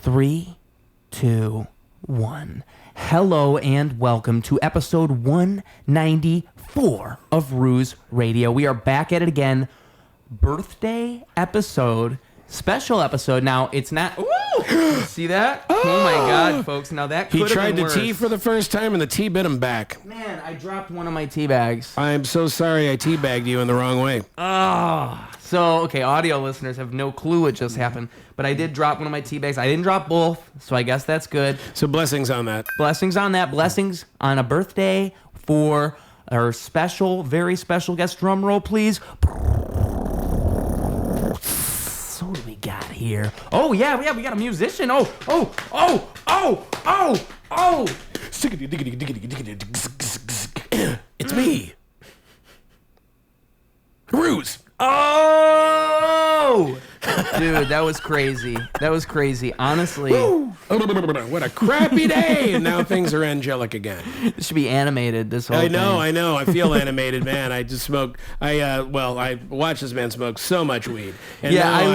3, 2, 1. Hello and welcome to episode 194 of Ruse Radio. We are back at it again. Birthday episode, special episode. Now, it's not... Ooh! See that? Oh my God, folks. Now, that could have been worse. He tried the tea for the first time, and the tea bit him back. Man, I dropped one of my tea bags. I'm so sorry I teabagged you in the wrong way. So, okay, audio listeners have no clue what just happened, but I did drop one of my tea bags. I didn't drop both, so I guess that's good. So blessings on that. Blessings on that. Blessings on a birthday for our special, very special guest. Drum roll, please. So what do we got here? Oh, yeah, we got a musician. Oh. It's me. Ruse. Oh! Dude, that was crazy. Honestly. What a crappy day. And now things are angelic again. This should be animated, this whole thing. I know. I feel animated, man. I just smoked. I watched this man smoke so much weed. And yeah, I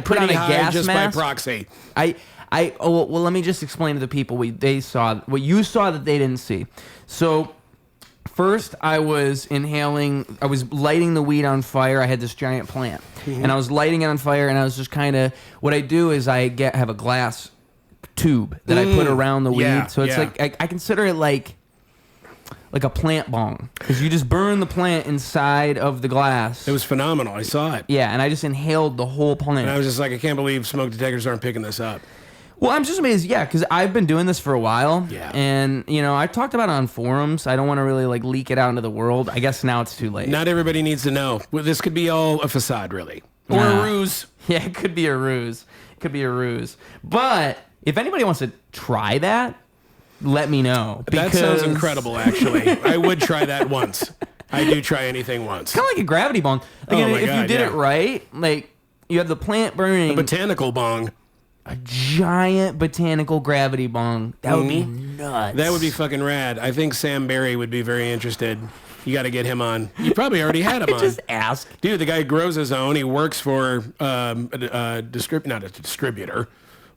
put on a gas just mask. by proxy. Well, let me just explain to the people what you saw that they didn't see. So, first, I was lighting the weed on fire. I had this giant plant, and I was lighting it on fire, and I was just kind of, what I do is have a glass tube that I put around the weed. So it's like, I consider it like a plant bong, because you just burn the plant inside of the glass. It was phenomenal. I saw it. Yeah, and I just inhaled the whole plant. And I was just like, I can't believe smoke detectors aren't picking this up. Well, I'm just amazed, because I've been doing this for a while. Yeah. And, I talked about it on forums. I don't want to really, leak it out into the world. I guess now it's too late. Not everybody needs to know. Well, this could be all a facade, really. Or a ruse. Yeah, it could be a ruse. But if anybody wants to try that, let me know. That sounds incredible, actually. I would try that once. I do try anything once. It's kind of like a gravity bong. If you did it right, you have the plant burning. A botanical bong. A giant botanical gravity bong. That would be nuts. That would be fucking rad. I think Sam Berry would be very interested. You got to get him on. You probably already had him on. Just ask. Dude, the guy grows his own. He works for not a distributor.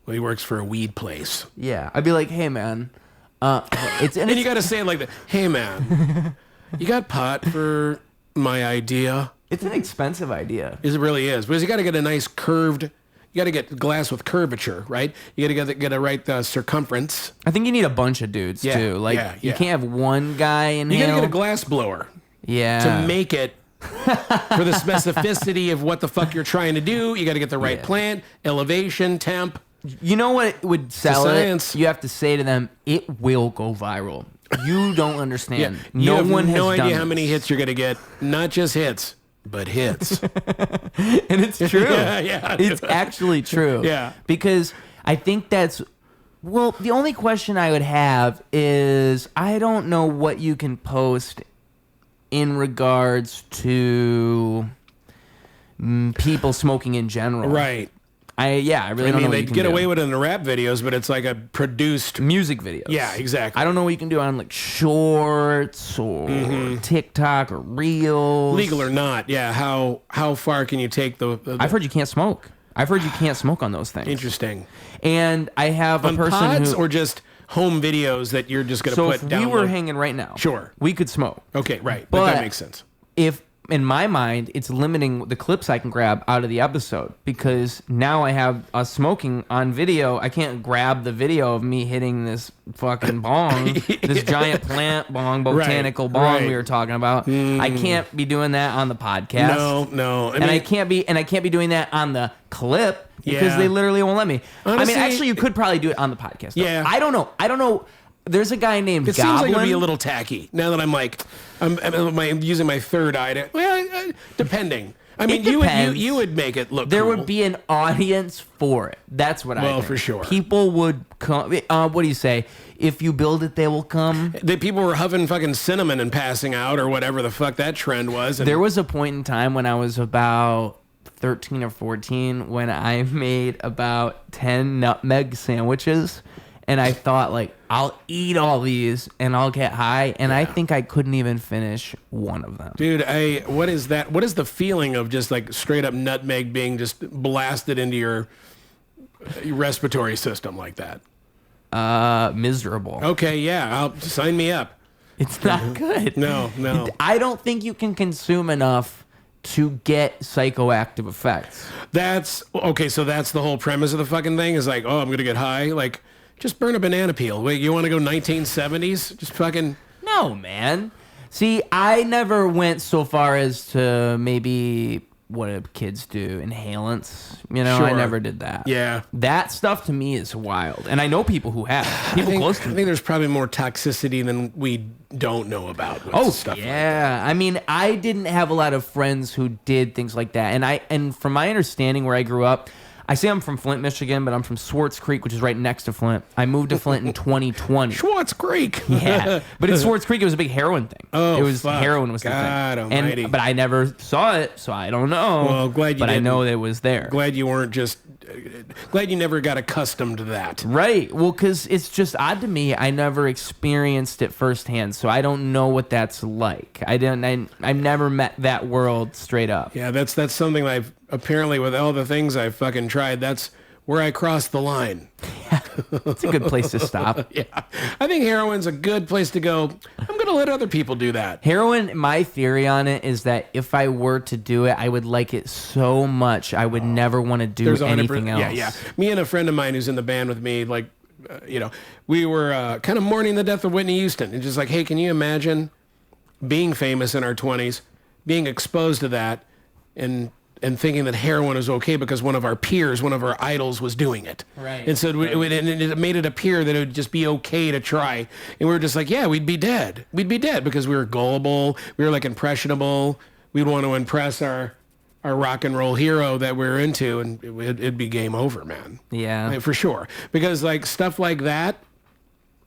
Well, he works for a weed place. Yeah. I'd be like, hey, man. And you got to say it like that. Hey, man, you got pot for my idea? It's an expensive idea. It really is. Because you got to get a nice curved... You got to get glass with curvature, right? You got to get a right circumference. I think you need a bunch of dudes, too. You can't have one guy inhale. You got to get a glass blower. Yeah. To make it for the specificity of what the fuck you're trying to do. You got to get the right plant, elevation, temp. You know what would sell it? You have to say to them, it will go viral. You don't understand. You have no idea how many hits you're going to get. Not just hits. But hits. And it's true. Yeah. It's actually true. Yeah. Because I think the only question I would have is, I don't know what you can post in regards to people smoking in general. Right. I really don't know what you they can get do. away with it in the rap videos, but it's like a produced... music videos. Yeah, exactly. I don't know what you can do on shorts or TikTok or Reels. Legal or not, yeah. How far can you take the I've heard you can't smoke. I've heard you can't smoke on those things. Interesting. And I have a person pods who... or just home videos that you're just going to put down. So if we were hanging right now, sure, we could smoke. Okay, right. But that makes sense. If... In my mind, it's limiting the clips I can grab out of the episode, because now I have us smoking on video. I can't grab the video of me hitting this fucking bong, this giant plant bong, botanical bong we were talking about. I can't be doing that on the podcast. No. I can't be doing that on the clip because they literally won't let me. Honestly, actually, you could probably do it on the podcast. Though. Yeah. I don't know. There's a guy named It Goblin. seems like it would be a little tacky. Now that I'm using my third eye to... depending. I mean, you would make it look There cool. would be an audience for it. That's what I think. Well, for sure. People would come... what do you say? If you build it, they will come? The people were huffing fucking cinnamon and passing out or whatever the fuck that trend was. There was a point in time when I was about 13 or 14 when I made about 10 nutmeg sandwiches. And I thought, I'll eat all these and I'll get high. And I think I couldn't even finish one of them. Dude, what is that? What is the feeling of just straight up nutmeg being just blasted into your respiratory system like that? Miserable. Okay, yeah, sign me up. It's not good. No. I don't think you can consume enough to get psychoactive effects. That's okay. So that's the whole premise of the fucking thing is like, oh, I'm gonna get high. Like, just burn a banana peel. Wait, you want to go 1970s? Just fucking. No, man. See, I never went so far as to maybe what do kids do, inhalants. You know, Sure. I never did that. Yeah. That stuff to me is wild, and I know people who have. People close to I me. think there's probably more toxicity than we don't know about. With stuff like that. Yeah. I mean, I didn't have a lot of friends who did things like that, and from my understanding, where I grew up, I say I'm from Flint, Michigan, but I'm from Swartz Creek, which is right next to Flint. I moved to Flint in 2020. Schwartz Creek. Yeah, but in Swartz Creek, it was a big heroin thing. Oh, it was fuck. heroin was the God thing. almighty. But I never saw it, so I don't know. Well, glad you But I didn't. know it was there. Glad you weren't just. Glad you never got accustomed to that. Right. Well, because it's just odd to me. I never experienced it firsthand, so I don't know what that's like. I've never met that world straight up. Yeah, that's something I've apparently with all the things I've fucking tried. That's where I crossed the line. It's a good place to stop. Yeah, I think heroin's a good place to go. I'm gonna let other people do that. Heroin, my theory on it is that if I were to do it, I would like it so much I would never want to do anything else. Yeah. Me and a friend of mine who's in the band with me, like, we were kind of mourning the death of Whitney Houston. And just like, hey, can you imagine being famous in our 20s, being exposed to that, and thinking that heroin is okay because one of our peers, one of our idols was doing it. Right. And so it made it appear that it would just be okay to try. And we were just like, yeah, we'd be dead. We'd be dead because we were gullible. We were like impressionable. We'd want to impress our rock and roll hero that we're into, and it'd be game over, man. Yeah. Like, for sure. Because like stuff like that,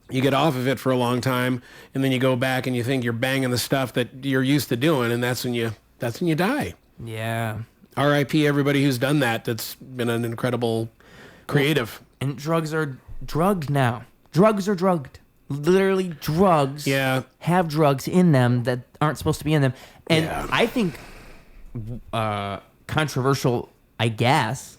you get off of it for a long time, and then you go back and you think you're banging the stuff that you're used to doing, and that's when you die. Yeah. R.I.P. everybody who's done that. That's been an incredible creative. And drugs are drugged now. Drugs are drugged. Literally, drugs have drugs in them that aren't supposed to be in them. And I think, controversial, I guess,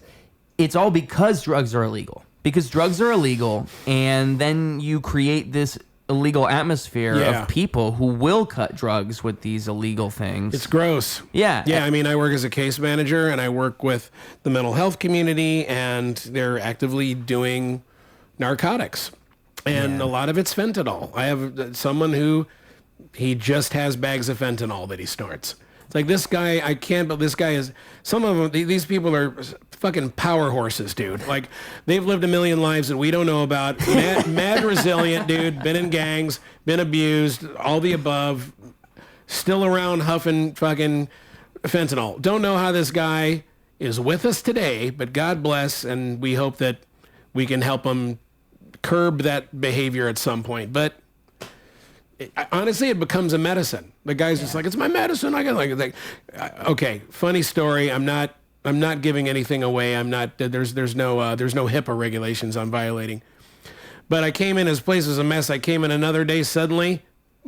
it's all because drugs are illegal. Because drugs are illegal, and then you create this illegal atmosphere of people who will cut drugs with these illegal things. It's gross. Yeah. Yeah, I mean, I work as a case manager, and I work with the mental health community, and they're actively doing narcotics. And a lot of it's fentanyl. I have someone who, he just has bags of fentanyl that he snorts. It's like, this guy, I can't, but this guy is, some of them, these people are fucking power horses, dude. Like, they've lived a million lives that we don't know about. Mad resilient, dude. Been in gangs, been abused, all the above. Still around huffing fucking fentanyl. Don't know how this guy is with us today, but God bless, and we hope that we can help him curb that behavior at some point. But honestly, it becomes a medicine. The guy's just like, it's my medicine. I got like, okay, funny story. I'm not giving anything away. I'm not. There's no HIPAA regulations I'm violating. But I came in, his place was a mess. I came in another day, suddenly,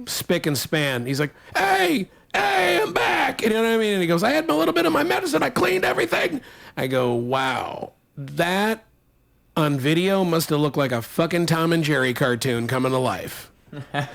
spick and span. He's like, hey, I'm back. You know what I mean? And he goes, I had a little bit of my medicine. I cleaned everything. I go, wow, that on video must have looked like a fucking Tom and Jerry cartoon coming to life. But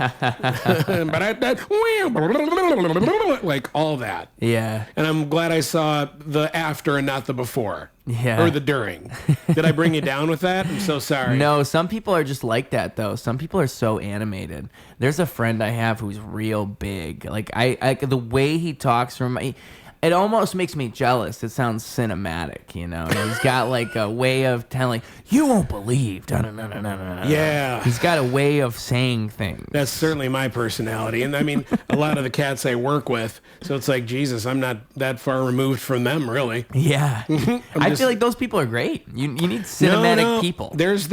like all that. Yeah. And I'm glad I saw the after and not the before. Yeah. Or the during. Did I bring you down with that? I'm so sorry. No, some people are just like that, though. Some people are so animated. There's a friend I have who's real big. Like, I the way he talks from it almost makes me jealous. It sounds cinematic, you know. He's got like a way of telling, you won't believe. Yeah. He's got a way of saying things. That's certainly my personality. And I mean, a lot of the cats I work with, so it's like, Jesus, I'm not that far removed from them, really. Yeah. I feel like those people are great. You need cinematic people. There's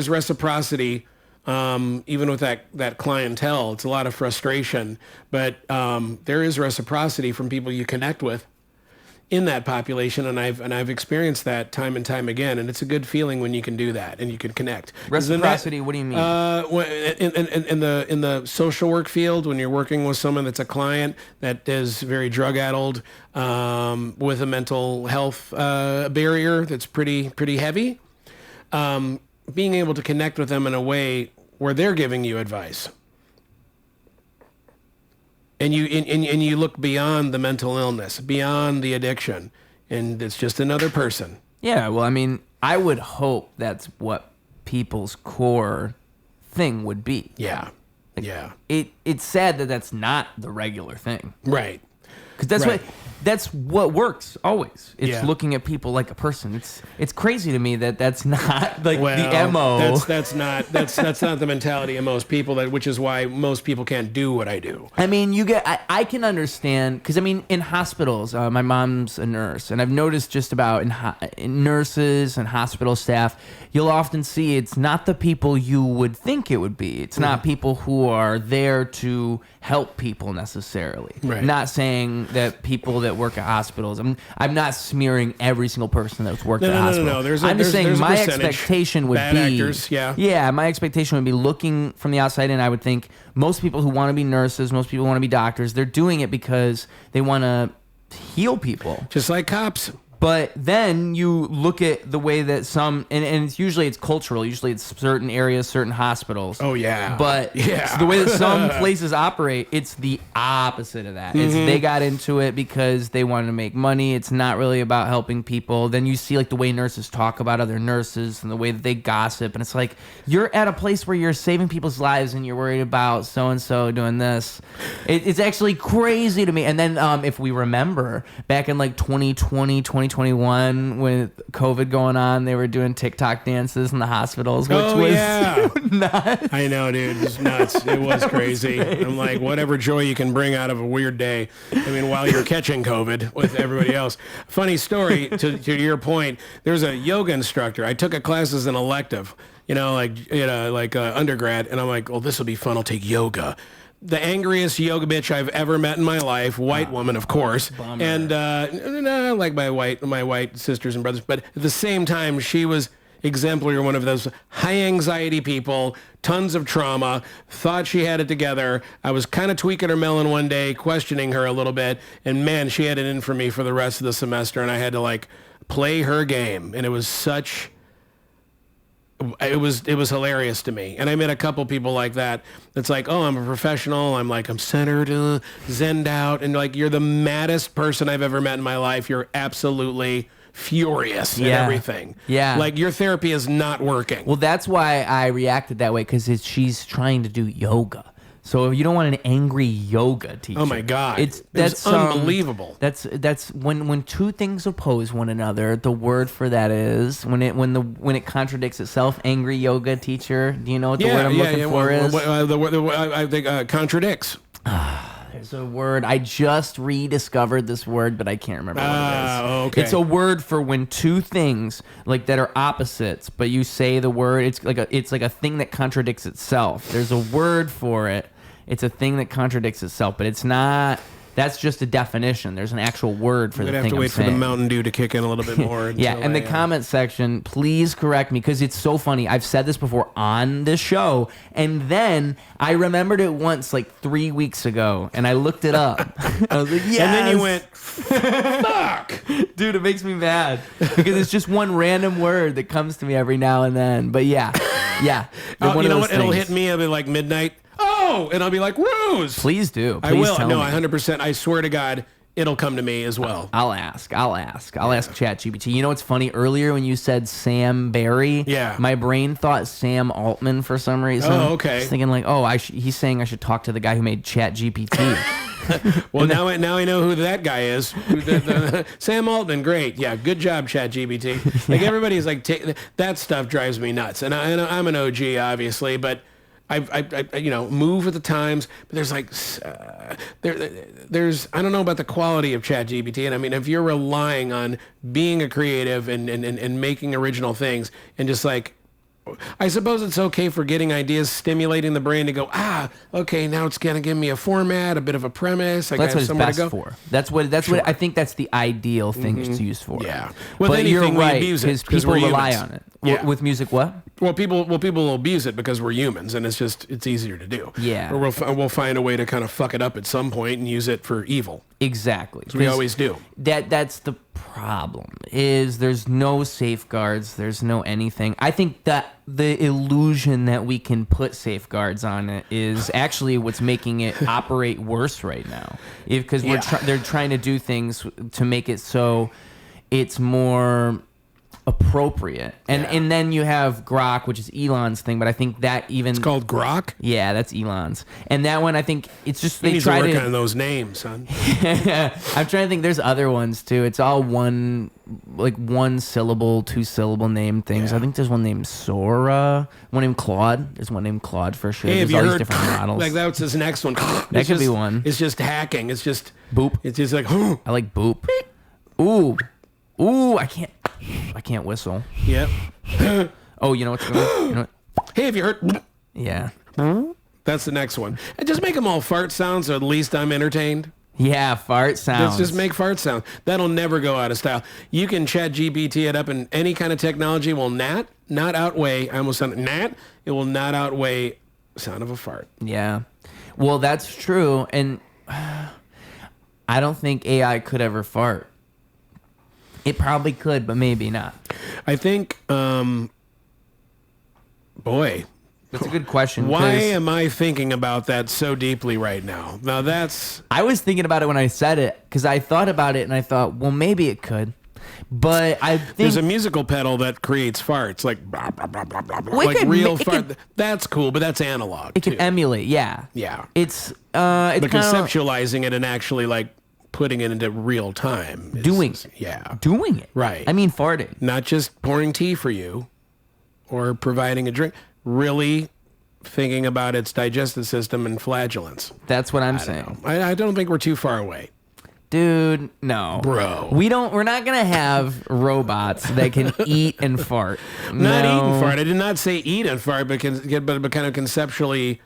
reciprocity. Even with that clientele, it's a lot of frustration, but there is reciprocity from people you connect with in that population, and I've experienced that time and time again, and it's a good feeling when you can do that and you can connect. Reciprocity, what do you mean? In the social work field, when you're working with someone that's a client that is very drug-addled, with a mental health barrier that's pretty heavy. being able to connect with them in a way where they're giving you advice. And you look beyond the mental illness, beyond the addiction, and it's just another person. Yeah, well, I mean, I would hope that's what people's core thing would be. Yeah, yeah. It's sad that that's not the regular thing. Right. Because that's what works always. It's Yeah. looking at people like a person. It's crazy to me that that's not like the MO. That's not the mentality of most people. Which is why most people can't do what I do. I mean, I can understand because I mean, in hospitals, my mom's a nurse, and I've noticed just about in nurses and hospital staff, you'll often see it's not the people you would think it would be. It's not people who are there to help people necessarily. Right. Not saying that people that work at hospitals. I'm not smearing every single person that's worked at a hospital. No. I'm just saying there's a my percentage. expectation would Bad be actors, yeah. Yeah, my expectation would be looking from the outside in. I would think most people who want to be nurses, most people want to be doctors, they're doing it because they want to heal people. Just like cops. But then you look at the way that some, and it's cultural. Usually it's certain areas, certain hospitals. Oh, yeah. But yeah. the way that some places operate, it's the opposite of that. It's they got into it because they wanted to make money. It's not really about helping people. Then you see like the way nurses talk about other nurses and the way that they gossip. And it's like, you're at a place where you're saving people's lives and you're worried about so-and-so doing this. It's actually crazy to me. And then if we remember back in like 2020, 2021 with COVID going on, they were doing TikTok dances in the hospitals, which was nuts. I know, dude. It's nuts. It was crazy. I'm like, whatever joy you can bring out of a weird day. I mean, while you're catching COVID with everybody else. Funny story to your point. There's a yoga instructor. I took a class as an elective, like undergrad, and I'm like, well, this will be fun. I'll take yoga. The angriest yoga bitch I've ever met in my life, white woman, of course, bummer. and I like my white sisters and brothers, but at the same time, she was exemplary, one of those high anxiety people, tons of trauma, thought she had it together. I was kind of tweaking her melon one day, questioning her a little bit, and man, she had it in for me for the rest of the semester, and I had to like play her game, and it was hilarious to me. And I met a couple people like that. It's like, oh, I'm a professional. I'm centered, zenned out. And like, you're the maddest person I've ever met in my life. You're absolutely furious at everything. Yeah. Like your therapy is not working. Well, that's why I reacted that way, because she's trying to do yoga. So you don't want an angry yoga teacher. Oh my God. That's unbelievable. That's when two things oppose one another. The word for that is when it contradicts itself. Angry yoga teacher. Do you know what the word I'm looking for is? I think contradicts. There's a word. I just rediscovered this word, but I can't remember what it is. Okay. It's a word for when two things like that are opposites, but you say the word. It's like a thing that contradicts itself. There's a word for it. It's a thing that contradicts itself, but it's not. That's just a definition. There's an actual word for the thing I'm saying. I'm going to have to wait for the Mountain Dew to kick in a little bit more. Yeah, in the comment section, please correct me, because it's so funny. I've said this before on this show, and then I remembered it once like 3 weeks ago, and I looked it up. I was like, yes! And then you went, fuck! Dude, it makes me mad, because it's just one random word that comes to me every now and then. But yeah. You know what? It'll hit me. It'll be like midnight. Oh, and I'll be like, Rose. Please do. I will. No, 100%. I swear to God, it'll come to me as well. I'll ask ChatGPT. You know what's funny? Earlier when you said Sam Barry, my brain thought Sam Altman for some reason. Oh, okay. I was thinking like, he's saying I should talk to the guy who made ChatGPT. Well, now I know who that guy is. Sam Altman, great. Yeah, good job, ChatGPT. Like everybody's like, that stuff drives me nuts. And I'm an OG, obviously, but I move with the times, but there's like, there's I don't know about the quality of ChatGPT, and I mean, if you're relying on being a creative and making original things, and just like, I suppose it's okay for getting ideas, stimulating the brain to go, okay, now it's gonna give me a format, a bit of a premise. That's what it's best for. That's what I think. That's the ideal thing it's used for. Yeah. But you're right, because people rely on it. Yeah. With music, what? Well, people will abuse it because we're humans, and it's easier to do. Yeah. Or we'll find a way to kind of fuck it up at some point and use it for evil. Exactly. We always do. That's the problem. Is there's no safeguards. There's no anything. I think that the illusion that we can put safeguards on it is actually what's making it operate worse right now. Because they're trying to do things to make it so it's more appropriate. And then you have Grok, which is Elon's thing, but I think that even It's called Grok? Yeah, that's Elon's. And that one, I think it's just They they need try to work to on those names, son. I'm trying to think. There's other ones too. It's all one syllable, 2-syllable name things. I think there's one named Sora, one named Claude. There's one named Claude for sure. Hey, have There's you all these heard different models. like that's his next one? That could be one. It's just hacking. It's just Boop. It's just like I like boop. Ooh, I can't whistle. Yep. Oh, you know what's going? You know what? Hey, have you heard? Yeah. That's the next one. And just make them all fart sounds, so at least I'm entertained. Yeah, fart sounds. Let's just make fart sound. That'll never go out of style. You can chat GPT it up, and any kind of technology will not outweigh. I almost said gnat. It will not outweigh the sound of a fart. Yeah. Well, that's true, and I don't think AI could ever fart. It probably could, but maybe not. I think, boy. That's a good question. Why am I thinking about that so deeply right now? Now that's... I was thinking about it when I said it, because I thought about it and I thought, well, maybe it could. But I think... There's a musical pedal that creates farts, like blah, blah, blah, blah, blah, blah, Well, like real fart. could, that's cool, but that's analog, It can emulate, yeah. Yeah. It's but conceptualizing it and actually, like, putting it into real time. Doing it. Right. I mean, farting. Not just pouring tea for you or providing a drink. Really thinking about its digestive system and flatulence. That's what I'm saying. I don't think we're too far away. Dude, no. Bro. We're not going to have robots that can eat and fart. Not eat and No. fart. I did not say eat and fart, but kind of conceptually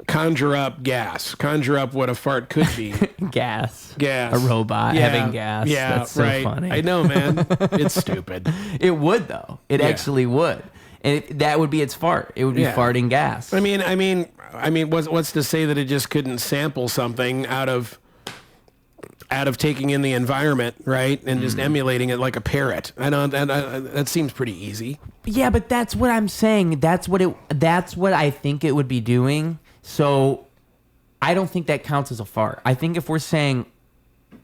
conjure up gas. Conjure up what a fart could be. Gas. Gas. A robot having gas. Yeah, That's so right. funny. I know, man. It's stupid. It would, though. It actually would. And that would be its fart. It would be farting gas. I mean, what's to say that it just couldn't sample something out of taking in the environment, right, and just emulating it like a parrot? That seems pretty easy. Yeah, but that's what I'm saying. That's what I think it would be doing. So I don't think that counts as a fart. I think if we're saying,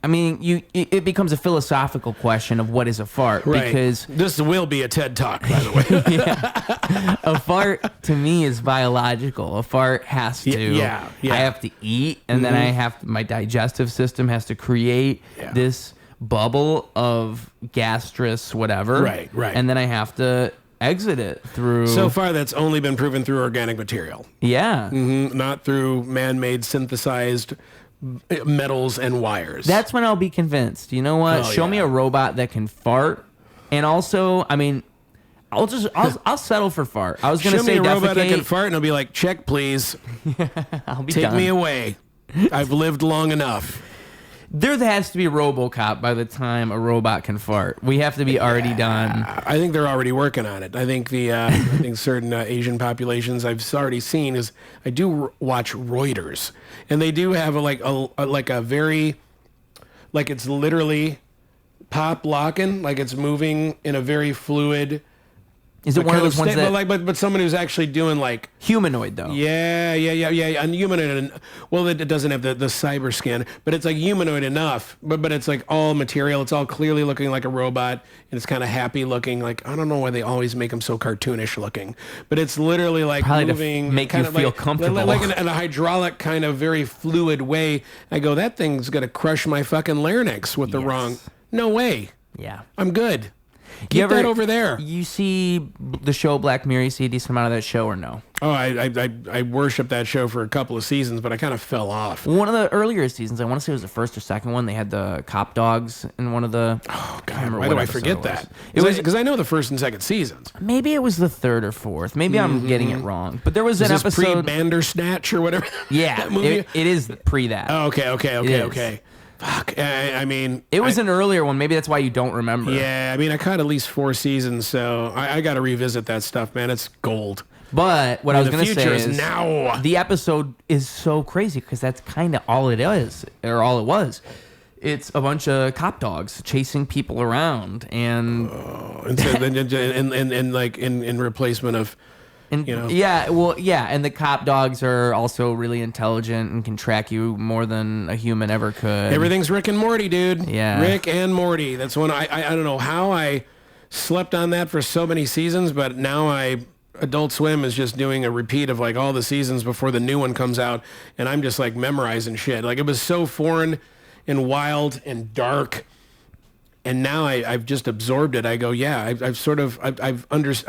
I mean, it becomes a philosophical question of what is a fart, right. Because this will be a TED Talk, by the way. yeah. A fart to me is biological. A fart has to. Yeah. I have to eat, and then my digestive system has to create this bubble of gastrous whatever. Right. And then I have to exit it through. So far, that's only been proven through organic material. Yeah. Not through man-made synthesized metals and wires. That's when I'll be convinced. You know what? Show me a robot that can fart, and also, I mean, I'll settle for fart. I was gonna say show me a robot that defecate. can fart, and I'll be like, check, please. I'll be Take done. me away. I've lived long enough. There has to be RoboCop by the time a robot can fart. We have to be already done. I think they're already working on it. I think I think certain Asian populations I've already seen is I do watch Reuters, and they do have a very like it's literally pop locking, like it's moving in a very fluid. Is it one of those ones that but someone who's actually doing like humanoid though? Yeah. And humanoid, well, it doesn't have the cyber skin, but it's like humanoid enough. But it's like all material. It's all clearly looking like a robot, and it's kind of happy looking. Like I don't know why they always make them so cartoonish looking, but it's literally like probably moving, to make you feel comfortable, like in a hydraulic kind of very fluid way. I go, that thing's gonna crush my fucking larynx with the wrong. No way. Yeah, I'm good. Keep that over there. You see the show Black Mirror? You see a decent amount of that show or no? Oh, I worshiped that show for a couple of seasons, but I kind of fell off. One of the earlier seasons, I want to say it was the first or second one. They had the cop dogs in one of the. Oh God, why do I forget that? It was because I know the first and second seasons. Maybe it was the third or fourth. Maybe I'm getting it wrong. But there was an episode pre-Bandersnatch or whatever. Yeah, that movie? it is pre that. Oh, okay. Fuck. I mean, It was an earlier one. Maybe that's why you don't remember. yeah. I mean, I caught at least 4 seasons, so I got to revisit that stuff, man. It's gold. But what I was going to say is now. the episode is so crazy because that's kind of all it is, or all it was. It's a bunch of cop dogs chasing people around, and and like in replacement of, and you know. and the cop dogs are also really intelligent and can track you more than a human ever could. Everything's Rick and Morty, dude. Yeah. Rick and Morty. That's one I don't know how I slept on that for so many seasons, but now Adult Swim is just doing a repeat of like all the seasons before the new one comes out, and I'm just like memorizing shit. Like it was so foreign and wild and dark, and now I've just absorbed it. I go, yeah, I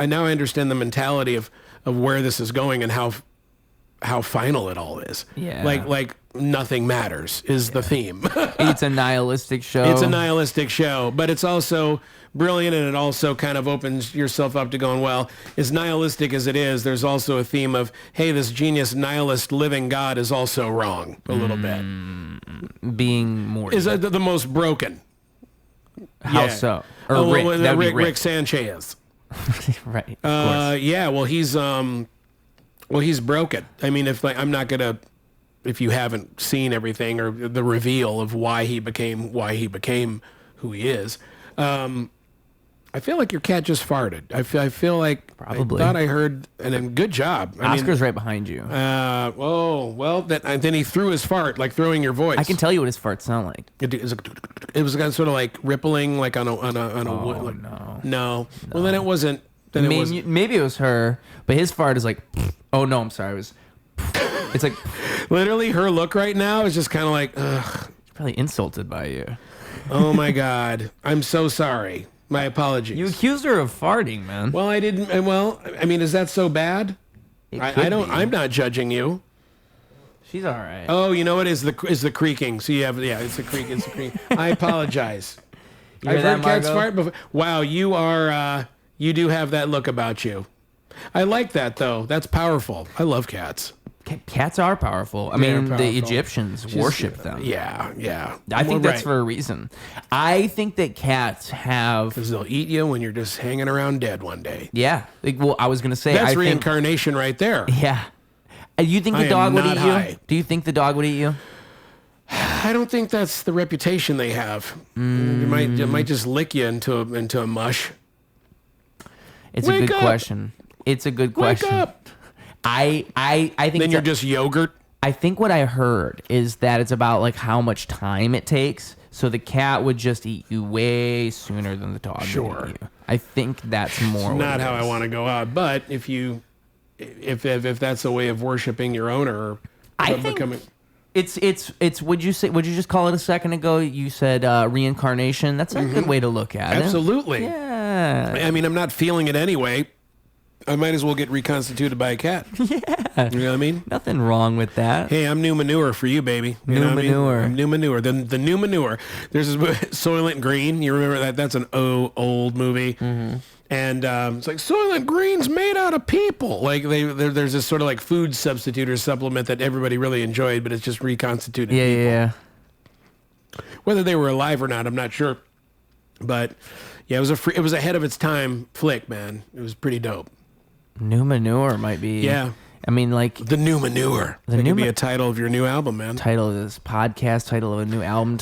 now understand the mentality of where this is going and how final it all is. Yeah. Like nothing matters is the theme. It's a nihilistic show. It's a nihilistic show, but it's also brilliant, and it also kind of opens yourself up to going, well, as nihilistic as it is, there's also a theme of, hey, this genius nihilist living God is also wrong a little bit. Being more Is the most broken. how yeah. so? Or Rick, that'd be Rick Sanchez. Right. Of course. Yeah, well, he's broken. I mean, if you haven't seen everything or the reveal of why he became who he is, I feel like your cat just farted. I feel like Probably. I thought I heard, and then good job. Oscar's right behind you. Then he threw his fart, like throwing your voice. I can tell you what his farts sound like. It was kind of sort of like rippling, like on a wood. Like, no. Well, then it wasn't. Maybe it was her, but his fart is like, oh no, I'm sorry. It was. It's like Literally, her look right now is just kind of like, ugh. she's probably insulted by you. Oh my God. I'm so sorry. My apologies. You accused her of farting, man. Well, I didn't. Well, I mean, is that so bad? I don't. I'm not judging you. She's all right. Oh, you know what is the creaking? So you have it's the creak. It's the creak. I apologize. I've heard cats fart before. Wow, you are. You do have that look about you. I like that though. That's powerful. I love cats. Cats are powerful. I mean, the Egyptians worship them. Yeah. I think that's for a reason. I think that cats have... Because they'll eat you when you're just hanging around dead one day. Yeah. Well, I was going to say... That's reincarnation right there. Yeah. You think the dog would eat you? Do you think the dog would eat you? I don't think that's the reputation they have. It might just lick you into a mush. It's a good question. It's a good question. Wake up! I think then you're just yogurt. I think what I heard is that it's about like how much time it takes. So the cat would just eat you way sooner than the dog would eat you. I think that's more. It's not how I want to go out, but if that's a way of worshiping your owner, or becoming. It's would you just call it a second ago? You said reincarnation. That's a good way to look at it. Absolutely. Yeah. I mean, I'm not feeling it anyway. I might as well get reconstituted by a cat. Yeah. You know what I mean? Nothing wrong with that. Hey, I'm new manure for you, baby. You know what manure. I mean? I'm new manure. The new manure. There's this movie, Soylent Green. You remember that? That's an old movie. Mm-hmm. And it's like Soylent Green's made out of people. Like there's this sort of like food substitute or supplement that everybody really enjoyed, but it's just reconstituted people. Yeah. Whether they were alive or not, I'm not sure. But yeah, it was ahead of its time flick, man. It was pretty dope. New manure might be. Yeah. I mean, like the new manure. That could be a title of your new album, man. Title of this podcast. Title of a new album.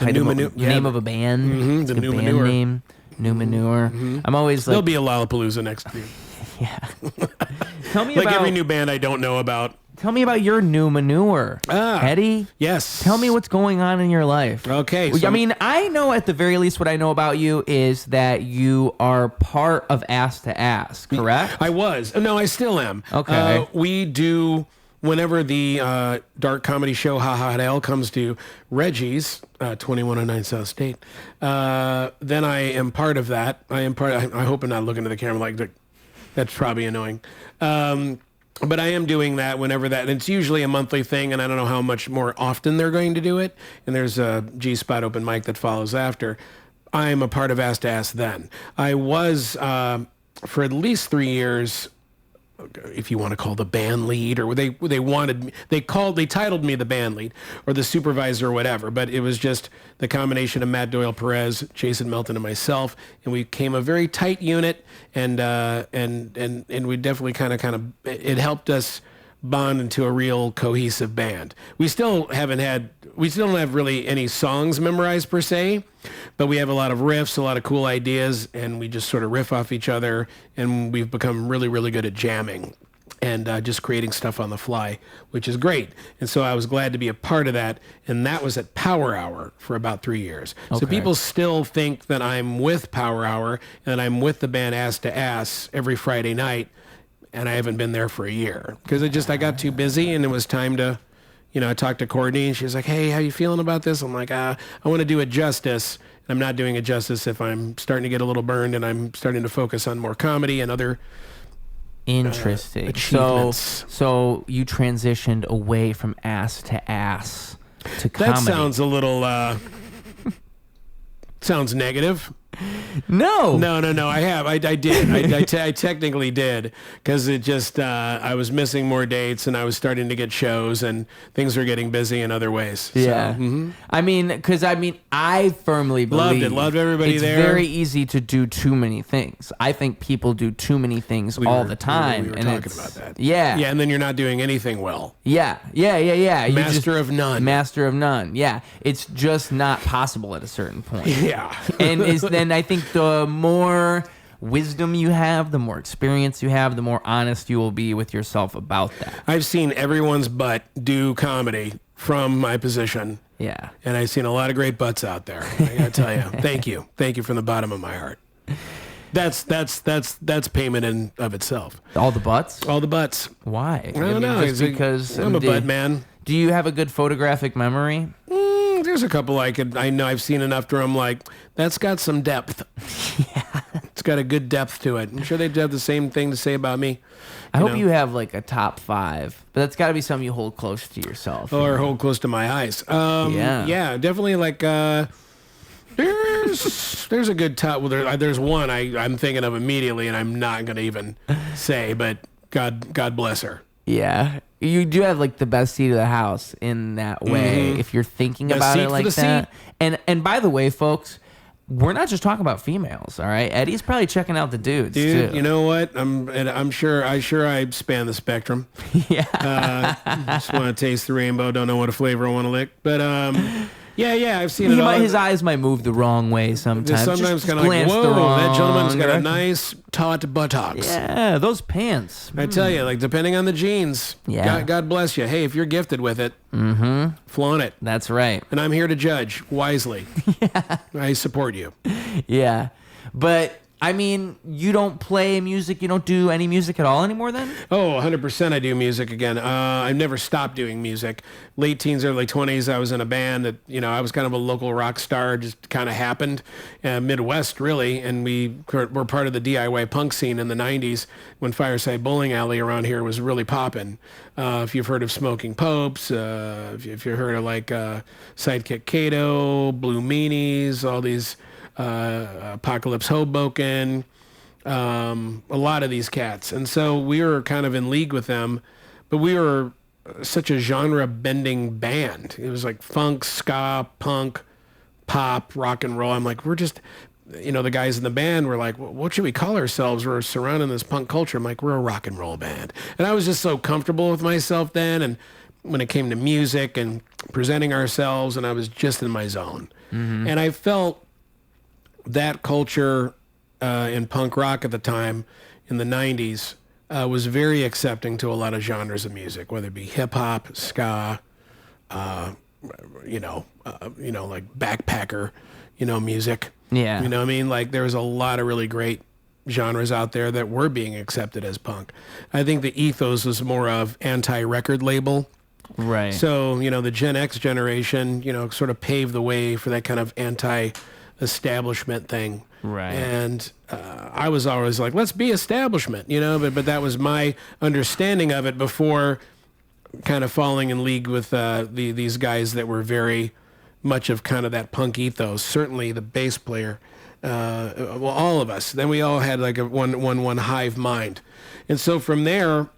Name of a band. Mm-hmm, the new band manure. Name. New manure. Mm-hmm. I'm always like. There'll be a Lollapalooza next year. Yeah. Tell me like about every new band I don't know about. Tell me about your new manure, Eddie. Yes. Tell me what's going on in your life. Okay. I mean, I know at the very least what I know about you is that you are part of Ass to Ass, correct? I was. No, I still am. Okay. We do, whenever the dark comedy show Ha Ha Hell comes to Reggie's, 2109 South State, then I am part of that. I hope I'm not looking at the camera like that's probably annoying. But I am doing that whenever that, and it's usually a monthly thing, and I don't know how much more often they're going to do it. And there's a G-Spot open mic that follows after. I'm a part of Ass to Ass then. I was, for at least 3 years, if you want to call the band lead, or they titled me the band lead or the supervisor or whatever, but it was just the combination of Matt Doyle Perez, Jason Melton, and myself, and we became a very tight unit, and we definitely kind of it helped us bond into a real cohesive band. We still don't have really any songs memorized per se, but we have a lot of riffs, a lot of cool ideas, and we just sort of riff off each other, and we've become really, really good at jamming and just creating stuff on the fly, which is great. And so I was glad to be a part of that, and that was at Power Hour for about 3 years. Okay. So people still think that I'm with Power Hour and I'm with the band Ass to Ass every Friday night, and I haven't been there for a year because I got too busy, and it was time to, I talked to Courtney, and she was like, hey, how you feeling about this? I'm like, I want to do it justice. I'm not doing it justice if I'm starting to get a little burned and I'm starting to focus on more comedy and other interesting achievements. So you transitioned away from Ass to Ass to comedy. That sounds a little sounds negative. No. I did. I technically did, because it just I was missing more dates, and I was starting to get shows, and things were getting busy in other ways. Yeah. So, I firmly believe loved everybody there. It's very easy to do too many things. I think people do too many things all the time. We were talking about that. Yeah. Yeah, and then you're not doing anything well. Yeah. Master of none. Master of none. Yeah. It's just not possible at a certain point. Yeah. And I think the more wisdom you have, the more experience you have, the more honest you will be with yourself about that. I've seen everyone's butt do comedy from my position. Yeah. And I've seen a lot of great butts out there. I gotta tell you. Thank you. Thank you from the bottom of my heart. That's payment in of itself. All the butts? All the butts. Why? I don't know. Just because I'm a butt man. Do you have a good photographic memory? There's a couple I know I've seen enough where I'm like, that's got some depth. Yeah. It's got a good depth to it. I'm sure they'd have the same thing to say about me. I hope you have like a top 5, but that's got to be something you hold close to yourself. Or hold close to my eyes. Yeah, definitely like, there's a good top. Well, there's one I'm thinking of immediately, and I'm not going to even say, but God bless her. Yeah. You do have like the best seat of the house in that way, if you're thinking about it like that. And by the way, folks, we're not just talking about females, all right? Eddie's probably checking out the dudes too. You know what? I'm sure I span the spectrum. Yeah. Just want to taste the rainbow. Don't know what flavor I want to lick, but yeah, I've seen it all. His eyes might move the wrong way sometimes. Sometimes kind of like, whoa, that gentleman's got a nice taut buttocks. Yeah, those pants. I tell you, like, depending on the genes, God bless you. Hey, if you're gifted with it, flaunt it. That's right. And I'm here to judge wisely. Yeah. I support you. Yeah. But you don't play music, you don't do any music at all anymore then? Oh, 100% I do music again. I've never stopped doing music. Late teens, early 20s, I was in a band that, I was kind of a local rock star, just kind of happened. Midwest, really, and we were part of the DIY punk scene in the 90s when Fireside Bowling Alley around here was really popping. If you've heard of Smoking Popes, if you've heard of like Sidekick Kato, Blue Meanies, all these... Apocalypse Hoboken, a lot of these cats. And so we were kind of in league with them, but we were such a genre-bending band. It was like funk, ska, punk, pop, rock and roll. I'm like, we're just, the guys in the band were like, what should we call ourselves? We're surrounding this punk culture. I'm like, we're a rock and roll band. And I was just so comfortable with myself then, and when it came to music and presenting ourselves, and I was just in my zone. Mm-hmm. And I felt that culture in punk rock at the time in the 90s was very accepting to a lot of genres of music, whether it be hip hop, ska, like backpacker, music. Yeah. You know what I mean? Like there was a lot of really great genres out there that were being accepted as punk. I think the ethos was more of anti-record label. Right. So, the Gen X generation, sort of paved the way for that kind of establishment thing. Right. And I was always like, let's be establishment, but that was my understanding of it before kind of falling in league with these guys that were very much of kind of that punk ethos. Certainly the bass player well, all of us. Then we all had like a one hive mind. And so from there,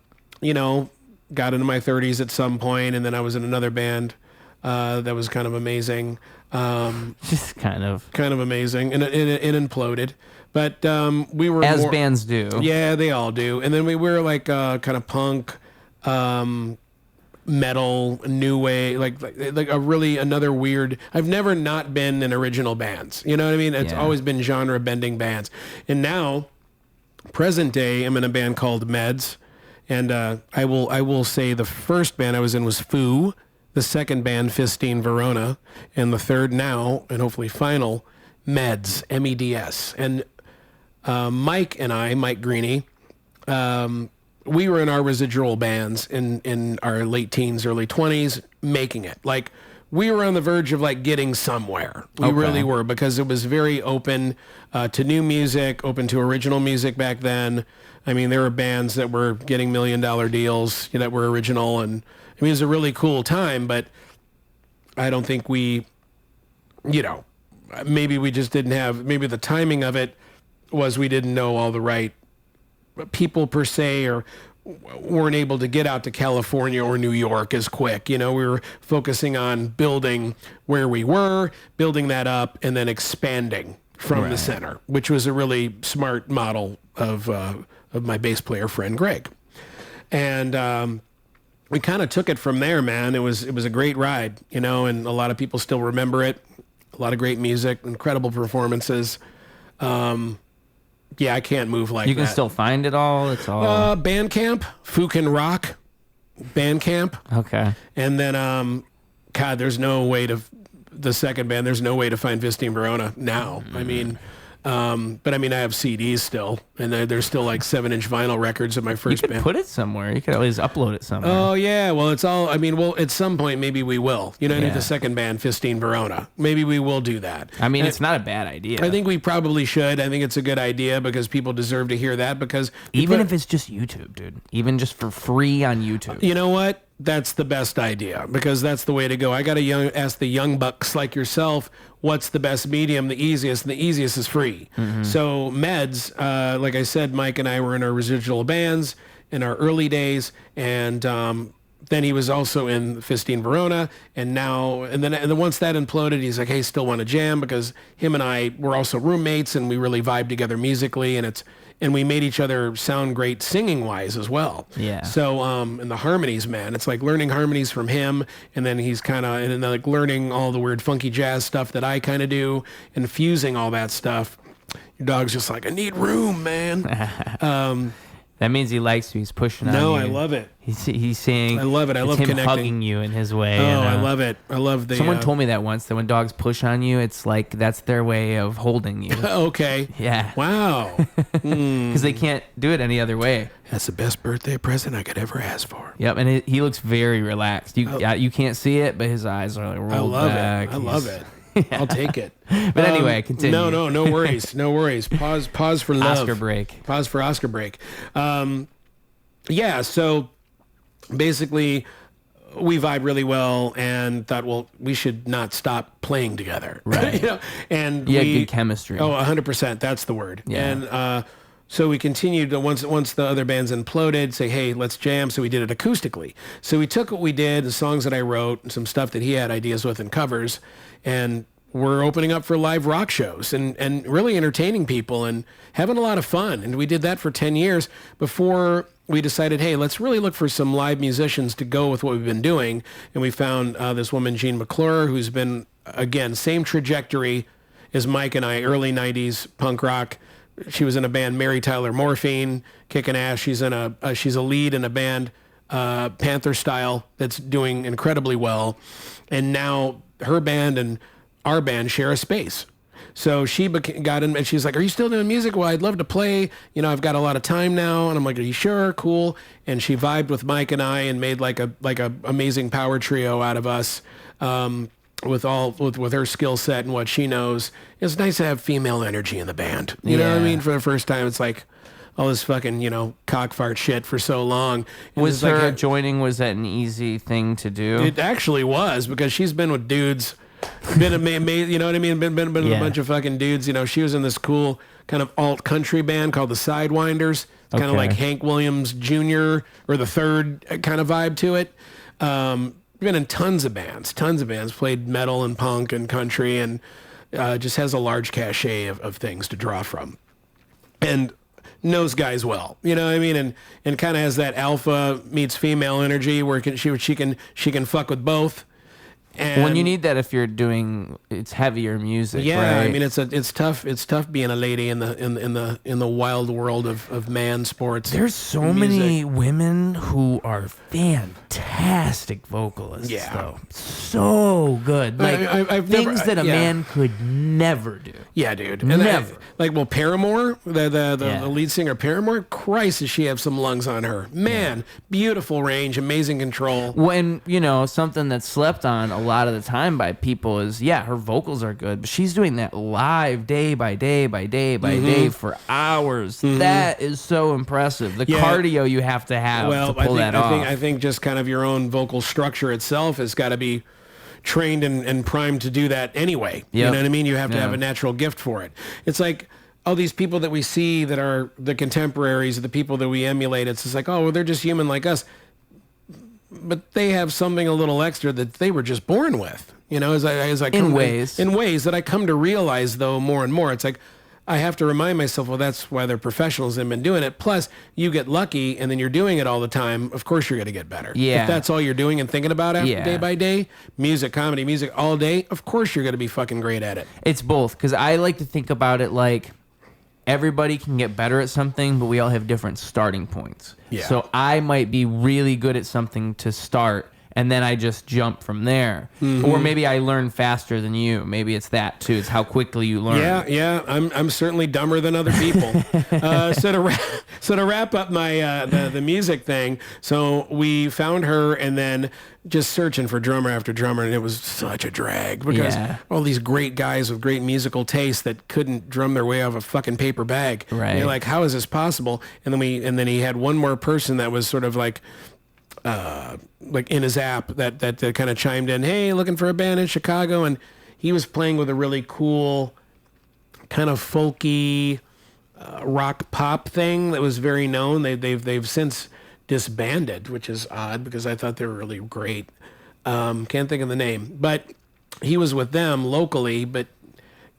got into my 30s at some point, and then I was in another band that was kind of amazing. Just kind of amazing, and it imploded. But we were as bands do. Yeah, they all do. And then we were like kind of punk, metal, new wave, like a really another weird. I've never not been in original bands. You know what I mean? It's always been genre bending bands. And now, present day, I'm in a band called Meds, and I will say the first band I was in was Foo, the second band Fistine Verona, and the third now and hopefully final Meds, MEDS. And Mike Greeny, we were in our residual bands in our late teens, early 20s, making it. Like, we were on the verge of like getting somewhere. We really were, because it was very open to new music, open to original music back then. I mean, there were bands that were getting $1 million deals that were original, and I mean, it was a really cool time, but I don't think we, maybe we just didn't have, maybe the timing of it was we didn't know all the right people per se, or weren't able to get out to California or New York as quick. We were focusing on building where we were, building that up, and then expanding from the center, which was a really smart model of my bass player friend Greg. And we kind of took it from there, man. It was a great ride, and a lot of people still remember it. A lot of great music, incredible performances. Yeah, I can't move like that. You can still find it all? It's all... Bandcamp, Fukin Rock, Bandcamp. Okay. And then, God, there's no way to... The second band, there's no way to find Vistine Verona now. I mean... but I mean, I have CDs still, and there's still like 7-inch vinyl records of my first band. You could put it somewhere. You could always upload it somewhere. Oh yeah, well it's all. I mean, well at some point maybe we will. The second band, Fistine Verona. Maybe we will do that. I mean, it's not a bad idea. I think we probably should. I think it's a good idea because people deserve to hear that. Because even if it's just YouTube, dude, even just for free on YouTube. You know what? That's the best idea, because that's the way to go. I got to ask the young bucks like yourself, what's the best medium, the easiest, and the easiest is free. Mm-hmm. So Meds, like I said, Mike and I were in our residual bands in our early days, and then he was also in Fistine Verona, and then once that imploded, he's like, hey, still want to jam, because him and I were also roommates, and we really vibed together musically, and we made each other sound great singing-wise as well. Yeah. So, and the harmonies, man, it's like learning harmonies from him, and then he's kind of, and then like learning all the weird funky jazz stuff that I kind of do, and fusing all that stuff. Your dog's just like, I need room, man. That means he likes you. He's pushing on you. No, I love it. He's saying... I love it. I love him connecting. Hugging you in his way. Oh, I love it. I love the... Someone told me that once, that when dogs push on you, it's like that's their way of holding you. Okay. Yeah. Wow. Because they can't do it any other way. That's the best birthday present I could ever ask for. Yep, and he looks very relaxed. You can't see it, but his eyes are like rolled back. I love it. I'll take it. But anyway, continue. No worries. No worries. Pause for love. Oscar break. Pause for Oscar break. Yeah, so basically we vibe really well and thought, well, we should not stop playing together. Right. And you had good chemistry. Oh, 100%. That's the word. Yeah. And so we continued to, once the other bands imploded, say, hey, let's jam. So we did it acoustically. So we took what we did, the songs that I wrote, and some stuff that he had ideas with and covers, and we're opening up for live rock shows and really entertaining people and having a lot of fun. And we did that for 10 years before we decided, hey, let's really look for some live musicians to go with what we've been doing. And we found this woman, Jean McClure, who's been, again, same trajectory as Mike and I, early 90s punk rock. She was in a band, Mary Tyler Morphine, kicking ass. She's a lead in a band, Panther-style, that's doing incredibly well. And now her band and our band share a space. So she got in, and she's like, are you still doing music? Well, I'd love to play. I've got a lot of time now. And I'm like, are you sure? Cool. And she vibed with Mike and I and made like a amazing power trio out of us, with her skill set and what she knows. It's nice to have female energy in the band. You know what I mean? For the first time, it's like all this fucking, cock fart shit for so long. And was her joining, was that an easy thing to do? It actually was, because she's been with dudes been amazing. You know what I mean? Been with a bunch of fucking dudes. You know, she was in this cool kind of alt country band called the Sidewinders. It's kind of like Hank Williams Jr. or the Third kind of vibe to it. Been in tons of bands, played metal and punk and country, and just has a large cachet of things to draw from. And knows guys well, you know what I mean? And kind of has that alpha meets female energy where she can fuck with both. And when you need that, if you're doing it's heavier music, yeah, right? I mean it's tough being a lady in the wild world of man sports. There's so many women who are fantastic vocalists. Yeah, though. So good, like I've things never, that a man could never do. Yeah, dude, and never. Paramore, the lead singer Paramore. Christ, does she have some lungs on her? Man, beautiful range, amazing control. When something that's slept on a lot of the time by people is her vocals are good, but she's doing that live day by day by day by day for hours. That is so impressive. The cardio you have to have to pull that off. I think just kind of your own vocal structure itself has got to be trained and primed to do that anyway. Yep. You know what I mean? You have to have a natural gift for it. It's like all these people that we see that are the contemporaries of the people that we emulate. It's just like, oh, well, they're just human like us. But they have something a little extra that they were just born with, as I come in ways that I come to realize though more and more. It's like I have to remind myself, well, that's why they're professionals and been doing it. Plus, you get lucky and then you're doing it all the time. Of course, you're going to get better. Yeah. If that's all you're doing and thinking about it day by day, comedy music all day, of course you're going to be fucking great at it. It's both, because I like to think about it like everybody can get better at something, but we all have different starting points. Yeah. So I might be really good at something to start, and then I just jump from there. Or maybe I learn faster than you. Maybe it's that too. It's how quickly you learn. Yeah. I'm certainly dumber than other people. So to wrap up my the music thing, so we found her and then just searching for drummer after drummer, and it was such a drag because all these great guys with great musical taste that couldn't drum their way off a fucking paper bag. Right. And you're like, how is this possible? And then he had one more person that was sort of like in his app that kind of chimed in, hey, looking for a band in Chicago, and he was playing with a really cool kind of folky rock pop thing that was very known. They've since disbanded, which is odd because I thought they were really great. Can't think of the name, but he was with them locally, but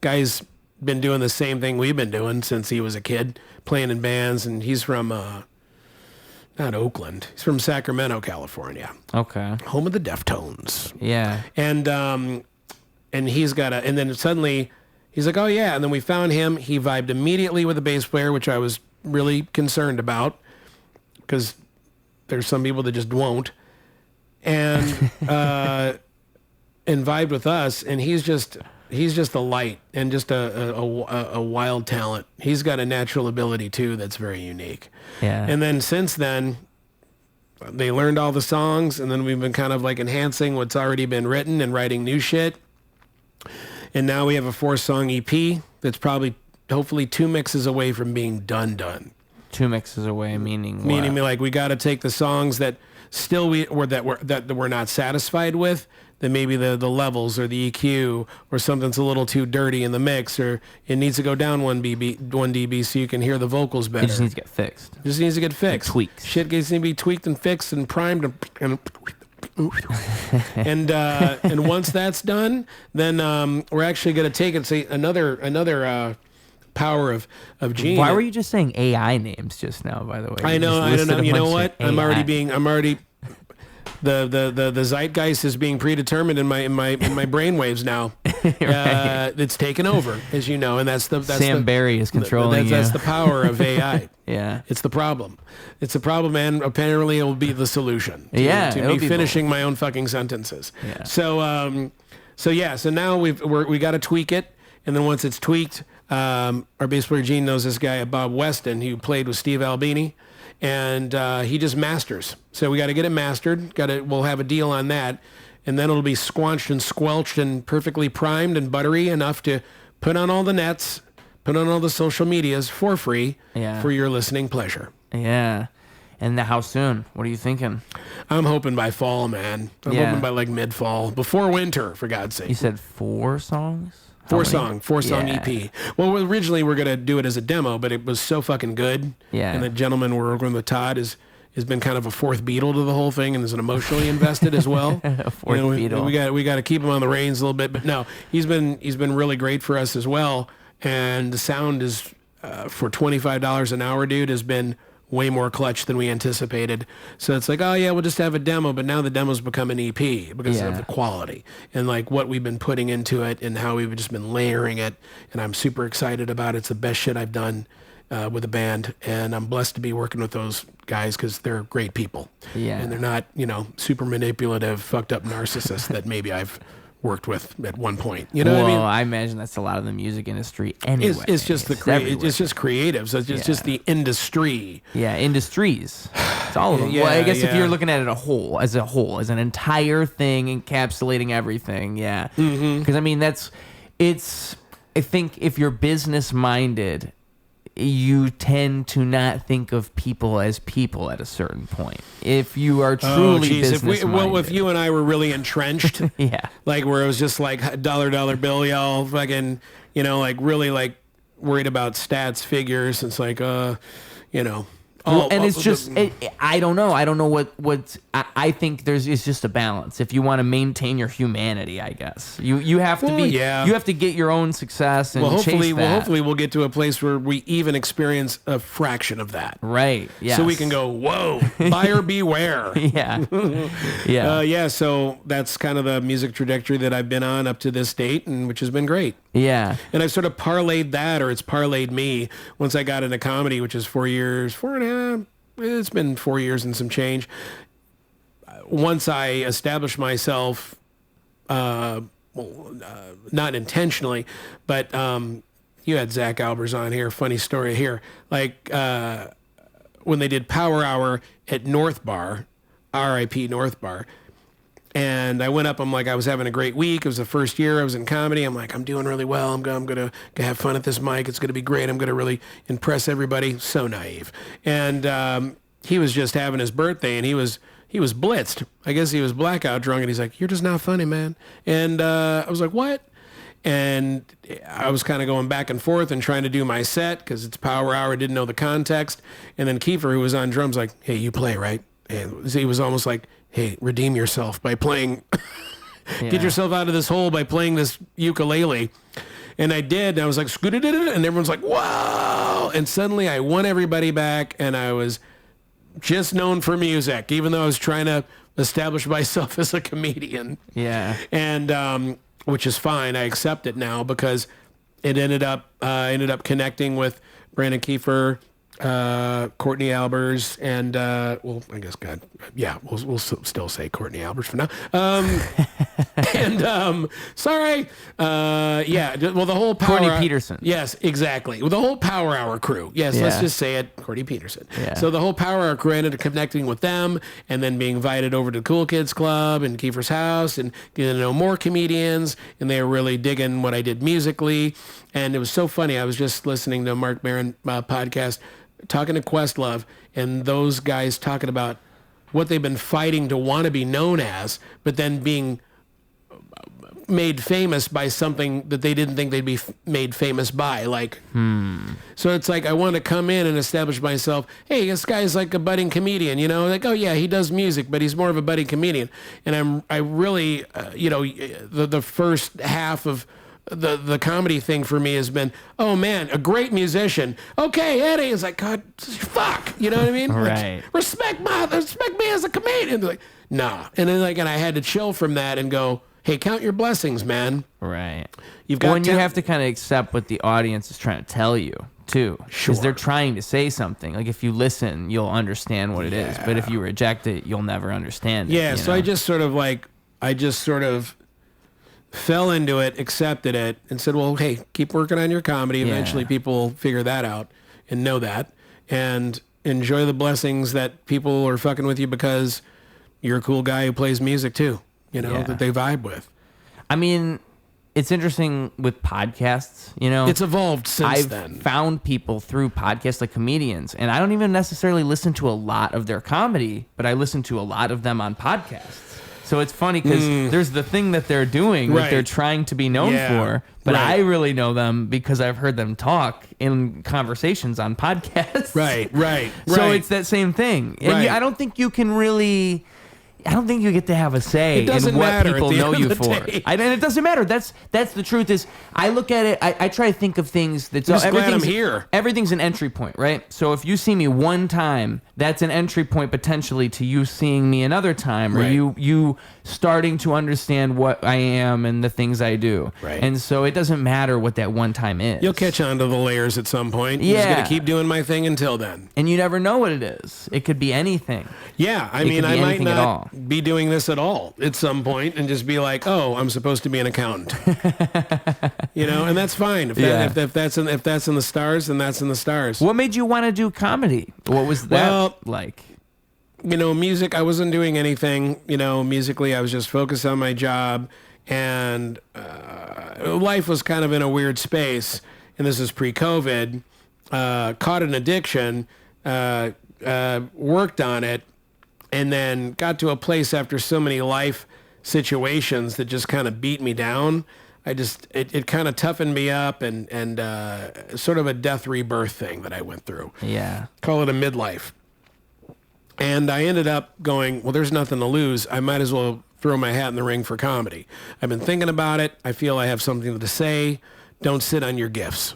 guy's been doing the same thing we've been doing since he was a kid, playing in bands, and he's from not Oakland. He's from Sacramento, California. Okay. Home of the Deftones. Yeah. And he's got and then suddenly he's like, oh yeah. And then we found him. He vibed immediately with the bass player, which I was really concerned about because there's some people that just won't. And, and vibed with us. And he's just a light and just a wild talent. He's got a natural ability too that's very unique. Yeah. And then since then, they learned all the songs, and then we've been kind of like enhancing what's already been written and writing new shit. And now we have a 4-song EP that's probably, hopefully, 2 mixes away from being done. 2 mixes away, meaning what? Meaning like we got to take the songs that still we're not satisfied with, that maybe the levels or the EQ or something's a little too dirty in the mix, or it needs to go down 1 dB so you can hear the vocals better. It just needs to get fixed. Just needs to get fixed. Tweaks. Shit needs to be tweaked and fixed and primed and once that's done, then we're actually going to take and say another power of Gene. Why were you just saying AI names just now, by the way? I don't know. You know what? I'm already the zeitgeist is being predetermined in my brainwaves now. Right. It's taken over, as you know, and that's Sam Barry is controlling you. That's the power of AI. Yeah, it's the problem. It's a problem, and apparently it will be the solution. To me finishing my own fucking sentences. Yeah. So now we got to tweak it, and then once it's tweaked, our bass player Gene knows this guy Bob Weston who played with Steve Albini. And he just masters. So we got to get it mastered. We'll have a deal on that. And then it'll be squanched and squelched and perfectly primed and buttery enough to put on all the nets, put on all the social medias for free for your listening pleasure. Yeah. And how soon? What are you thinking? I'm hoping by fall, man. I'm hoping by like mid-fall, before winter, for God's sake. You said 4 songs? Four song EP. Well, originally we're gonna do it as a demo, but it was so fucking good. Yeah. And the gentleman we're working with, Todd, has been kind of a fourth Beatle to the whole thing and is emotionally invested as well. A fourth Beatle. We got to keep him on the reins a little bit, but no, he's been really great for us as well. And the sound is for $25 an hour, dude, has been way more clutch than we anticipated. So it's like, oh yeah, we'll just have a demo, but now the demo's become an EP because of the quality and like what we've been putting into it and how we've just been layering it. And I'm super excited about it. It's the best shit I've done with a band, and I'm blessed to be working with those guys because they're great people. Yeah. And they're not, super manipulative, fucked up narcissists that maybe I've worked with at one point. You know what I mean? Well, I imagine that's a lot of the music industry anyway. It's just it's just creatives. It's just the industry. Yeah, industries. It's all of them. Yeah, well, I guess if you're looking at it as an entire thing encapsulating everything, yeah. Because I mean, I think if you're business minded, you tend to not think of people as people at a certain point. If you are truly business-minded. If you and I were really entrenched, like where it was just like dollar bill, y'all fucking, like really like worried about stats, figures. It's like, it's just, I don't know. I don't know what I think it's just a balance. If you want to maintain your humanity, I guess you have to you have to get your own success and hopefully chase that. We'll get to a place where we even experience a fraction of that. Right. Yeah. So we can go, whoa, buyer beware. Yeah. So that's kind of the music trajectory that I've been on up to this date, and which has been great. Yeah. And I've sort of parlayed that, or it's parlayed me once I got into comedy, which is 4 years, 4.5. It's been 4 years and some change. Once I established myself, not intentionally, but you had Zach Albers on here. Funny story here. Like when they did Power Hour at Northbar, R.I.P. Northbar. And I went up, I was having a great week. It was the first year I was in comedy. I'm like, I'm doing really well. I'm going to have fun at this mic. It's going to be great. I'm going to really impress everybody. So naive. And he was just having his birthday, and he was blitzed. I guess he was blackout drunk, and he's like, you're just not funny, man. And I was like, what? And I was kind of going back and forth and trying to do my set because it's Power Hour. I didn't know the context. And then Kiefer, who was on drums, like, hey, you play, right? And he was almost like, hey, redeem yourself by playing, get yourself out of this hole by playing this ukulele. And I did, and I was like, and everyone's like, wow. And suddenly I won everybody back, and I was just known for music, even though I was trying to establish myself as a comedian. Yeah. And, which is fine. I accept it now because it ended up connecting with Brandon Kiefer, Courtney Albers, and I guess we'll still say Courtney Albers for now. The whole Power Courtney Peterson. Yes, exactly. Well, the whole Power Hour crew. Yes, let's just say it, Courtney Peterson. Yeah. So the whole Power Hour crew ended up connecting with them, and then being invited over to the Cool Kids Club and Kiefer's house, and getting to know more comedians, and they were really digging what I did musically, and it was so funny. I was just listening to a Mark Maron podcast, talking to Questlove, and those guys talking about what they've been fighting to want to be known as, but then being made famous by something that they didn't think they'd be made famous by. So it's like I want to come in and establish myself. Hey, this guy's like a budding comedian, like, oh yeah, he does music, but he's more of a budding comedian. And I really, the first half of the comedy thing for me has been, oh man, a great musician. Okay, Eddie is like, God, fuck, you know what I mean? Right. Like, respect me as a comedian. Like, nah. And then and I had to chill from that and go, hey, count your blessings, man. Right. You've got you have to kind of accept what the audience is trying to tell you too, because they're trying to say something. Like if you listen, you'll understand what it is. But if you reject it, you'll never understand it. Yeah. So I just sort of fell into it, accepted it, and said, well, hey, keep working on your comedy. Eventually people will figure that out and know that, and enjoy the blessings that people are fucking with you because you're a cool guy who plays music too, that they vibe with. I mean, it's interesting with podcasts, you know. It's evolved since I've then. found people through podcasts like comedians, and I don't even necessarily listen to a lot of their comedy, but I listen to a lot of them on podcasts. So it's funny because there's the thing that they're doing that they're trying to be known for, but I really know them because I've heard them talk in conversations on podcasts. Right. So it's that same thing. And I don't think you can really... I don't think you get to have a say in what people know you for. And it doesn't matter. That's the truth. Is I look at it. I try to think of things that. I'm glad I'm here. Everything's an entry point, right? So if you see me one time, that's an entry point potentially to you seeing me another time, or you starting to understand what I am and the things I do. Right. And so it doesn't matter what that one time is. You'll catch on to the layers at some point. I'm just gonna keep doing my thing until then. And you never know what it is. It could be anything. Yeah, I mean, I might not be doing this at all at some point and just be like, oh, I'm supposed to be an accountant. And that's fine. If that's in the stars, then that's in the stars. What made you want to do comedy? What was that like? Music, I wasn't doing anything, musically. I was just focused on my job, and life was kind of in a weird space. And this is pre-COVID. Caught an addiction, worked on it, and then got to a place after so many life situations that just kind of beat me down. It kind of toughened me up, and sort of a death rebirth thing that I went through. Yeah. Call it a midlife. And I ended up going, well, there's nothing to lose. I might as well throw my hat in the ring for comedy. I've been thinking about it. I feel I have something to say. Don't sit on your gifts.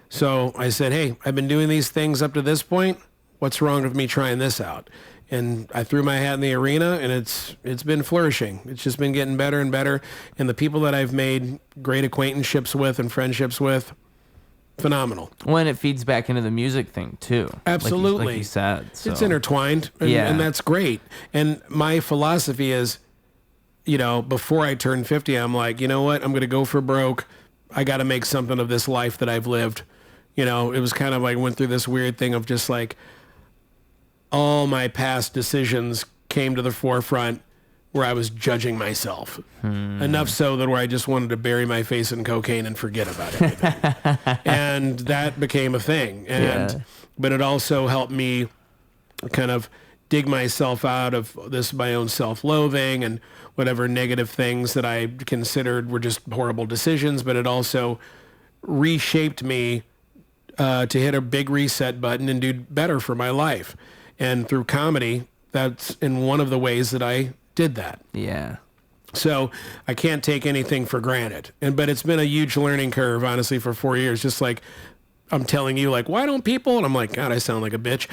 So I said, hey, I've been doing these things up to this point. What's wrong with me trying this out? And I threw my hat in the arena, and it's been flourishing. It's just been getting better and better. And the people that I've made great acquaintanceships with and friendships with, phenomenal. When it feeds back into the music thing too. Absolutely. Like you said. So. It's intertwined, and that's great. And my philosophy is, before I turn 50, I'm like, you know what? I'm going to go for broke. I got to make something of this life that I've lived. It was kind of like, went through this weird thing of just like, all my past decisions came to the forefront where I was judging myself. Enough so that where I just wanted to bury my face in cocaine and forget about everything. And that became a thing. But it also helped me kind of dig myself out of my own self-loathing and whatever negative things that I considered were just horrible decisions. But it also reshaped me to hit a big reset button and do better for my life. And through comedy, that's in one of the ways that I did that. Yeah. So I can't take anything for granted. But it's been a huge learning curve, honestly, for 4 years. Just like I'm telling you, like, why don't people? And I'm like, God, I sound like a bitch.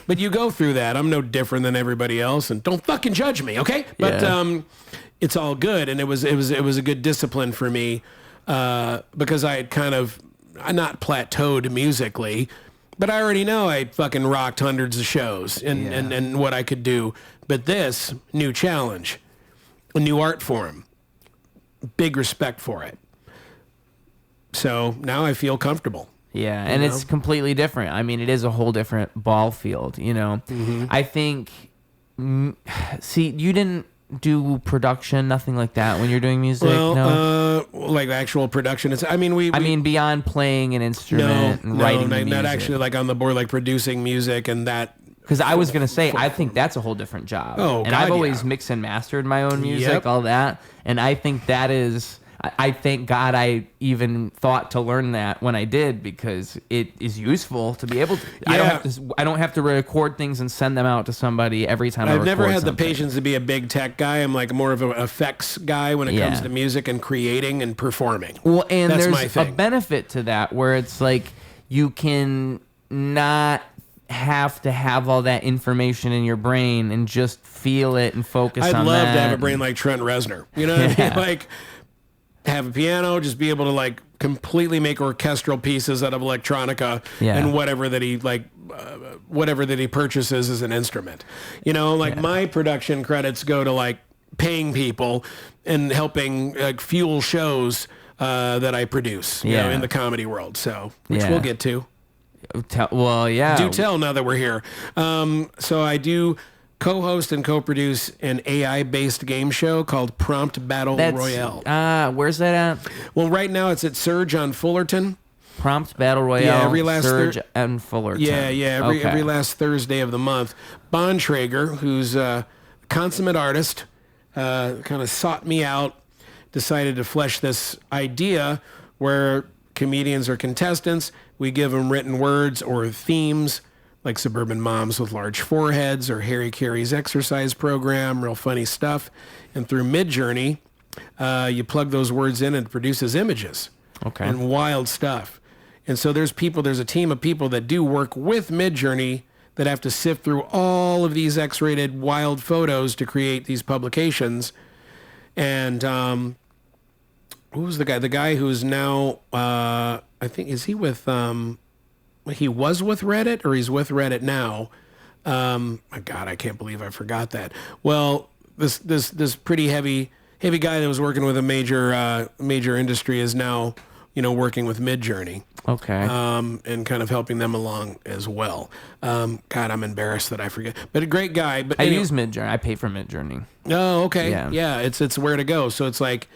But you go through that. I'm no different than everybody else, and don't fucking judge me, okay? But it's all good, and it was a good discipline for me because I had kind of not plateaued musically. But I already know I fucking rocked hundreds of shows and what I could do. But this new challenge, a new art form, big respect for it. So now I feel comfortable. Yeah, and it's completely different. I mean, it is a whole different ball field, Mm-hmm. I think, see, you didn't do production, nothing like that when you're doing music? Well, no? Like actual production. I mean, beyond playing an instrument and writing the music. Not actually like on the board, like producing music and that. Because I was going to say, I think that's a whole different job. Oh, and I've always mixed and mastered my own music, all that. And I think that is... I thank God I even thought to learn that when I did, because it is useful to be able to. Yeah. I don't have to record things and send them out to somebody every time I record I've never had something. the patience to be a big tech guy. I'm like more of an effects guy when it comes to music and creating and performing. Well, and that's there's a benefit to that where it's like you can not have to have all that information in your brain and just feel it and focus on that. I'd love to have a brain like Trent Reznor. You know what I mean? Like, have a piano, just be able to like completely make orchestral pieces out of electronica and whatever that he purchases as an instrument. My production credits go to like paying people and helping like fuel shows that I produce in the comedy world. So which we'll get to. Well, yeah. Do tell now that we're here. So I do co-host and co-produce an AI-based game show called Prompt Battle Royale. Where's that at? Well, right now it's at Surge on Fullerton. Prompt Battle Royale. Yeah, every last Surge and Fullerton. Every last Thursday of the month. Bontrager, who's a consummate artist, kind of sought me out, decided to flesh this idea where comedians are contestants. We give them written words or themes, like suburban moms with large foreheads or Harry Carey's exercise program, real funny stuff. And through Midjourney, you plug those words in and it produces images. Okay. And wild stuff. And so there's a team of people that do work with Midjourney that have to sift through all of these X-rated wild photos to create these publications. And who was the guy? The guy who's now, I think, is he with, he was with Reddit or he's with Reddit now? My God, I can't believe I forgot that. Well, this pretty heavy guy that was working with a major industry is now, working with Midjourney. Okay. And kind of helping them along as well. God, I'm embarrassed that I forget. But a great guy. But I use Midjourney. I pay for Midjourney. Oh, okay. Yeah. It's where to go. So it's like,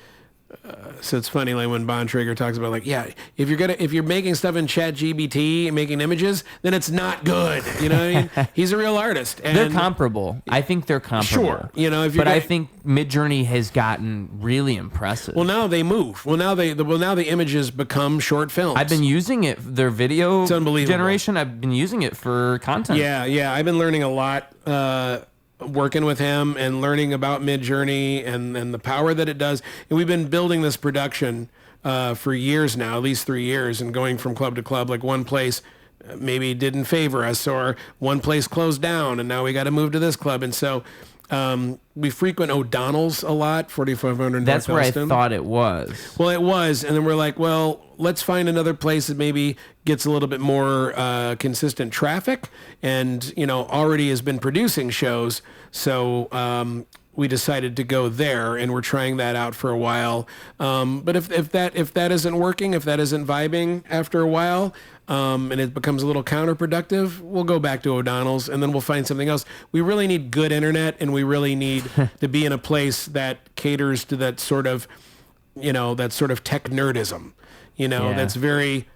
so it's funny, like when Bontrager talks about, like, yeah, if you're making stuff in ChatGPT and making images, then it's not good. You know what I mean? He's a real artist. And they're comparable. I think they're comparable. Sure. If you're I think Midjourney has gotten really impressive. Well, now they move. Well, now the images become short films. I've been using it. Their video It's unbelievable. generation. I've been using it for content. Yeah. I've been learning a lot. Working with him and learning about Midjourney and the power that it does. And we've been building this production for years now, at least 3 years, and going from club to club. Like one place maybe didn't favor us, or one place closed down, and now we got to move to this club. And so we frequent O'Donnell's a lot, 4500 That's North where Weston. I thought it was. Well, it was, and then we're like, well, let's find another place that maybe gets a little bit more consistent traffic, and already has been producing shows. So we decided to go there, and we're trying that out for a while. But if that isn't working, if that isn't vibing after a while, and it becomes a little counterproductive, we'll go back to O'Donnell's, and then we'll find something else. We really need good internet, and we really need to be in a place that caters to that sort of, tech nerdism. That's very,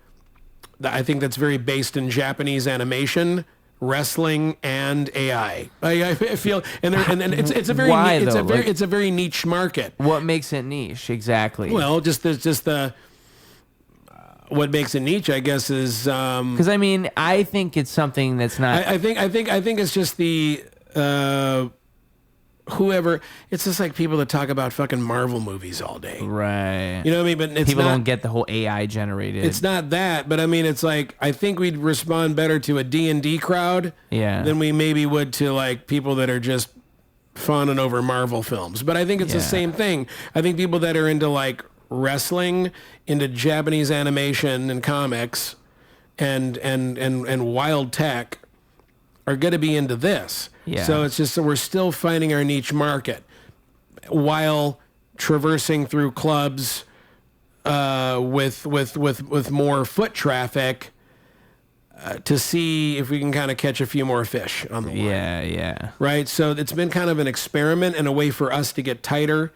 I think that's very based in Japanese animation, wrestling, and AI. I feel, and it's a very, Why, it's though? a very, it's a very niche market. What makes it niche exactly? Well, what makes it niche, I guess, is because I think it's something that's not. I think it's just the whoever. It's just like people that talk about fucking Marvel movies all day. Right. You know what I mean? But it's people not, don't get the whole AI generated. It's not that, but it's like I think we'd respond better to a D&D crowd than we maybe would to like people that are just fawning over Marvel films. But I think it's the same thing. I think people that are into like wrestling, into Japanese animation and comics and wild tech are going to be into this. Yeah. So it's just, so we're still finding our niche market while traversing through clubs with more foot traffic to see if we can kind of catch a few more fish on the line. Yeah. Right? So it's been kind of an experiment and a way for us to get tighter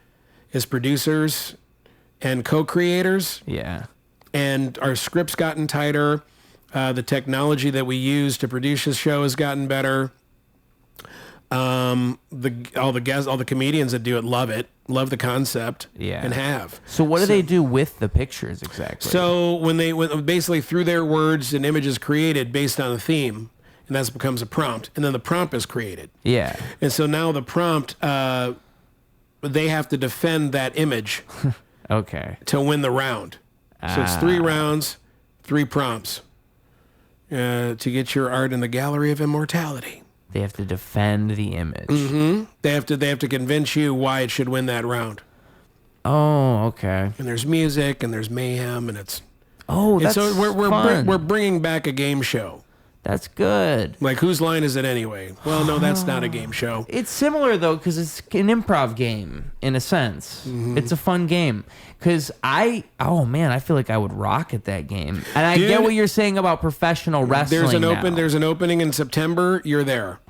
as producers and co-creators. Yeah. And our script's gotten tighter. The technology that we use to produce this show has gotten better. All the comedians that do it, love the concept, and have. So what do they do with the pictures exactly? So when basically through their words, an image is created based on a theme, and that becomes a prompt, and then the prompt is created. Yeah. And so now the prompt, they have to defend that image. Okay. To win the round. So it's 3 rounds, 3 prompts to get your art in the gallery of immortality. They have to defend the image. Mm-hmm. They have to convince you why it should win that round. Oh, okay. And there's music and there's mayhem and it's. Oh, that's so fun. We're bringing back a game show. That's good. Like, whose line is it anyway? Well, no, that's not a game show. It's similar, though, because it's an improv game, in a sense. Mm-hmm. It's a fun game. Because I feel like I would rock at that game. And I get what you're saying about professional wrestling There's an opening in September. You're there.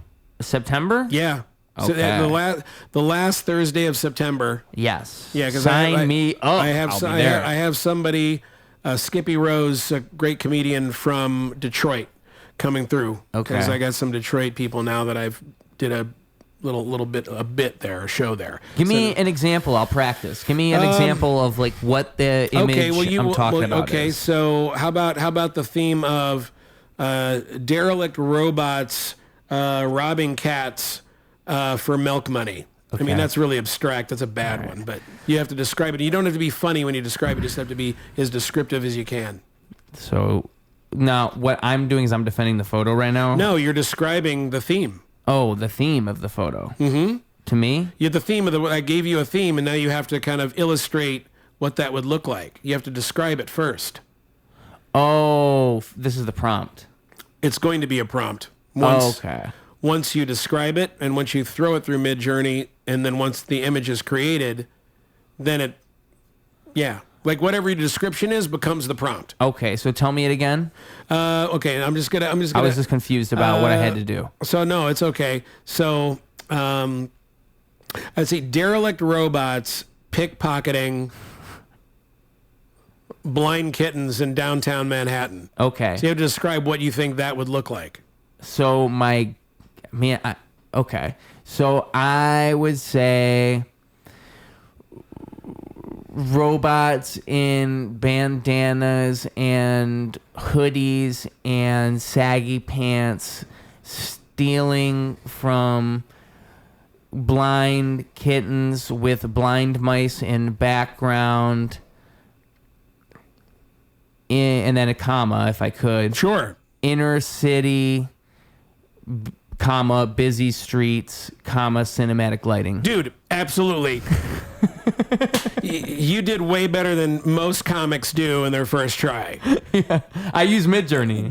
September? Yeah. So the last Thursday of September. Yes. Yeah, because sign me up. I have somebody, Skippy Rose, a great comedian from Detroit, coming through. Okay. Because I got some Detroit people now that I've did a bit there, a show there. Give me an example. I'll practice. Give me an example of like what the image I'm talking about. Okay, is. so how about the theme of derelict robots robbing cats for milk money? Okay. I mean, that's really abstract. That's a bad one, but you have to describe it. You don't have to be funny when you describe it. You just have to be as descriptive as you can. So now what I'm doing is I'm defending the photo right now. No, you're describing the theme. Oh, the theme of the photo. Mm-hmm. To me? Yeah, the theme of I gave you a theme, and now you have to kind of illustrate what that would look like. You have to describe it first. Oh, this is the prompt. It's going to be a prompt. Once you describe it, and once you throw it through Midjourney, and then once the image is created, then like whatever your description is becomes the prompt. Okay, so tell me it again. Okay, I'm just gonna. I was just confused about what I had to do. So no, it's okay. So I'd say derelict robots pickpocketing blind kittens in downtown Manhattan. Okay. So you have to describe what you think that would look like. So okay. So I would say robots in bandanas and hoodies and saggy pants stealing from blind kittens with blind mice in background, and then a comma if I could. Sure. Inner city, comma, busy streets, comma, cinematic lighting. Dude, absolutely. You did way better than most comics do in their first try. Yeah, I use Midjourney.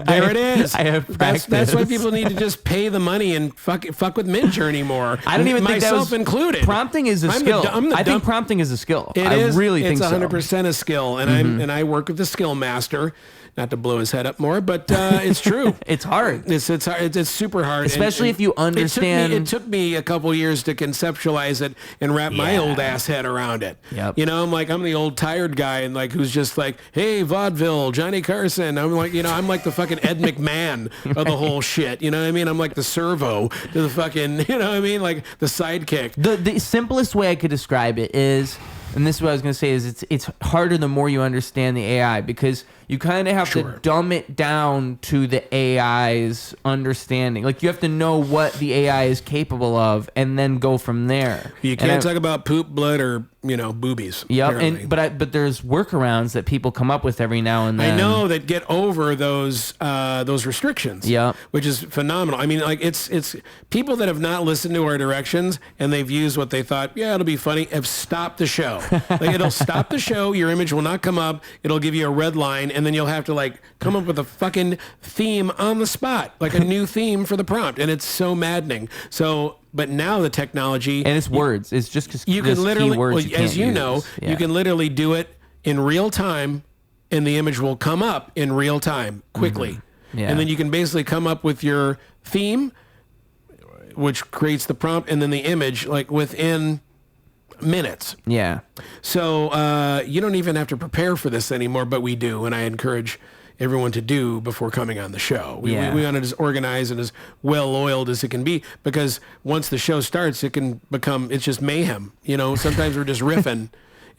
There it is. I have practice. That's why people need to just pay the money and fuck with Midjourney more. I don't even think that was included. Prompting is a skill. I think prompting is a skill. I really think so. It's 100% a skill, and I work with the skill master. Not to blow his head up more, but it's true. It's hard. It's super hard, especially if you understand. It took me a couple years to conceptualize it and wrap my old ass head around it. Yep. You know, I'm the old tired guy, and like who's just like, hey, vaudeville, Johnny Carson. I'm like, I'm like the fucking Ed McMahon of the whole shit. You know what I mean? I'm like the servo to the fucking, you know what I mean? Like the sidekick. The simplest way I could describe it is, and this is what I was going to say, is it's harder the more you understand the AI, because you kind of have to dumb it down to the AI's understanding. Like, you have to know what the AI is capable of and then go from there. You can't talk about poop, blood, or, boobies. Yep, but there's workarounds that people come up with every now and then. I know, that get over those restrictions. Yeah, which is phenomenal. I mean, like it's people that have not listened to our directions and they've used what they thought, it'll be funny, have stopped the show. Like, it'll stop the show. Your image will not come up. It'll give you a red line, and then you'll have to like come up with a fucking theme on the spot, like a new theme for the prompt, and it's so maddening. So. But now the technology, and it's words. It's just you can literally, as you use. know, you can literally do it in real time, and the image will come up in real time quickly. Mm-hmm. Yeah. And then you can basically come up with your theme, which creates the prompt, and then the image like within minutes. Yeah. So you don't even have to prepare for this anymore, but we do, and I encourage everyone to do before coming on the show. We want it as organized and as well-oiled as it can be, because once the show starts, it's just mayhem. Sometimes we're just riffing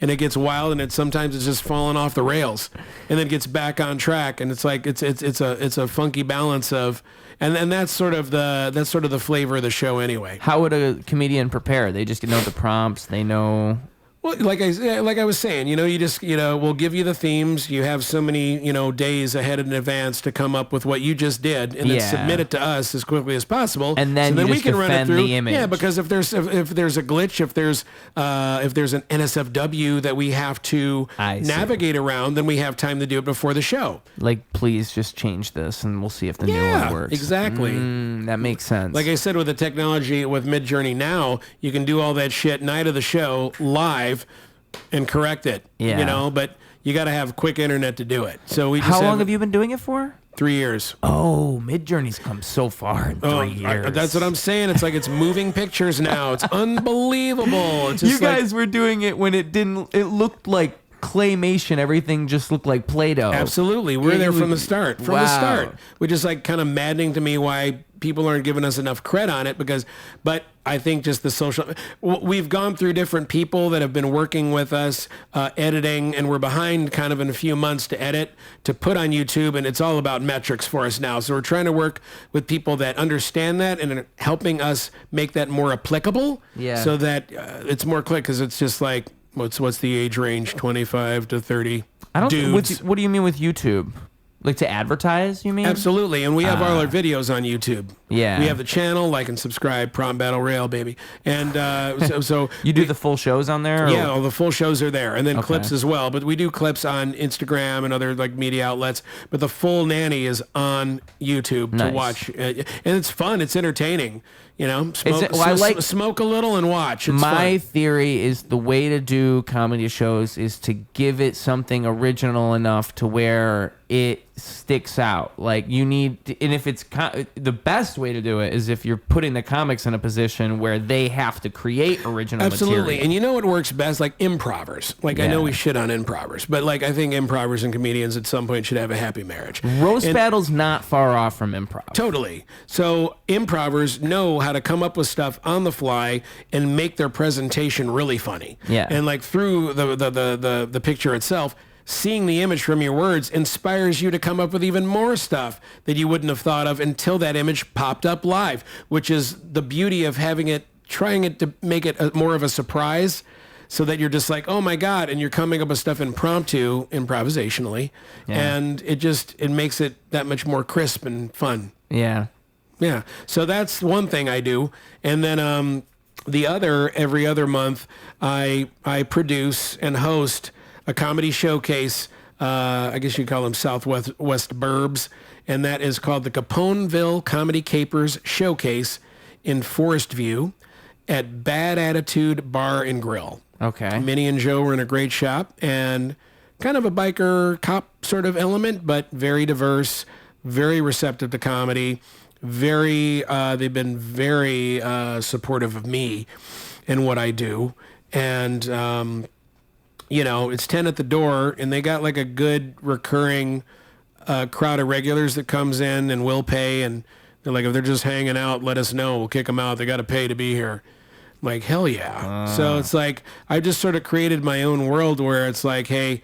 and it gets wild, and sometimes it's just falling off the rails, and then gets back on track, and it's like it's a funky balance of, and that's sort of the flavor of the show anyway. How would a comedian prepare? They just know the prompts, they know. Well, like I was saying, you just, we'll give you the themes. You have so many, days ahead in advance to come up with what you just did, and then submit it to us as quickly as possible. And then, we can run it through. The image. Yeah, because if there's a glitch, if there's an NSFW that we have to navigate around, then we have time to do it before the show. Like, please just change this, and we'll see if the new one works. Exactly. That makes sense. Like I said, with the technology with Midjourney now, you can do all that shit night of the show live and correct it. But you got to have quick internet to do it. So how long have you been doing it for? 3 years. Oh, Midjourney's come so far in 3 years. That's what I'm saying. It's like it's moving pictures now. It's unbelievable. It's just you guys were doing it when it didn't. It looked like claymation. Everything just looked like Play-Doh. Absolutely. We're there from the start. From the start. Which is like kind of maddening to me why people aren't giving us enough credit on it but I think just the social, we've gone through different people that have been working with us, editing, and we're behind kind of in a few months to edit, to put on YouTube, and it's all about metrics for us now. So we're trying to work with people that understand that and are helping us make that more applicable so that it's more click, because it's just like, what's the age range, 25 to 30 dudes. What do you mean with YouTube? Like to advertise, you mean? Absolutely, and we have all our videos on YouTube. Yeah. We have the channel, like and subscribe, Prompt Battle Royale, baby. And so you do the full shows on there? Yeah, all the full shows are there, and then clips as well. But we do clips on Instagram and other like media outlets. But the full nanny is on YouTube to watch, and it's fun. It's entertaining. You know, smoke a little and watch. It's my fun. theory is the way to do comedy shows is to give it something original enough to where it sticks out. Like you need, and if it's the best way to do it is if you're putting the comics in a position where they have to create original material. And you know what works best? Like improvers. Like I know we shit on improvers, but like I think improvers and comedians at some point should have a happy marriage. Roast battle's not far off from improv. Totally. So improvers know how to come up with stuff on the fly and make their presentation really funny. Yeah. And like through the picture itself, seeing the image from your words inspires you to come up with even more stuff that you wouldn't have thought of until that image popped up live, which is the beauty of trying it to make it more of a surprise, so that you're just like, oh my God, and you're coming up with stuff improvisationally, and it makes it that much more crisp and fun. Yeah. Yeah. So that's one thing I do. And then every other month, I produce and host a comedy showcase. I guess you'd call them Southwest Burbs. And that is called the Caponeville Comedy Capers Showcase in Forest View at Bad Attitude Bar and Grill. Okay. Minnie and Joe were in a great shop, and kind of a biker cop sort of element, but very diverse, very receptive to comedy. They've been very supportive of me and what I do. And, it's 10 at the door, and they got like a good recurring crowd of regulars that comes in and will pay. And they're like, if they're just hanging out, let us know. We'll kick them out. They got to pay to be here. I'm like, hell yeah. So it's like, I just sort of created my own world where it's like, hey,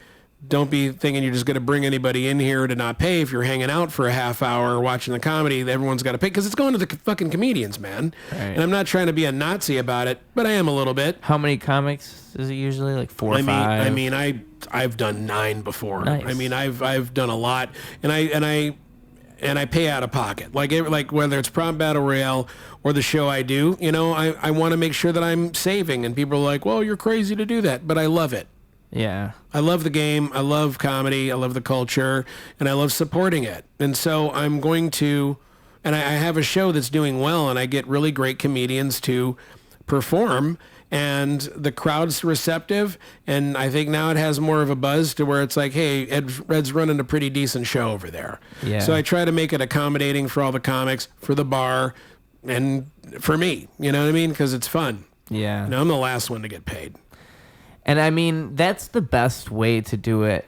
don't be thinking you're just going to bring anybody in here to not pay. If you're hanging out for a half hour watching the comedy, everyone's got to pay, because it's going to the fucking comedians, man. Right. And I'm not trying to be a Nazi about it, but I am a little bit. How many comics is it usually? Like 4 or 5? I've done 9 before. Nice. I mean, I've done a lot, and I pay out of pocket. Like whether it's Prompt Battle Royale or the show I do, I want to make sure that I'm saving. And people are like, well, you're crazy to do that, but I love it. Yeah. I love the game. I love comedy. I love the culture, and I love supporting it. And so I'm going to, and I have a show that's doing well, and I get really great comedians to perform, and the crowd's receptive. And I think now it has more of a buzz to where it's like, hey, Red's running a pretty decent show over there. Yeah. So I try to make it accommodating for all the comics, for the bar, and for me. You know what I mean? Because it's fun. Yeah. I'm the last one to get paid. And I mean, that's the best way to do it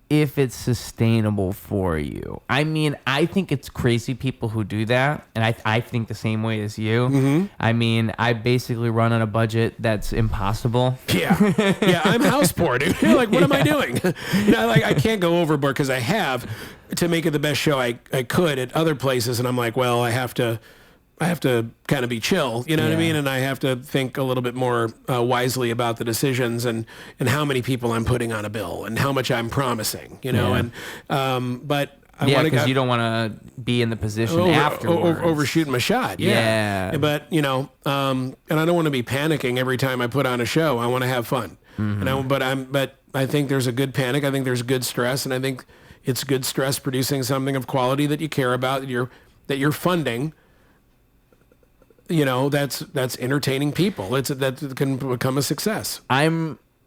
if it's sustainable for you. I mean, I think it's crazy people who do that, and I think the same way as you. Mm-hmm. I mean, I basically run on a budget that's impossible. Yeah. Yeah, I'm house poor, dude. Like, what am I doing? I can't go overboard, because I have to make it the best show I could at other places, and I'm like, well, I have to kind of be chill, you know what I mean? And I have to think a little bit more wisely about the decisions and how many people I'm putting on a bill and how much I'm promising, and but I want to, because you don't want to be in the position afterwards overshooting my shot. Yeah. But and I don't want to be panicking every time I put on a show. I want to have fun, but I think there's a good panic. I think there's good stress, and I think it's good stress producing something of quality that you care about, that you're funding. That's entertaining people. That can become a success.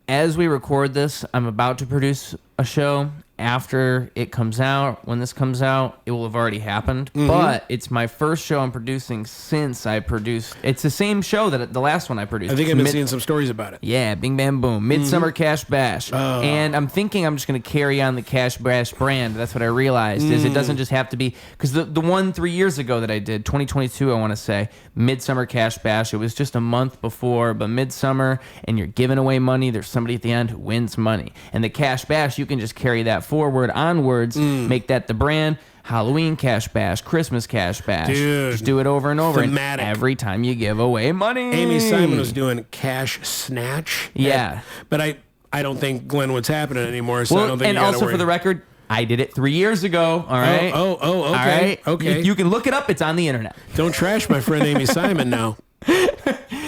As we record this, I'm about to produce a show after it comes out. When this comes out, it will have already happened. But it's my first show I'm producing since I produced. It's the same show that the last one I produced. I think I've been seeing some stories about it. Yeah, Bing Bam Boom, Midsummer Cash Bash, and I'm thinking I'm just going to carry on the Cash Bash brand. That's what I realized is it doesn't just have to be because the one 3 years ago that I did, 2022, I want to say Midsummer Cash Bash. It was just a month before, but Midsummer, and you're giving away money. There's somebody at the end who wins money, and the Cash Bash you can just carry that forward onwards, make that the brand. Halloween Cash Bash, Christmas Cash Bash. Dude, just do it over and over. thematic. And every time you give away money. Amy Simon was doing Cash Snatch. Yeah. But I don't think Glenwood's happening anymore, so I don't think and you gotta also worry. for the record, I did it 3 years ago. All right. Oh, okay. All right. Okay. You can look it up. It's on the internet. Don't trash my friend Amy Simon now.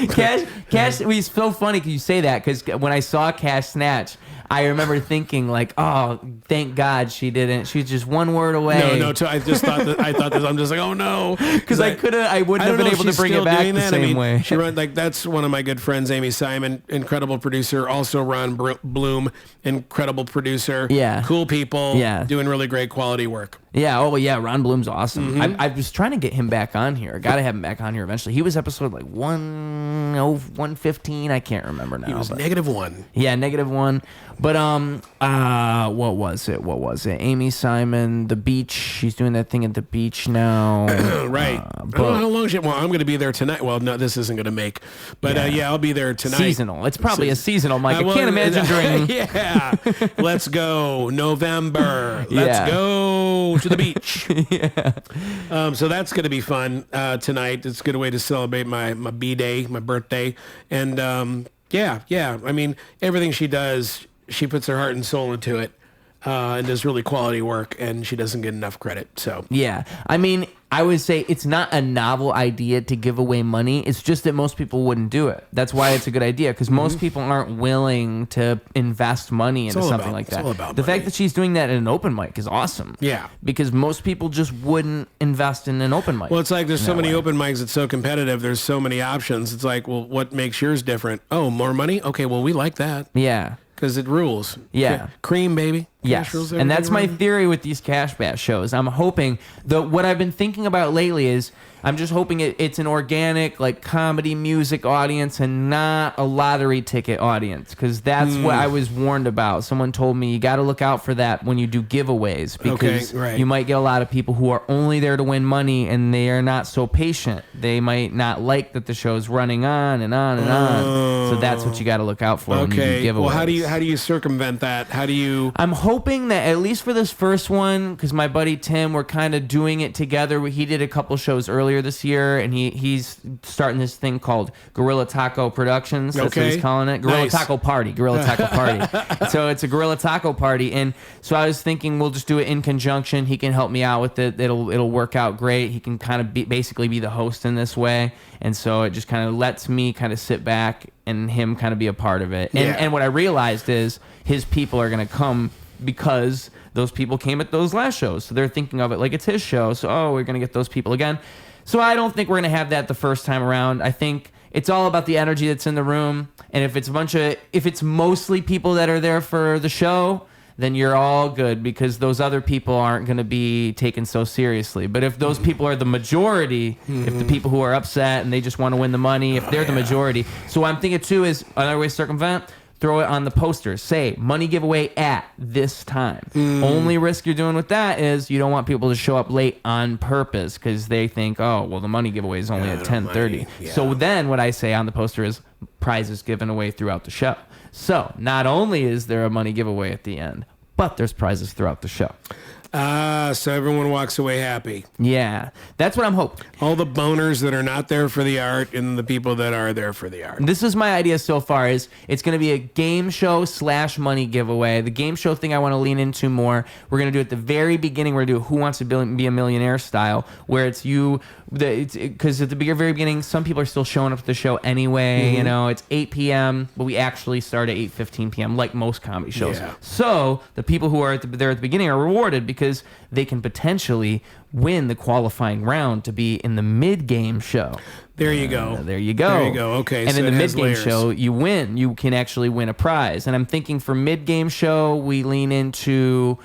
Cash, it was so funny because you say that because when I saw Cash Snatch, I remember thinking like, oh, thank God she didn't. She's just one word away. No. I just thought that. I thought that. I'm just like, oh no, because I wouldn't have been able to bring it back the same way. She run like that's one of my good friends, Amy Simon, incredible producer. Also Ron Bloom, incredible producer. Yeah, cool people. Yeah, doing really great quality work. Yeah. Oh, yeah. Ron Bloom's awesome. I was trying to get him back on here. Got to have him back on here eventually. He was episode like 115. I can't remember now. He was -1. Yeah, -1. But what was it? Amy Simon, the beach. She's doing that thing at the beach now. Right. I don't know how long I'm going to be there tonight. Well, no, this isn't going to make. But I'll be there tonight. Seasonal. It's probably a seasonal, Mike. I can't imagine during. Yeah. Let's go November. Let's go to the beach. Yeah. So that's going to be fun tonight. It's a good way to celebrate my B-day, my birthday. And yeah. I mean, everything she does, she puts her heart and soul into it and does really quality work, and she doesn't get enough credit. So yeah. I mean, I would say it's not a novel idea to give away money. It's just that most people wouldn't do it. That's why it's a good idea, because most people aren't willing to invest money into something like that. It's all about the money. fact that she's doing that at an open mic is awesome. Yeah. Because most people just wouldn't invest in an open mic. Well, it's like there's so many open mics. It's so competitive. There's so many options. It's like, well, what makes yours different? Oh, more money? Okay, well, we like that. Yeah. Because it rules. Yeah. Cream, baby. Yes, and that's my theory with these Cash Bash shows. I'm hoping what I've been thinking about lately is I'm just hoping it's an organic like comedy music audience and not a lottery ticket audience, because that's what I was warned about. Someone told me you got to look out for that when you do giveaways, because you might get a lot of people who are only there to win money and they are not so patient. They might not like that the show's running on and on and on. So that's what you got to look out for when you do giveaways. Well, how do you circumvent that? How do you? I'm hoping that at least for this first one, because my buddy Tim, we're kind of doing it together. He did a couple shows earlier this year, and he's starting this thing called Gorilla Taco Productions. That's what he's calling it. Gorilla Taco Party. So it's a Gorilla Taco Party, and so I was thinking we'll just do it in conjunction. He can help me out with it. It'll work out great. He can kind of basically be the host in this way, and so it just kind of lets me kind of sit back and him kind of be a part of it. And what I realized is his people are going to come because those people came at those last shows. So they're thinking of it like it's his show. So, we're going to get those people again. So I don't think we're going to have that the first time around. I think it's all about the energy that's in the room. And if it's mostly people that are there for the show, then you're all good, because those other people aren't going to be taken so seriously. But if those people are the majority, if the people who are upset and they just want to win the money, if they're the majority. So what I'm thinking too is another way to circumvent, throw it on the posters. Say, money giveaway at this time. Only risk you're doing with that is you don't want people to show up late on purpose because they think, oh, well, the money giveaway is only at 10:30. So then what I say on the poster is prizes given away throughout the show. So not only is there a money giveaway at the end, but there's prizes throughout the show. So everyone walks away happy. Yeah, that's what I'm hoping. All the boners that are not there for the art and the people that are there for the art. This is my idea so far, is it's going to be a game show / money giveaway. The game show thing I want to lean into more. We're going to do at the very beginning, we're going to do Who Wants to Be a Millionaire style, where it's because at the very beginning, some people are still showing up to the show anyway. You know, it's 8 p.m., but we actually start at 8:15 p.m. like most comedy shows. Yeah. So the people who are there at the beginning are rewarded because they can potentially win the qualifying round to be in the mid-game show. There you go. There you go. There you go. Okay. And so in the it has mid-game layers. show, you win. You can actually win a prize. And I'm thinking for mid-game show, we lean into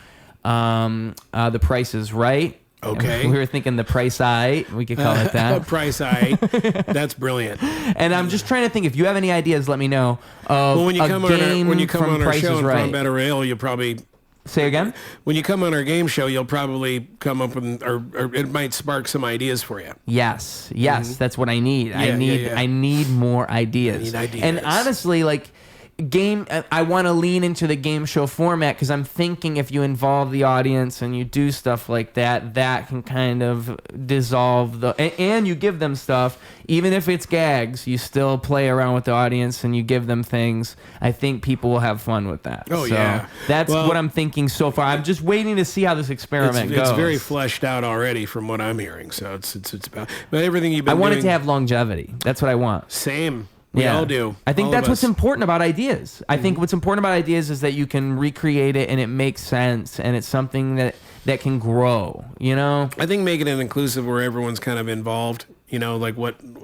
the Price is Right. Okay. We were thinking the Price Iight. We could call it that. Price Iight. That's brilliant. And I'm just trying to think. If you have any ideas, let me know. Of Well, when you a come on game when you come from on our Price show is in Right. Prompt Battle Royale, you'll probably Say again. when you come on our game show, you'll probably come up with, or it might spark some ideas for you. Yes, that's what I need. Yeah. I need more ideas. I need ideas. And honestly, like I want to lean into the game show format because I'm thinking if you involve the audience and you do stuff like that, that can kind of dissolve and you give them stuff, even if it's gags, you still play around with the audience and you give them things. I think people will have fun with that. Oh, so yeah. That's Well, what I'm thinking so far. I'm just waiting to see how this experiment goes. It's very fleshed out already from what I'm hearing. So it's about, but everything you've been I want doing, it to have longevity. That's what I want. same. We all do. I think All that's of what's us. important about ideas. I think what's important about ideas is that you can recreate it and it makes sense and it's something that can grow, you know? I think making it inclusive where everyone's kind of involved, you know, like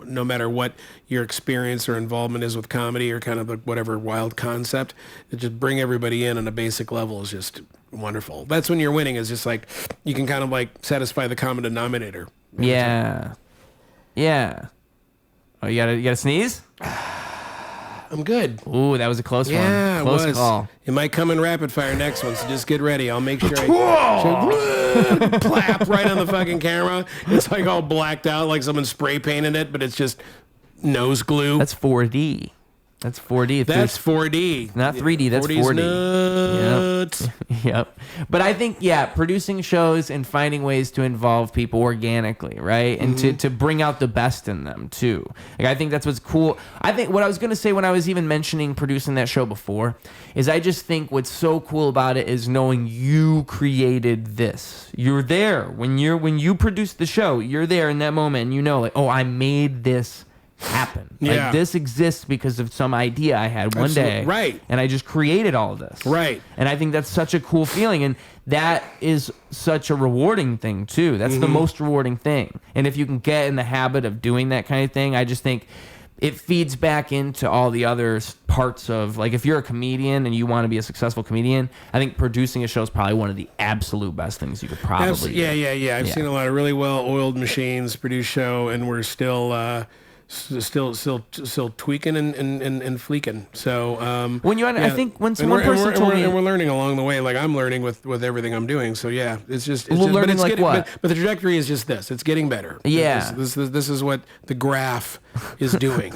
no matter what your experience or involvement is with comedy or kind of like whatever wild concept, to just bring everybody in on a basic level is just wonderful. That's when you're winning, is just like you can kind of like satisfy the common denominator. Yeah. Yeah. Oh, you gotta sneeze? I'm good. Ooh, that was a close Yeah, one. Close it was. call. It might come in rapid fire next one, so just get ready. I'll make sure I plap right on the fucking camera. It's like all blacked out, like someone spray painted it, but it's just nose glue. That's 4D. That's 4D. That's 4D. Not 3D, that's 4D's 4D. nuts. Yep. But I think, producing shows and finding ways to involve people organically, right? And to bring out the best in them, too. Like, I think that's what's cool. I think what I was going to say when I was even mentioning producing that show before is I just think what's so cool about it is knowing you created this. You're there. When you produce the show, you're there in that moment and you know, like, oh, I made this happen. Yeah. Like, this exists because of some idea I had one day. Right. And I just created all of this. Right. And I think that's such a cool feeling. And that is such a rewarding thing, too. That's the most rewarding thing. And if you can get in the habit of doing that kind of thing, I just think it feeds back into all the other parts of, like, if you're a comedian and you want to be a successful comedian, I think producing a show is probably one of the absolute best things you could probably do. Yeah. I've seen a lot of really well-oiled machines produce show, and we're still tweaking and fleeking. So When you, I think when one person told me, and we're learning along the way. Like I'm learning with everything I'm doing. So yeah, it's just learning but it's like getting, what? But the trajectory is just this. It's getting better. Yeah. This is what the graph is doing.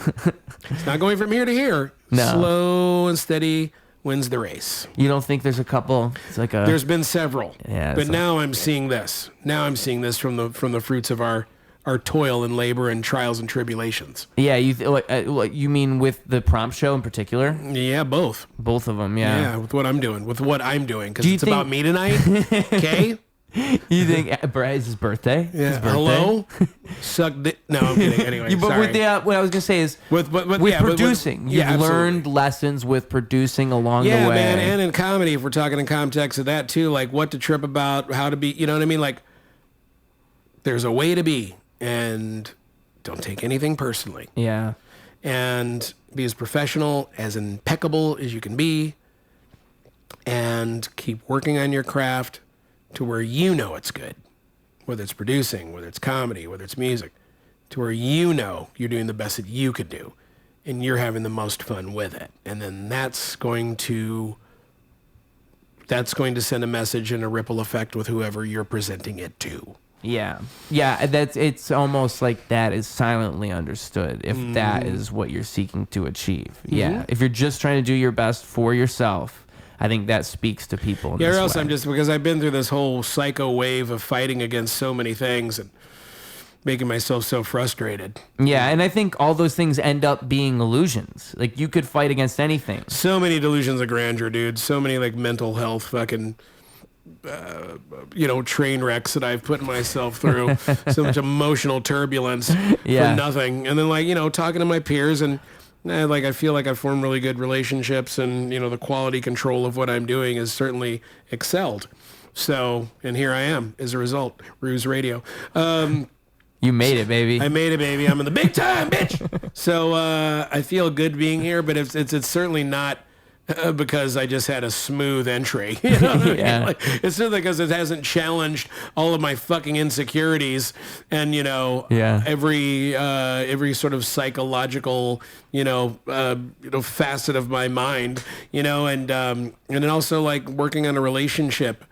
It's not going from here to here. No. Slow and steady wins the race. you don't think there's a couple? It's like There's been several. Yeah, But it's now I'm seeing this. Now I'm seeing this from the fruits of our toil and labor and trials and tribulations. Yeah, you mean with the prompt show in particular? Yeah, both. Both of them, Yeah, yeah. with what I'm doing, because Do you it's about me tonight. Okay. You think it's his birthday? Yeah. His birthday? Hello. Suck. No, I'm kidding. Anyway, But sorry. with the what I was gonna say is with producing, you've absolutely. learned lessons with producing along the way. man, and in comedy, if we're talking in context of that too, like what to trip about, how to be, you know what I mean? Like, there's a way to be, and don't take anything personally. Yeah. And be as professional, as impeccable as you can be, and keep working on your craft to where you know it's good, whether it's producing, whether it's comedy, whether it's music, to where you know you're doing the best that you could do, and you're having the most fun with it. And then that's going to send a message and a ripple effect with whoever you're presenting it to. Yeah. It's almost like that is silently understood if that is what you're seeking to achieve. Yeah. If you're just trying to do your best for yourself, I think that speaks to people. In Yeah, or this else way. I'm just, because I've been through this whole psycho wave of fighting against so many things and making myself so frustrated. Yeah, and I think all those things end up being illusions. Like, you could fight against anything. So many delusions of grandeur, dude. So many like mental health fucking, train wrecks that I've put myself through. So much emotional turbulence for nothing. And then talking to my peers and I feel like I've formed really good relationships, and the quality control of what I'm doing is certainly excelled. So, and here I am as a result. Ruse Radio. You You made it, baby. I made it, baby. I'm in the big time, bitch. So I feel good being here, but it's certainly not because I just had a smooth entry. You know what I mean? Like, it's certainly because it hasn't challenged all of my fucking insecurities and, every sort of psychological, facet of my mind, and then also like working on a relationship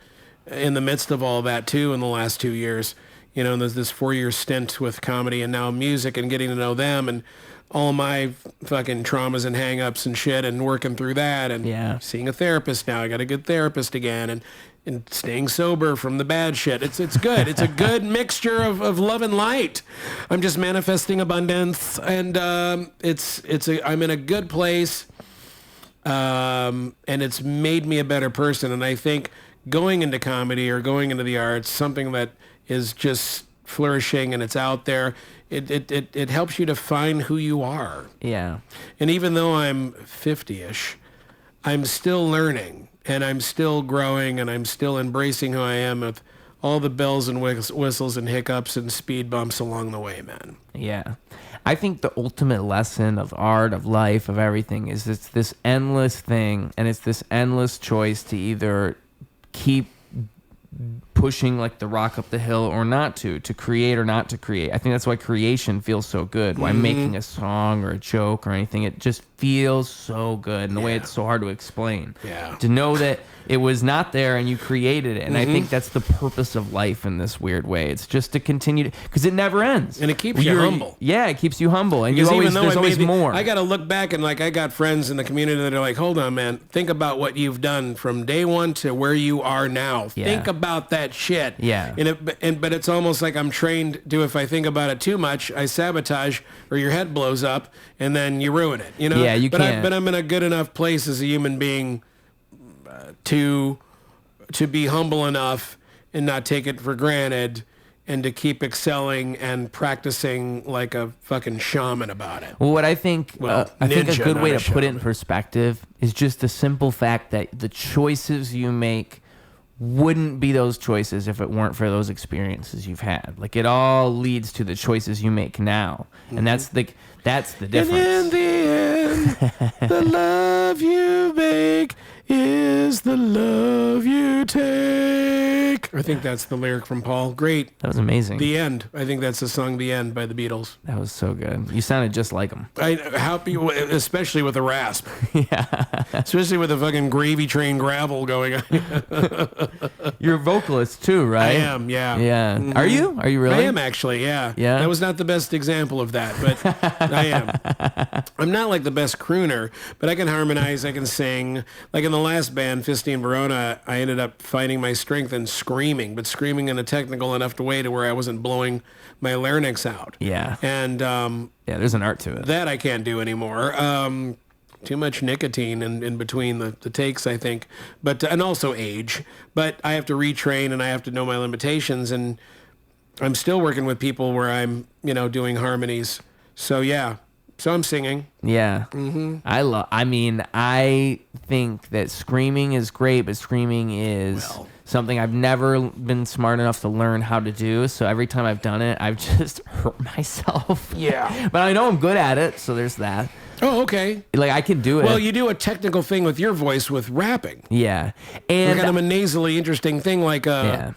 in the midst of all that too in the last 2 years. And there's this 4-year stint with comedy and now music and getting to know them and all my fucking traumas and hang-ups and shit and working through that and seeing a therapist now. I got a good therapist again and staying sober from the bad shit. It's good. It's a good mixture of love and light. I'm just manifesting abundance and I'm in a good place and it's made me a better person. And I think going into comedy or going into the arts, something that is just flourishing and it's out there, it helps you to find who you are. Yeah. And even though I'm 50-ish, I'm still learning and I'm still growing and I'm still embracing who I am with all the bells and whistles and hiccups and speed bumps along the way, man. Yeah. I think the ultimate lesson of art, of life, of everything is it's this endless thing and it's this endless choice to either keep pushing like the rock up the hill or not to create or not to create. I think that's why creation feels so good. Why making a song or a joke or anything, it just feels so good in the way it's so hard to explain. Yeah. To know that it was not there and you created it. And I think that's the purpose of life in this weird way. It's just to continue to, because it never ends. And it keeps you humble. Yeah, it keeps you humble. And because you always, even though there's always more. I got to look back and like I got friends in the community that are like, hold on, man. Think about what you've done from day one to where you are now. Yeah. Think about that shit. Yeah. But it's almost like I'm trained to, if I think about it too much, I sabotage or your head blows up and then you ruin it. Yeah, you can't. But I'm in a good enough place as a human being to be humble enough and not take it for granted and to keep excelling and practicing like a fucking shaman about it. Well, what I think, Well, I think a ninja, good way not to a put it in shaman. perspective is just the simple fact that the choices you make wouldn't be those choices if it weren't for those experiences you've had. Like it all leads to the choices you make now, and that's the difference. And in the end, the love you make is the love you take. I think that's the lyric from Paul. Great. That was amazing. The End. I think that's the song The End by the Beatles. That was so good. You sounded just like him. Especially with the rasp. Yeah. Especially with the fucking gravy train gravel going on. You're a vocalist too, right? I am, yeah. Yeah. Mhm. Are you? Are you really? I am actually, yeah. Yeah? That was not the best example of that, but I am. I'm not like the best crooner, but I can harmonize, I can sing. Like in the last band, Fisty and Verona, I ended up finding my strength in screaming, but screaming in a technical enough way to where I wasn't blowing my larynx out. Yeah. And yeah, there's an art to it. that I can't do anymore. Too much nicotine in between the takes, I think, but and also age. But I have to retrain and I have to know my limitations. And I'm still working with people where I'm, doing harmonies. So yeah, so I'm singing. Yeah. Mm-hmm. I think that screaming is great, but screaming is something I've never been smart enough to learn how to do. So every time I've done it, I've just hurt myself. Yeah. But I know I'm good at it, so there's that. Oh, okay. Like I can do it. Well, you do a technical thing with your voice with rapping. Yeah. And kind of a nasally interesting thing like yeah.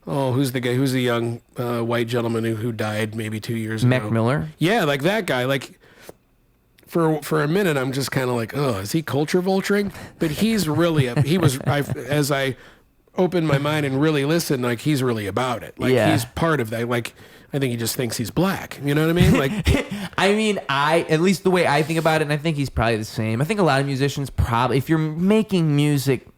Oh, who's the guy? Who's the young white gentleman who died maybe 2 years ago? Mac Miller? Yeah, like that guy. Like for a minute, I'm just kind of like, oh, is he culture vulturing? But he's really as I opened my mind and really listened, like he's really about it. Like he's part of that. Like I think he just thinks he's black. You know what I mean? Like at least the way I think about it, and I think he's probably the same. I think a lot of musicians probably, if you're making music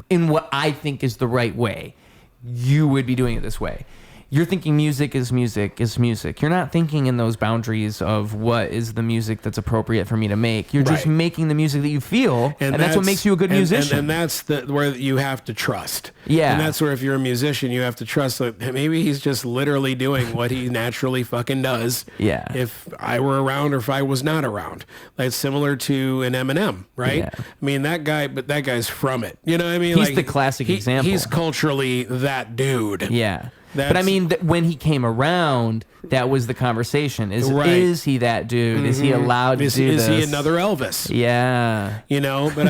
in what I think is the right way, you would be doing it this way. You're thinking music is music is music. You're not thinking in those boundaries of what is the music that's appropriate for me to make. You're just making the music that you feel, and that's what makes you a good musician. And that's where you have to trust. Yeah. And that's where if you're a musician, you have to trust that maybe he's just literally doing what he naturally fucking does. Yeah. If I were around or if I was not around. Like it's similar to an Eminem, right? Yeah. I mean, that guy's from it. You know what I mean? He's the classic example. He's culturally that dude. Yeah. But I mean, when he came around, that was the conversation. Is he that dude? Is he allowed to do this? Is he another Elvis? Yeah. You know, but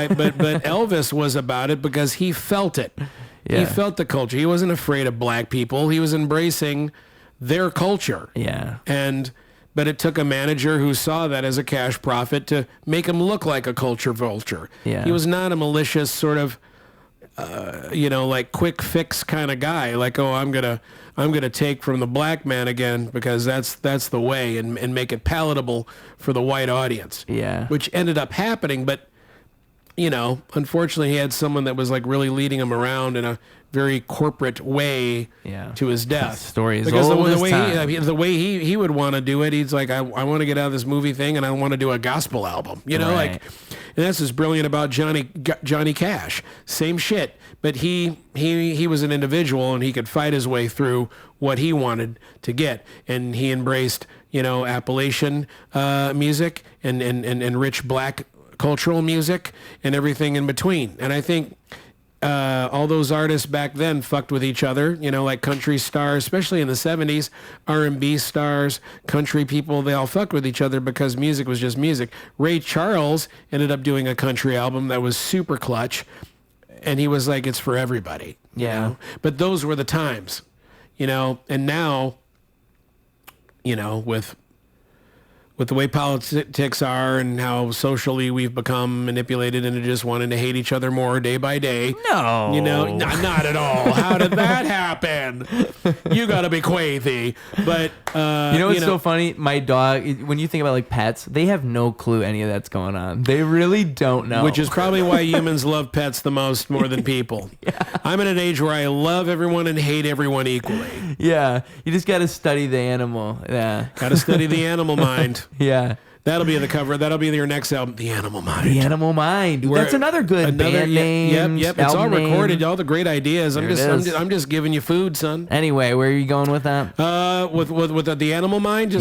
Elvis was about it because he felt it. Yeah. He felt the culture. He wasn't afraid of black people. He was embracing their culture. Yeah. But it took a manager who saw that as a cash profit to make him look like a culture vulture. Yeah. He was not a malicious sort of, like quick fix kind of guy. Like, oh, I'm gonna take from the black man again because that's the way, and make it palatable for the white audience. Yeah. Which ended up happening, but unfortunately, he had someone that was like really leading him around in a very corporate way to his death. Story is because old the way he would want to do it, he's like, I want to get out of this movie thing and I want to do a gospel album. And that's what's brilliant about Johnny Cash. Same shit, but he was an individual and he could fight his way through what he wanted to get, and he embraced Appalachian music and rich black cultural music and everything in between. And I think all those artists back then fucked with each other, like country stars, especially in the 70s, R&B stars, country people, they all fucked with each other because music was just music. Ray Charles ended up doing a country album that was super clutch, and he was like, it's for everybody. Yeah. But those were the times, and now, with the way politics are and how socially we've become manipulated into just wanting to hate each other more day by day. No. Not at all. How did that happen? You gotta be crazy. But, what's so funny? My dog, when you think about like pets, they have no clue any of that's going on. They really don't know. Which is probably why humans love pets the most more than people. Yeah. I'm at an age where I love everyone and hate everyone equally. Yeah. You just gotta study the animal. Yeah. Gotta study the animal mind. Yeah. That'll be the cover. That'll be your next album, The Animal Mind. The Animal Mind. That's another good band name. Yep. It's all recorded. All the great ideas. I'm just giving you food, son. Anyway, where are you going with that? With the Animal Mind.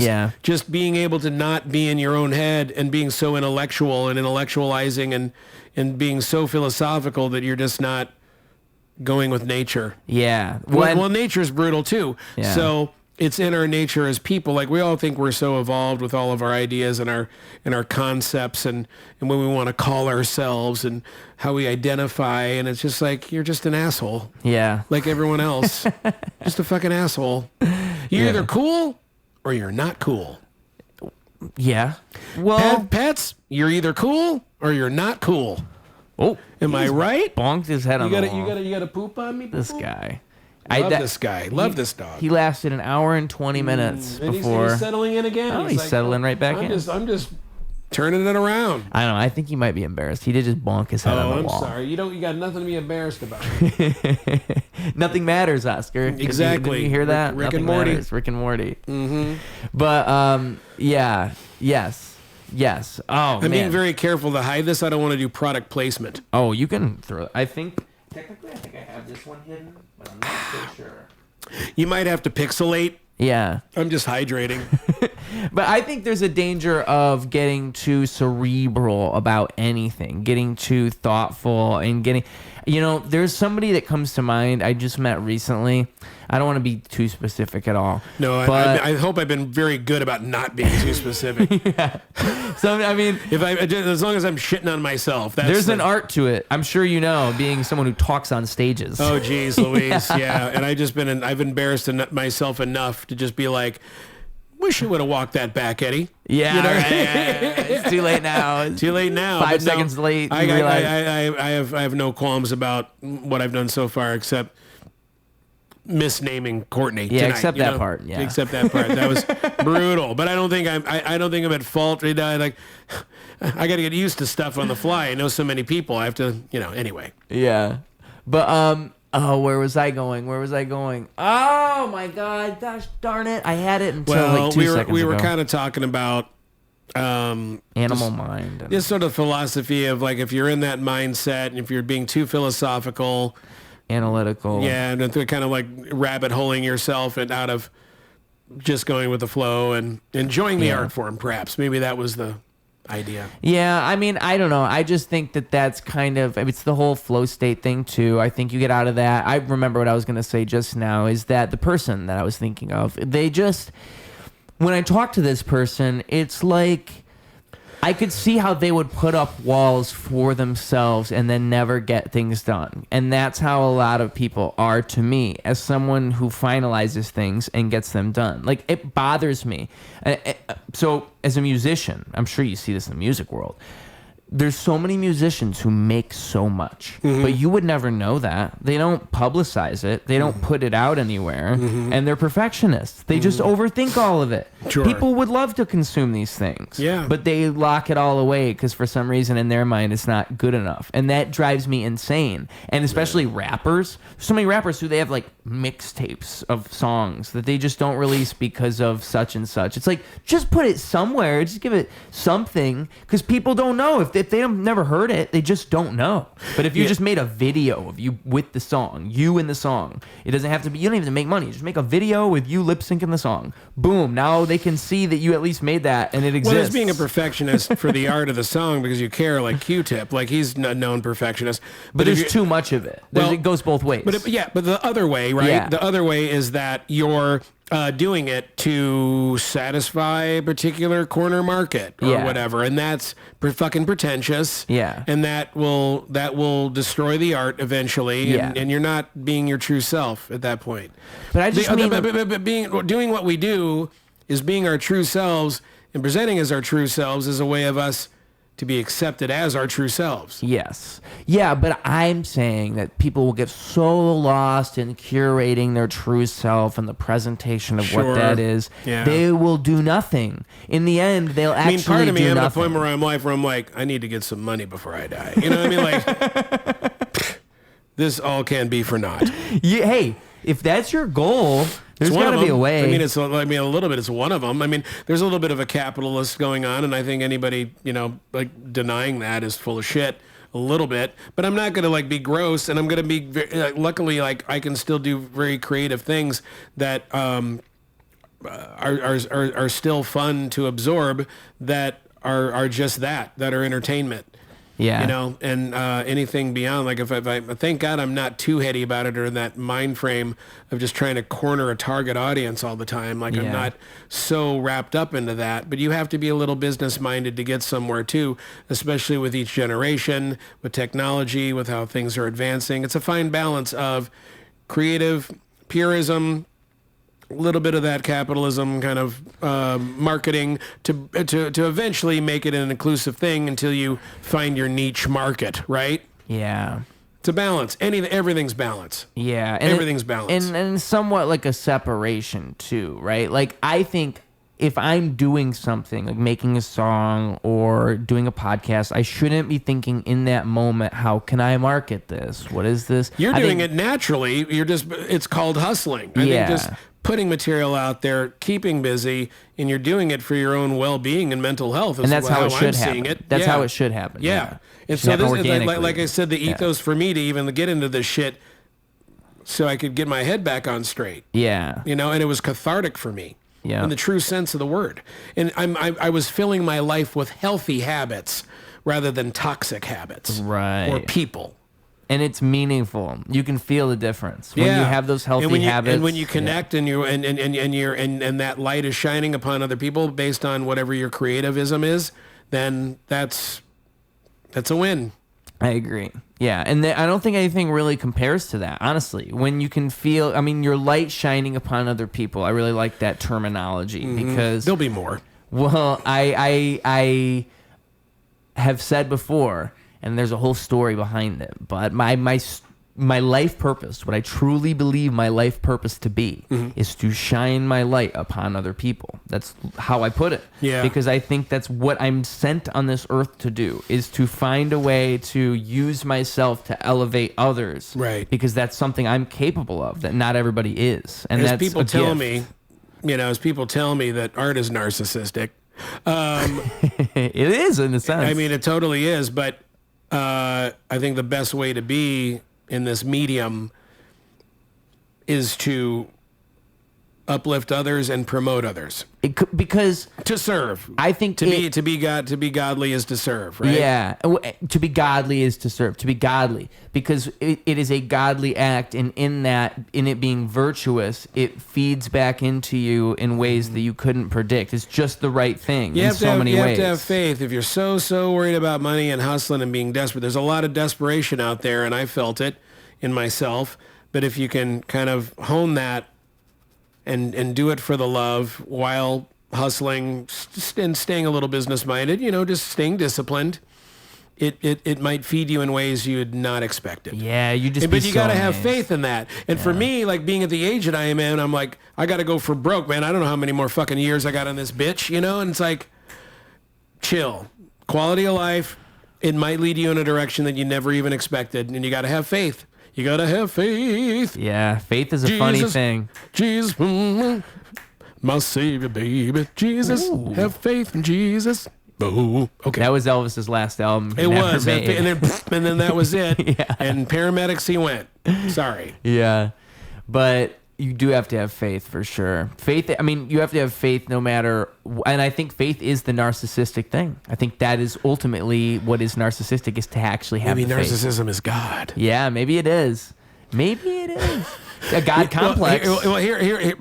Just being able to not be in your own head and being so intellectual and intellectualizing and being so philosophical that you're just not going with nature. Yeah. Well, nature's brutal too. Yeah. So it's in our nature as people. Like, we all think we're so evolved with all of our ideas and our concepts and when we want to call ourselves and how we identify. And it's just like, you're just an asshole. Yeah. Like everyone else. Just a fucking asshole. You're either cool or you're not cool. Yeah. Well, pets, you're either cool or you're not cool. Oh, am I right? Bonked his head on the wall. You gotta poop on me? This guy. This guy. Love this dog. He lasted an hour and 20 minutes before. He's settling in again. He's settling right back in. I'm just turning it around. I don't know. I think he might be embarrassed. He did just bonk his head on the wall. I'm sorry. You got nothing to be embarrassed about. Nothing matters, Oscar. Exactly. Did you hear that? Rick and Morty. Matters. Rick and Morty. Mm-hmm. But yeah. Yes. Oh, I'm being very careful to hide this. I don't want to do product placement. Oh, you can throw it. Technically, I think I have this one hidden, but I'm not so sure. You might have to pixelate. Yeah. I'm just hydrating. But I think there's a danger of getting too cerebral about anything, getting too thoughtful and getting... there's somebody that comes to mind I just met recently. I don't want to be too specific at all. No, I hope I've been very good about not being too specific. Yeah. So, I mean... as long as I'm shitting on myself. There's an art to it. I'm sure being someone who talks on stages. Oh, geez, Louise. Yeah. And I've embarrassed myself enough to just be like... Wish you would have walked that back, Eddie. Yeah, right. It's too late now. Too late now. 5 seconds late. I have no qualms about what I've done so far, except misnaming Courtney. Yeah, tonight, except that part. Yeah, except that part. That was brutal. But I don't think I'm at fault. I got to get used to stuff on the fly. I know so many people. I have to. Anyway. Yeah, but Oh, where was I going? Oh my God! Gosh darn it! I had it until like 2 seconds ago. We were kind of talking about animal mind. This sort of philosophy of like if you're in that mindset and if you're being too philosophical, analytical, and kind of like rabbit holing yourself and out of just going with the flow and enjoying the art form. Perhaps maybe that was the idea. Yeah, I mean, I don't know. I just think that that's kind of, it's the whole flow state thing too. I think you get out of that. I remember what I was going to say just now is that the person that I was thinking of, they just, when I talk to this person, it's like, I could see how they would put up walls for themselves and then never get things done. And that's how a lot of people are to me, as someone who finalizes things and gets them done. Like, it bothers me. So, as a musician, I'm sure you see this in the music world, there's so many musicians who make so much, but you would never know that. They don't publicize it. They don't put it out anywhere, and they're perfectionists. They just overthink all of it. Sure. People would love to consume these things, but they lock it all away because for some reason in their mind it's not good enough, and that drives me insane. And especially rappers. So many rappers who they have like mixtapes of songs that they just don't release because of such and such. It's like, just put it somewhere. Just give it something, because people don't know. If they have never heard it, they just don't know. But if you just made a video of you with the song, you in the song, it doesn't have to be, you don't even have to make money. Just make a video with you lip syncing the song. Boom. Now they can see that you at least made that and it exists. Well, as being a perfectionist for the art of the song, because you care, like Q-Tip, like he's a known perfectionist. But there's too much of it. It goes both ways. But but the other way, right? Yeah. The other way is that you're doing it to satisfy a particular corner market or whatever, and that's fucking pretentious. Yeah. And that will destroy the art eventually. And you're not being your true self at that point. But I just doing what we do is being our true selves, and presenting as our true selves is a way of us to be accepted as our true selves. Yes. Yeah, but I'm saying that people will get so lost in curating their true self and the presentation of what that is. Yeah. They will do nothing. In the end, they'll actually do nothing. Part of me, I'm at a point where I'm like, I need to get some money before I die. You know what I mean? Like, this all can be for naught. Yeah, hey, if that's your goal, there's got to be a way. I mean, a little bit. It's one of them. I mean, there's a little bit of a capitalist going on, and I think anybody, like denying that is full of shit a little bit. But I'm not going to like be gross, and I'm going to be luckily like I can still do very creative things that are still fun to absorb, that are just that are entertainment. Yeah. And anything beyond, like if I thank God I'm not too heady about it, or in that mind frame of just trying to corner a target audience all the time. Like I'm not so wrapped up into that, but you have to be a little business minded to get somewhere too, especially with each generation, with technology, with how things are advancing. It's a fine balance of creative purism, a little bit of that capitalism kind of marketing to eventually make it an inclusive thing until you find your niche market, right? Yeah. It's a balance. Everything's balance. Yeah. And everything's balance. And somewhat like a separation too, right? Like I think if I'm doing something, like making a song or doing a podcast, I shouldn't be thinking in that moment, how can I market this? What is this? You're doing it naturally. It's called hustling. I think just putting material out there, keeping busy, and you're doing it for your own well-being and mental health. And that's how it should happen. That's how it should happen. Yeah. And so this is like I said, the ethos for me to even get into this shit so I could get my head back on straight. Yeah. And it was cathartic for me. Yeah. In the true sense of the word. And I was filling my life with healthy habits rather than toxic habits. Right. Or people. And it's meaningful. You can feel the difference when you have those healthy habits. And when you connect and you're and that light is shining upon other people based on whatever your creativism is, then that's a win. I agree. Yeah, and I don't think anything really compares to that, honestly. When you can feel, your light shining upon other people. I really like that terminology because there'll be more. Well, I have said before, and there's a whole story behind it, but my life purpose, what I truly believe my life purpose to be, is to shine my light upon other people. That's how I put it. Yeah. Because I think that's what I'm sent on this earth to do, is to find a way to use myself to elevate others. Right. Because that's something I'm capable of that not everybody is. And as that's people a tell gift. me, as people tell me that art is narcissistic. It is in a sense. I mean, it totally is, but I think the best way to be in this medium is to uplift others and promote others. Because to serve. I think to be godly is to serve, right? Yeah, to be godly is to serve. To be godly, because it is a godly act, and in it being virtuous, it feeds back into you in ways that you couldn't predict. It's just the right thing in so many ways. You have to have faith. If you're so worried about money and hustling and being desperate, there's a lot of desperation out there, and I felt it in myself. But if you can kind of hone that and do it for the love while hustling and staying a little business-minded, just staying disciplined, it might feed you in ways you had not expected. Yeah, but you got to have faith in that. And for me, like being at the age that I am in, I'm like, I got to go for broke, man. I don't know how many more fucking years I got on this bitch, and it's like, chill. Quality of life, it might lead you in a direction that you never even expected, and you got to have faith. You got to have faith. Yeah, faith is a funny thing. Jesus, my savior, baby. Jesus, have faith in Jesus. Oh, okay. That was Elvis's last album. It was. And then that was it. Yeah. And paramedics, he went. Sorry. Yeah. But you do have to have faith for sure. Faith, I mean, you have to have faith no matter, and I think faith is the narcissistic thing. I think that is ultimately what is narcissistic, is to actually have maybe faith. Narcissism is God. Yeah, maybe it is. Maybe it is. A God complex. Well, here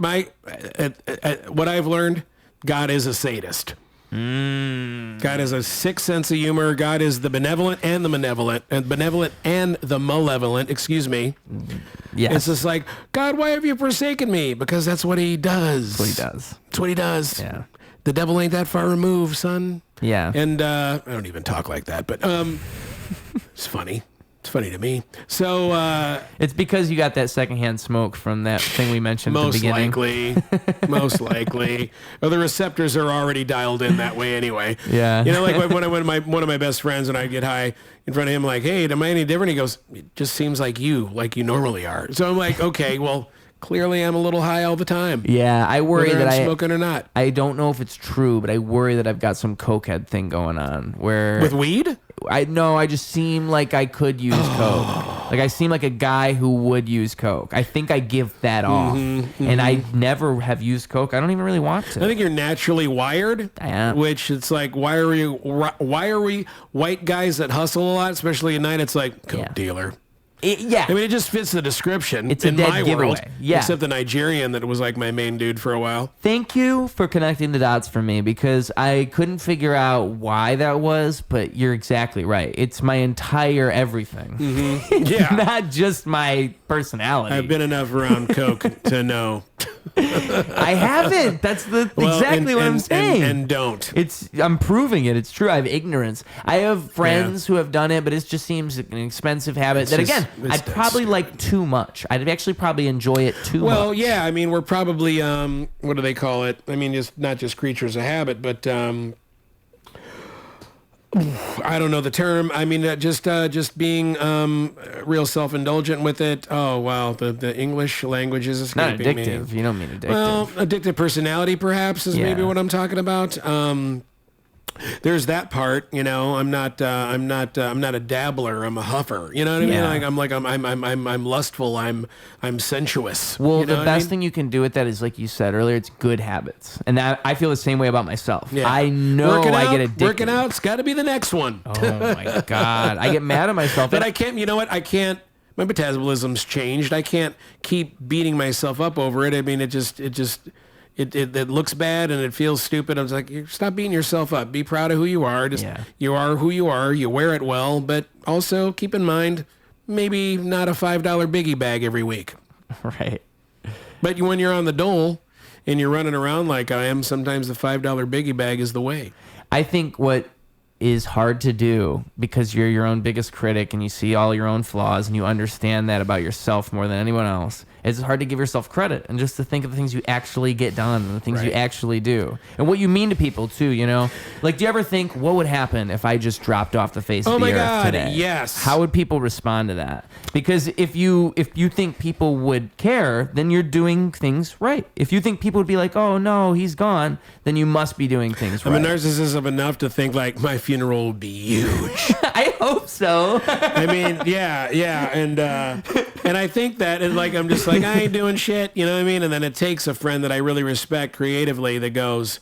what I've learned, God is a sadist. God has a sick sense of humor. God is the benevolent and the malevolent, excuse me. Yes. It's just like, God, why have you forsaken me? Because that's what he does. That's what he does. That's what he does. Yeah. The devil ain't that far removed, son. Yeah. And I don't even talk like that, but it's funny. It's funny to me. So it's because you got that secondhand smoke from that thing we mentioned at the beginning. Most likely. Or the receptors are already dialed in that way anyway. Yeah. Like one of my best friends, when I get high in front of him, like, hey, am I any different? He goes, it just seems like you normally are. So I'm like, okay, well, clearly I'm a little high all the time. Yeah, I worry whether that I'm smoking or not. I don't know if it's true, but I worry that I've got some cokehead thing going on where with weed. I just seem like I could use coke. Like I seem like a guy who would use coke. I think I give that off, and I never have used coke. I don't even really want to. I think you're naturally wired, which it's like, why are we white guys that hustle a lot, especially at night? It's like coke dealer. Yeah. I mean, it just fits the description. It's in my world. Yeah. Except the Nigerian that was like my main dude for a while. Thank you for connecting the dots for me, because I couldn't figure out why that was, but you're exactly right. It's my entire everything. Mm-hmm. Yeah. Not just my personality. I've been enough around coke to know. I haven't. That's exactly what I'm saying. And don't. I'm proving it. It's true. I have ignorance. I have friends who have done it, but it just seems an expensive habit. I'd probably like too much. I'd actually probably enjoy it too much. Well, yeah. I mean, we're probably what do they call it? I mean, just not just creatures of habit, but I don't know the term. I mean, just being real self-indulgent with it. Oh, wow. The English language is escaping me. Not addictive. You don't mean addictive. Well, addictive personality, perhaps, is maybe what I'm talking about. There's that part, I'm not a dabbler. I'm a huffer. You know what I mean? I'm lustful. I'm sensuous. Well, the best thing you can do with that is, like you said earlier, it's good habits, and that I feel the same way about myself. Yeah. I know I get addicted. Working out's got to be the next one. Oh my God, I get mad at myself. But I can't. You know what? I can't. My metabolism's changed. I can't keep beating myself up over it. I mean, it looks bad and it feels stupid. I was like, stop beating yourself up. Be proud of who you are. You are who you are. You wear it well, but also keep in mind, maybe not a $5 biggie bag every week. Right. But when you're on the dole and you're running around like I am, sometimes the $5 biggie bag is the way. I think what is hard to do, because you're your own biggest critic and you see all your own flaws and you understand that about yourself more than anyone else, it's hard to give yourself credit and just to think of the things you actually get done and the things you actually do and what you mean to people too, Like, do you ever think, what would happen if I just dropped off the face of the earth today? Yes. How would people respond to that? Because if you think people would care, then you're doing things right. If you think people would be like, oh no, he's gone, then you must be doing things right. I'm a narcissist enough to think like my funeral would be huge. I hope so. I mean, yeah, and I think that, and like, I'm just like, I ain't doing shit, you know what I mean? And then it takes a friend that I really respect creatively that goes,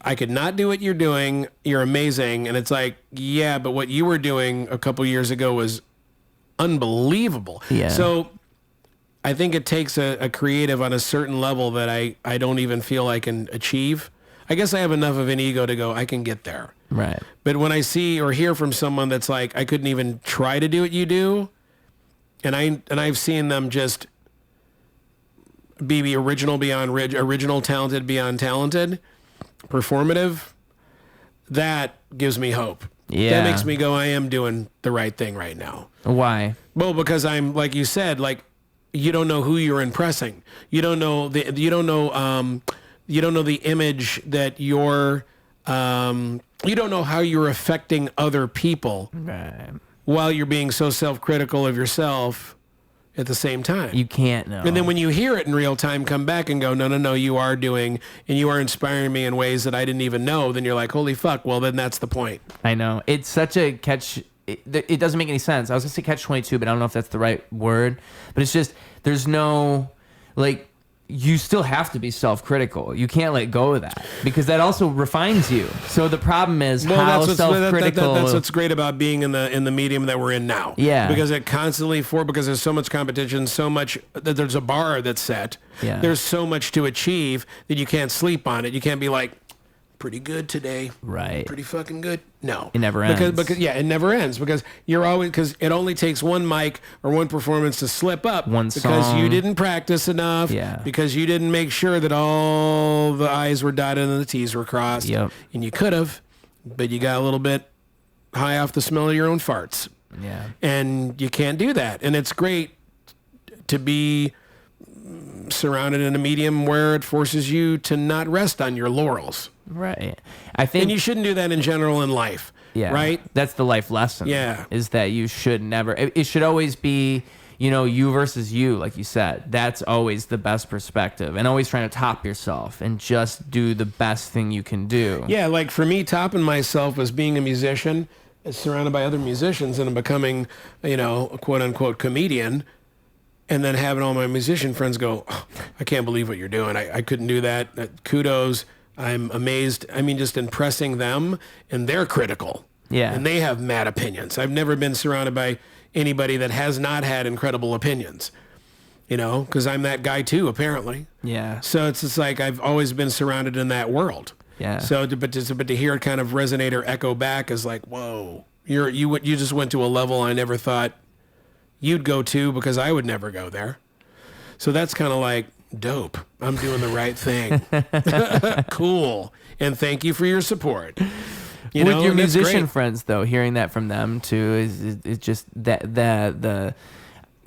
I could not do what you're doing. You're amazing. And it's like, yeah, but what you were doing a couple years ago was unbelievable. Yeah. So I think it takes a creative on a certain level that I don't even feel I can achieve. I guess I have enough of an ego to go, I can get there. Right. But when I see or hear from someone that's like, I couldn't even try to do what you do, and I've seen them just be original, talented beyond talented, performative, that gives me hope. Yeah. That makes me go, I am doing the right thing right now. Why? Well, because I'm, like you said, like, you don't know who you're impressing. You don't know the image that you're, you don't know how you're affecting other people. Right. While you're being so self-critical of yourself at the same time. You can't know. And then when you hear it in real time, come back and go, no, you are doing, and you are inspiring me in ways that I didn't even know, then you're like, holy fuck, well, then that's the point. I know. It's such a catch. It doesn't make any sense. I was going to say catch-22, but I don't know if that's the right word. But it's just, there's no, like, you still have to be self-critical. You can't let go of that because that also refines you. So the problem is how self-critical. That's what's great about being in the medium that we're in now. Yeah. Because it constantly because there's so much competition, so much that there's a bar that's set. Yeah. There's so much to achieve that you can't sleep on it. You can't be like, pretty good today. Right. Pretty fucking good. No. It never ends. Because it never ends because because it only takes one mic or one performance to slip up. One because song. you didn't practice enough. Yeah. Because you didn't make sure that all the I's were dotted and the T's were crossed. Yep. And you could have, but you got a little bit high off the smell of your own farts. Yeah. And you can't do that. And it's great to be surrounded in a medium where it forces you to not rest on your laurels. Right. I think. And you shouldn't do that in general in life. Yeah. Right? That's the life lesson. Yeah. Is that you should never. It should always be, you versus you, like you said. That's always the best perspective. And always trying to top yourself and just do the best thing you can do. Yeah. Like for me, topping myself as being a musician, surrounded by other musicians, and becoming, a quote unquote comedian. And then having all my musician friends go, oh, I can't believe what you're doing. I couldn't do that. Kudos. I'm amazed. I mean, just impressing them, and they're critical. Yeah. And they have mad opinions. I've never been surrounded by anybody that has not had incredible opinions, because I'm that guy too, apparently. Yeah. So it's just like I've always been surrounded in that world. Yeah. So, but to hear it kind of resonate or echo back is like, whoa, you just went to a level I never thought you'd go to because I would never go there. So that's kind of like, dope. I'm doing the right thing. Cool. And thank you for your support. With your musician friends, though, hearing that from them too is just that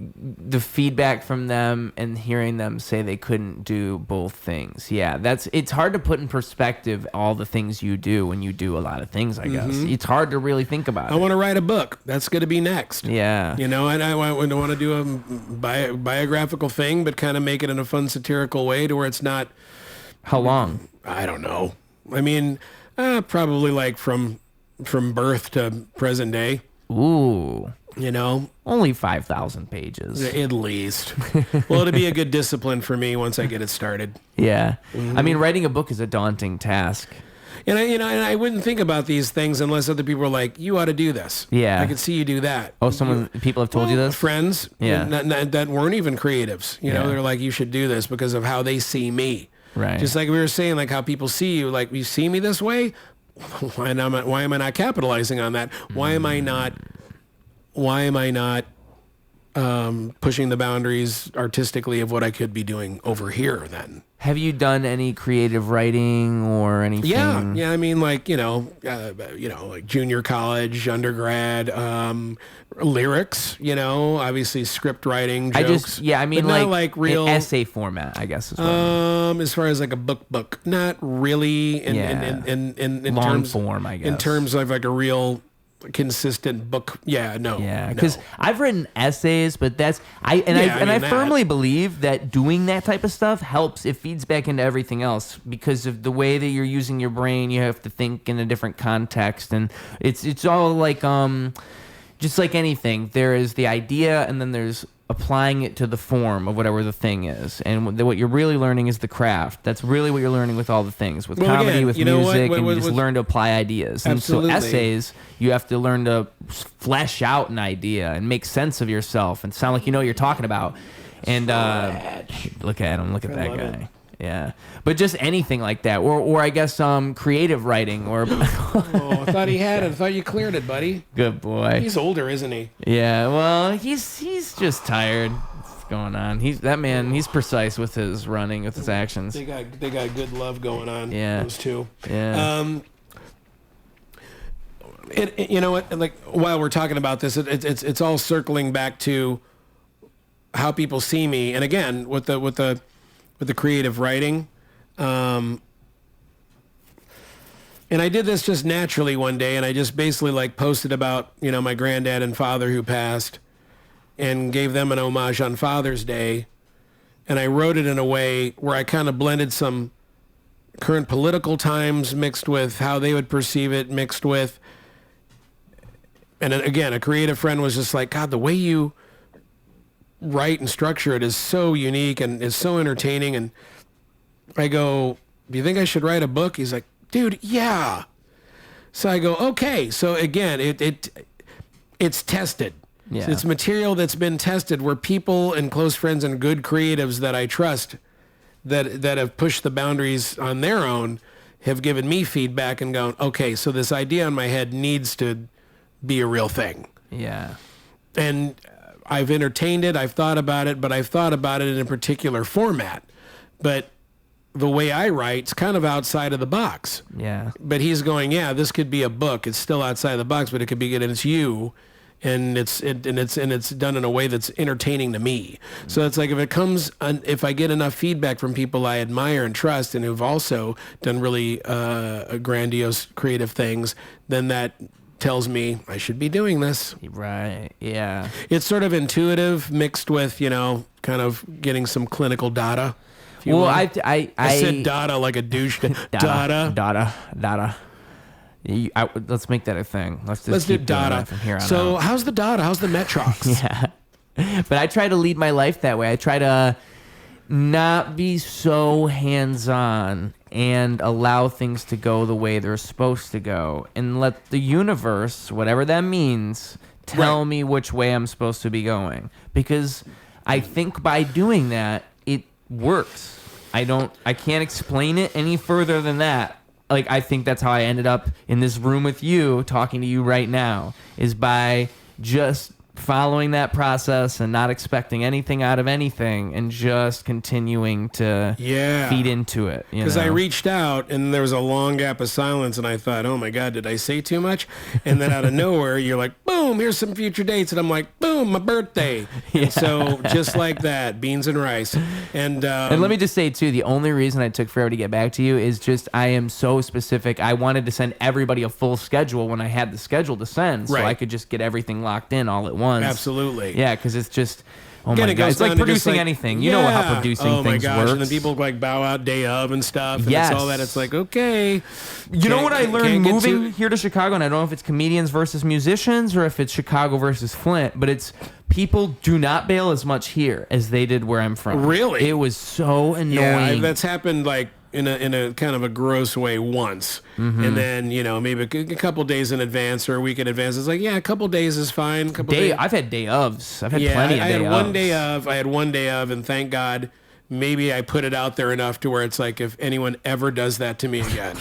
the feedback from them and hearing them say they couldn't do both things. Yeah, it's hard to put in perspective all the things you do when you do a lot of things, I guess. It's hard to really think about it. I want to write a book. That's going to be next. Yeah. And I want to do a biographical thing, but kind of make it in a fun satirical way to where it's not... How long? I don't know. I mean, probably like from birth to present day. Ooh. Only 5,000 pages. At least. Well, it'll be a good discipline for me once I get it started. Yeah. I mean, writing a book is a daunting task. And I wouldn't think about these things unless other people were like, you ought to do this. Yeah. I could see you do that. Oh, people have told you this? Friends. Yeah. That weren't even creatives. They're like, you should do this because of how they see me. Right. Just like we were saying, like how people see you, like you see me this way. Why am I not capitalizing on that? Why am I not pushing the boundaries artistically of what I could be doing over here then? Have you done any creative writing or anything? Yeah. I mean, like, like junior college, undergrad, lyrics, obviously script writing, jokes. I mean, but not like real in essay format, I guess. Is what as far as like a book, not really in long terms form, I guess. In terms of like a real consistent book. Yeah, no. Yeah, because no. I've written essays, but I firmly believe that doing that type of stuff helps. It feeds back into everything else because of the way that you're using your brain. You have to think in a different context, and it's all like just like anything. There is the idea, and then there's applying it to the form of whatever the thing is. And what you're really learning is the craft. That's really what you're learning with all the things. With comedy, again, with you know music, what? and you just learn to apply ideas. Absolutely. And so essays, you have to learn to flesh out an idea and make sense of yourself and sound like you know what you're talking about. And look at him. Look at that guy. It. Yeah. But just anything like that. Or I guess creative writing. Or Oh, I thought he had it. I thought you cleared it, buddy. Good boy. He's older, isn't he? Yeah, well, he's just tired. What's going on? He's precise with his running, with his actions. They got good love going on. Yeah. Those two. Yeah. You know what? Like while we're talking about this, it's all circling back to how people see me, and again with the creative writing. And I did this just naturally one day, and I just basically like posted about, my granddad and father who passed and gave them an homage on Father's Day. And I wrote it in a way where I kind of blended some current political times mixed with how they would perceive it, mixed with, and then, again, a creative friend was just like, God, the way you write and structure it is so unique and is so entertaining. And I go, do you think I should write a book? He's like, dude, yeah. So I go, okay. So again, it's tested. Yeah. It's material that's been tested where people and close friends and good creatives that I trust that have pushed the boundaries on their own have given me feedback and gone, okay, so this idea in my head needs to be a real thing. Yeah. And I've entertained it, I've thought about it, but I've thought about it in a particular format. But the way I write's kind of outside of the box. Yeah. But he's going, yeah, this could be a book. It's still outside the box, but it could be good, and it's you, and it's done in a way that's entertaining to me. So it's like if I get enough feedback from people I admire and trust, and who've also done really grandiose creative things, then that tells me I should be doing this. Right. Yeah. It's sort of intuitive mixed with, kind of getting some clinical data. Well, I said data like a douche. Data. Let's make that a thing. Let's do keep doing data that from here on So out. how's the data? How's the metrox? Yeah. But I try to lead my life that way. I try to not be so hands-on and allow things to go the way they're supposed to go and let the universe, whatever that means, tell me which way I'm supposed to be going. Because I think by doing that, it works. I can't explain it any further than that. Like, I think that's how I ended up in this room with you, talking to you right now, is by just following that process and not expecting anything out of anything and just continuing to feed into it. Because I reached out and there was a long gap of silence and I thought, oh my God, did I say too much? And then out of nowhere, you're like, boom, here's some future dates. And I'm like, boom, my birthday. Yeah. And so just like that, beans and rice. And let me just say too, the only reason I took forever to get back to you is just I am so specific. I wanted to send everybody a full schedule when I had the schedule to send, so I could just get everything locked in all at once. Absolutely. Yeah, because it's just, oh my God, it's like producing anything. You know how producing things works. And then people like bow out day of and stuff. And Yes. it's all that. It's like, okay. You know what I learned moving here to Chicago, and I don't know if it's comedians versus musicians or if it's Chicago versus Flint, but it's people do not bail as much here as they did where I'm from. Really? It was so annoying. Yeah, that's happened like in a kind of a gross way once. Mm-hmm. And then, maybe a couple days in advance or a week in advance. It's like, yeah, a couple days is fine. I've had day ofs. I've had plenty of day ofs. I had one day of, and thank God, maybe I put it out there enough to where it's like, if anyone ever does that to me again.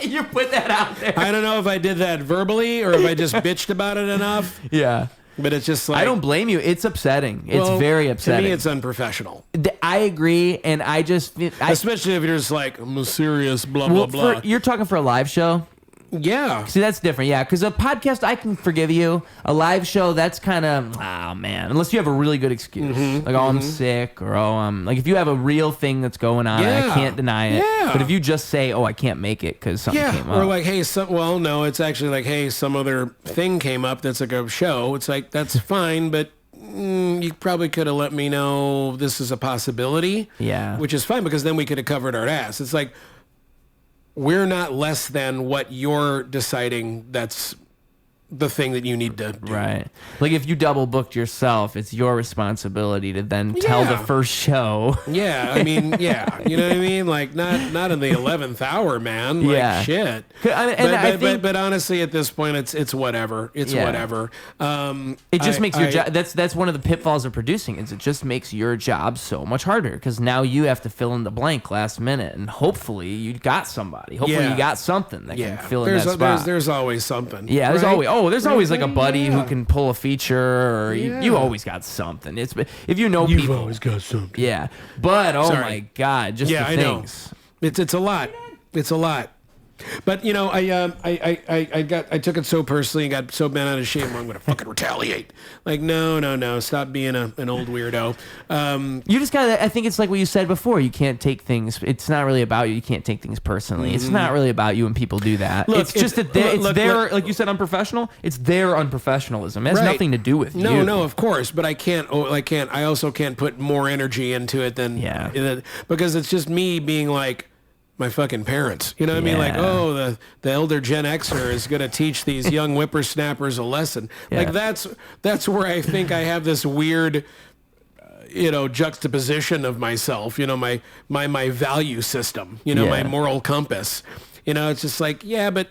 You put that out there. I don't know if I did that verbally or if I just bitched about it enough. Yeah. But it's just like... I don't blame you. It's upsetting. It's very upsetting. To me, it's unprofessional. I agree, and I just... Especially if you're just like, I'm a serious blah, blah, blah. You're talking for a live show? Yeah. See, that's different. Yeah, because a podcast, I can forgive you. A live show, that's kind of, oh, man. Unless you have a really good excuse. Like, oh, I'm sick, or, oh, I'm... Like, if you have a real thing that's going on, I can't deny it. Yeah. But if you just say, oh, I can't make it because something came up. Or like, hey, well, no, it's actually like, hey, some other thing came up that's like a show. It's like, that's fine, but you probably could have let me know this is a possibility. Yeah. Which is fine, because then we could have covered our ass. It's like, we're not less than what you're deciding that's the thing that you need to do. Right. Like, if you double booked yourself, it's your responsibility to then tell the first show. Yeah, I mean, yeah. You know what I mean? Like, not in the 11th hour, man. Like, shit. But honestly, at this point, it's whatever. It's whatever. It just makes your job... That's one of the pitfalls of producing, is it just makes your job so much harder, because now you have to fill in the blank last minute, and hopefully you got somebody. Hopefully you got something that can fill in that spot. There's always something. Yeah, there's always... Oh, there's always like a buddy who can pull a feature, or you always got something. It's if you know people, you've always got something. Yeah, but my God, just the things. It's a lot. It's a lot. But you know, I took it so personally and got so bent out of shape. I'm gonna fucking retaliate. Like, no, stop being an old weirdo. You just gotta. I think it's like what you said before. You can't take things. It's not really about you. You can't take things personally. It's not really about you when people do that. It's just that it's their, like you said, unprofessional. It's their unprofessionalism. It has nothing to do with you. No, of course. But I can't. I also can't put more energy into it than because it's just me being like my fucking parents. You know what I mean? Like, oh, the elder Gen Xer is going to teach these young whippersnappers a lesson. Like, that's where I think I have this weird, juxtaposition of myself, my value system, my moral compass. It's just like, but,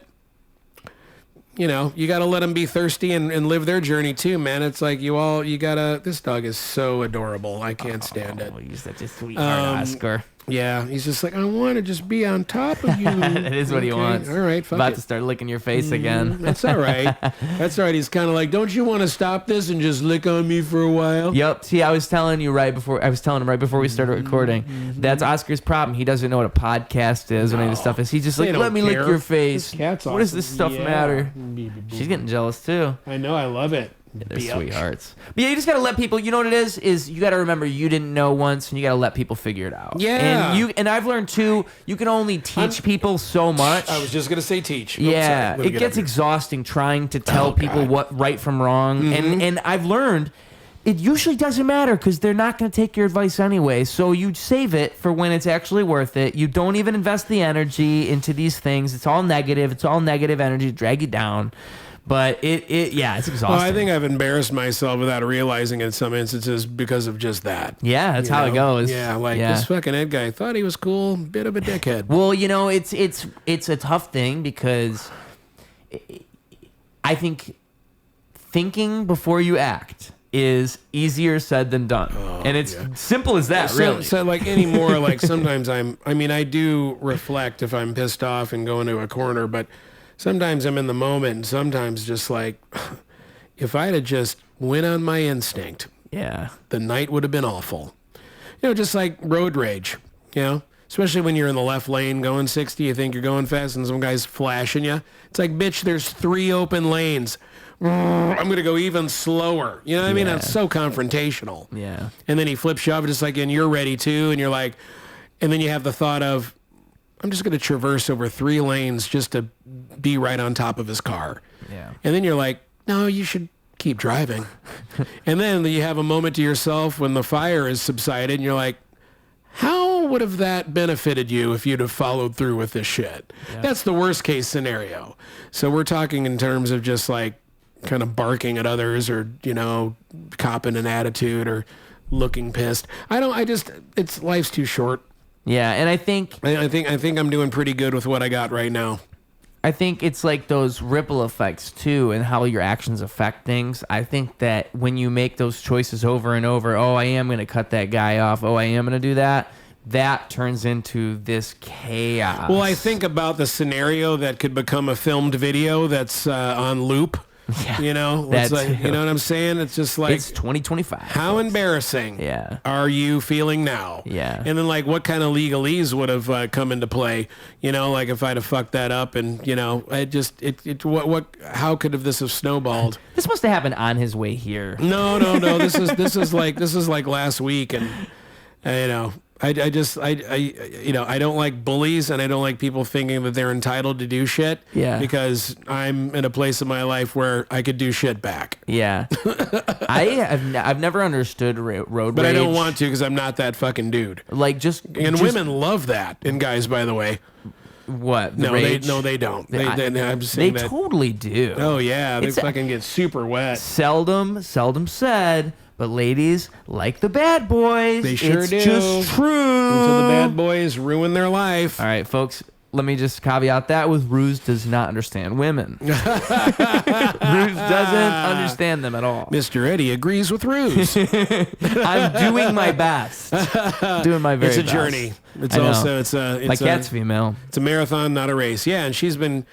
you got to let them be thirsty and live their journey too, man. It's like this dog is so adorable. I can't stand it. He's such a sweetheart, Oscar. Yeah, he's just like, I want to just be on top of you. That is what he wants. All right, fuck About to start licking your face again. That's all right. That's all right. He's kind of like, don't you want to stop this and just lick on me for a while? Yep. See, I was telling him right before we started recording. That's Oscar's problem. He doesn't know what a podcast is or any of this stuff is. He's just like, let me lick your face. What does this stuff matter? She's getting jealous too. I know. I love it. They're sweethearts. But you just got to let people, you know what it is you got to remember you didn't know once, and you got to let people figure it out. Yeah. And I've learned too, you can only teach people so much. I was just going to say teach. Yeah. It gets exhausting trying to tell people what right from wrong. And I've learned it usually doesn't matter, because they're not going to take your advice anyway. So you save it for when it's actually worth it. You don't even invest the energy into these things. It's all negative. It's all negative energy to drag you down. But it's exhausting. Well, I think I've embarrassed myself without realizing it in some instances because of just that. Yeah, that's how it goes. Yeah, this fucking Ed guy thought he was cool, bit of a dickhead. Well, it's a tough thing, because I think thinking before you act is easier said than done. And it's simple as that, really. So like anymore, like sometimes I do reflect if I'm pissed off and go into a corner, but sometimes I'm in the moment, and sometimes just like, if I'd have just went on my instinct, the night would have been awful. Just like road rage, especially when you're in the left lane going 60, you think you're going fast, and some guy's flashing you. It's like, bitch, there's 3 open lanes. I'm going to go even slower. You know what I mean? That's so confrontational. Yeah. And then he flips you off, just like, and you're ready too, and you're like, and then you have the thought of, I'm just going to traverse over 3 lanes just to be right on top of his car. Yeah. And then you're like, no, you should keep driving. And then you have a moment to yourself when the fire is subsided, and you're like, how would have that benefited you if you'd have followed through with this shit? Yeah. That's the worst case scenario. So we're talking in terms of just like kind of barking at others, or, copping an attitude, or looking pissed. Life's too short. Yeah, and I think I'm doing pretty good with what I got right now. I think it's like those ripple effects too, and how your actions affect things. I think that when you make those choices over and over, oh, I am going to cut that guy off, oh, I am going to do that, that turns into this chaos. Well, I think about the scenario that could become a filmed video that's on loop. Yeah, You know, that like, too. you know what I'm saying? It's just like, It's 2025. how embarrassing Yeah. are you feeling now? Yeah. And then like what kind of legalese would have come into play? You know, like if I'd have fucked that up and, you know, how could have this have snowballed? This must have happened on his way here. No. This is like last week. And, you know, I don't like bullies and I don't like people thinking that they're entitled to do shit. Yeah. Because I'm in a place in my life where I could do shit back. Yeah. I've never understood road But rage. I don't want to because I'm not that fucking dude. Like And women love that. And guys, by the way. What? No, rage? they don't. I'm just They saying that. totally do. Oh, yeah. They It's fucking get super wet. Seldom said, but ladies like the bad boys. They sure it's do. just true. Until the bad boys ruin their life. All right, folks. Let me just caveat that with Ruse does not understand women. Ruse doesn't understand them at all. Mr. Eddie agrees with Ruse. I'm doing my best. Doing my very best. It's a journey. It's I know. also My cat's female. It's a marathon, not a race. Yeah, and she's done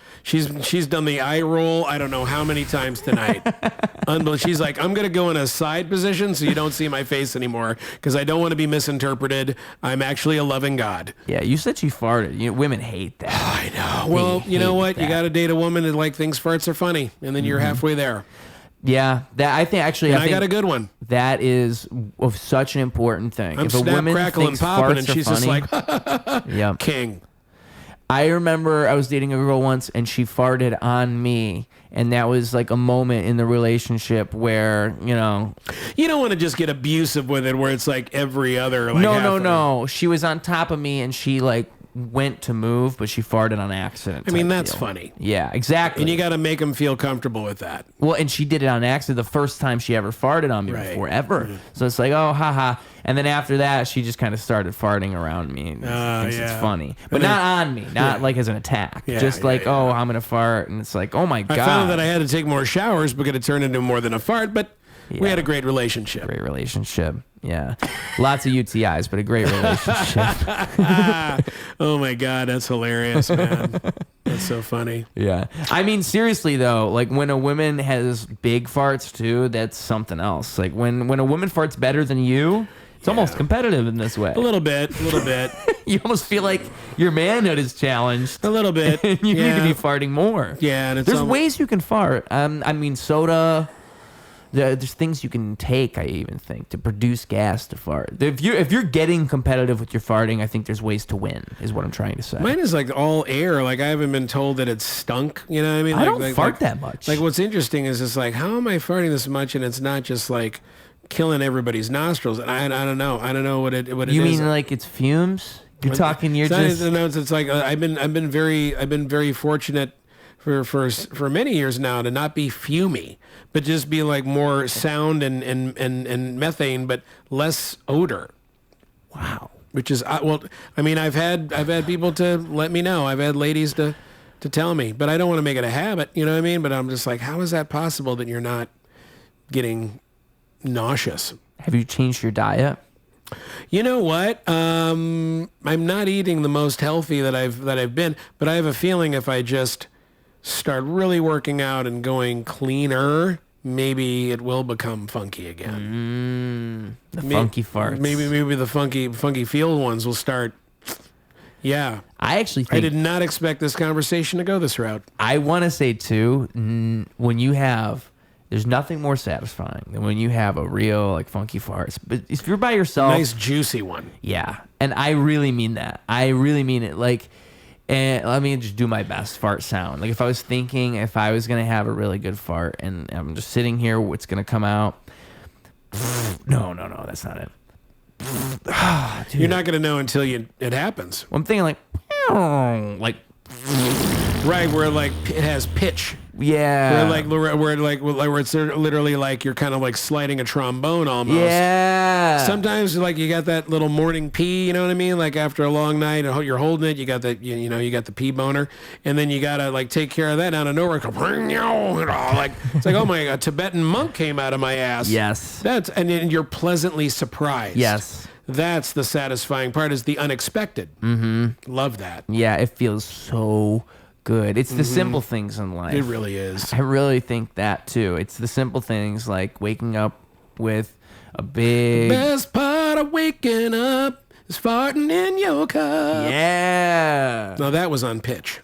the eye roll I don't know how many times tonight. She's like, I'm gonna go in a side position so you don't see my face anymore because I don't want to be misinterpreted. I'm actually a loving God. Yeah, you said she farted. Women hate that. I know. Well, you know what? You got to date a woman that like thinks farts are funny, and then you're halfway there. Yeah, that I think actually. And I got a good one. That is of such an important thing. I'm if a snap, woman crackle, and thinks popping, farts and are she's funny, just like, yeah. king. I remember I was dating a girl once, and she farted on me, and that was like a moment in the relationship where you don't want to just get abusive with it, where it's like every other. Like no. She was on top of me, and she like went to move, but she farted on accident. I mean, type that's deal. funny. Yeah, exactly. And you got to make them feel comfortable with that. Well, and she did it on accident the first time she ever farted on me before, ever. Mm-hmm. So it's like, oh, haha. And then after that, she just kind of started farting around me and thinks it's funny. But not on me, not like as an attack. Just like, oh, I'm going to fart. And it's like, oh my God. I found that I had to take more showers because it turned into more than a fart, but we had a great relationship. Great relationship. Yeah. Lots of UTIs, but a great relationship. Oh my God, that's hilarious, man. That's so funny. Yeah. I mean, seriously though, like when a woman has big farts too, that's something else. Like when a woman farts better than you, it's almost competitive in this way. A little bit. You almost feel like your manhood is challenged. A little bit. You need to be farting more. Yeah. And there's ways you can fart. I mean, soda. There's things you can take, I even think, to produce gas to fart. If you're getting competitive with your farting, I think there's ways to win, is what I'm trying to say. Mine is like all air. Like I haven't been told that it's stunk. You know what I mean? I don't fart that much. Like what's interesting is it's like, how am I farting this much? And it's not just like killing everybody's nostrils. And I don't know. I don't know what it is. You mean like it's fumes? You're talking. You're just. It's like I've been very fortunate for many years now to not be fumy, but just be like more sound and methane, but less odor. Wow. Which is well, I mean, I've had people to let me know. I've had ladies to tell me, but I don't want to make it a habit. You know what I mean? But I'm just like, how is that possible that you're not getting nauseous? Have you changed your diet? You know what? I'm not eating the most healthy that I've been, but I have a feeling if I just start really working out and going cleaner, maybe it will become funky again. Funky farts. Maybe the funky field ones will start. Yeah. I actually think I did not expect this conversation to go this route. I want to say too, when you have, there's nothing more satisfying than when you have a real like funky farts. But if you're by yourself, Nice juicy one. Yeah, and I really mean that. I really mean it. Like, and let me just do my best fart sound. Like if I was thinking if I was gonna have a really good fart, and I'm just sitting here, what's gonna come out? No, that's not it. Dude. You're not gonna know until it happens. Well, I'm thinking like right where like it has pitch. Yeah. Where it's literally like you're kind of like sliding a trombone almost. Yeah. Sometimes like you got that little morning pee, you know what I mean? Like after a long night, you're holding it, you got that, you got the pee boner, and then you gotta like take care of that out of nowhere. Like it's like, oh my God, a Tibetan monk came out of my ass. Yes. And you're pleasantly surprised. Yes. That's the satisfying part, is the unexpected. Mm-hmm. Love that. Yeah, it feels so good. It's the simple things in life. It really is. I really think that too. It's the simple things like waking up with a big... Best part of waking up is farting in your cup. Yeah. No, that was on pitch.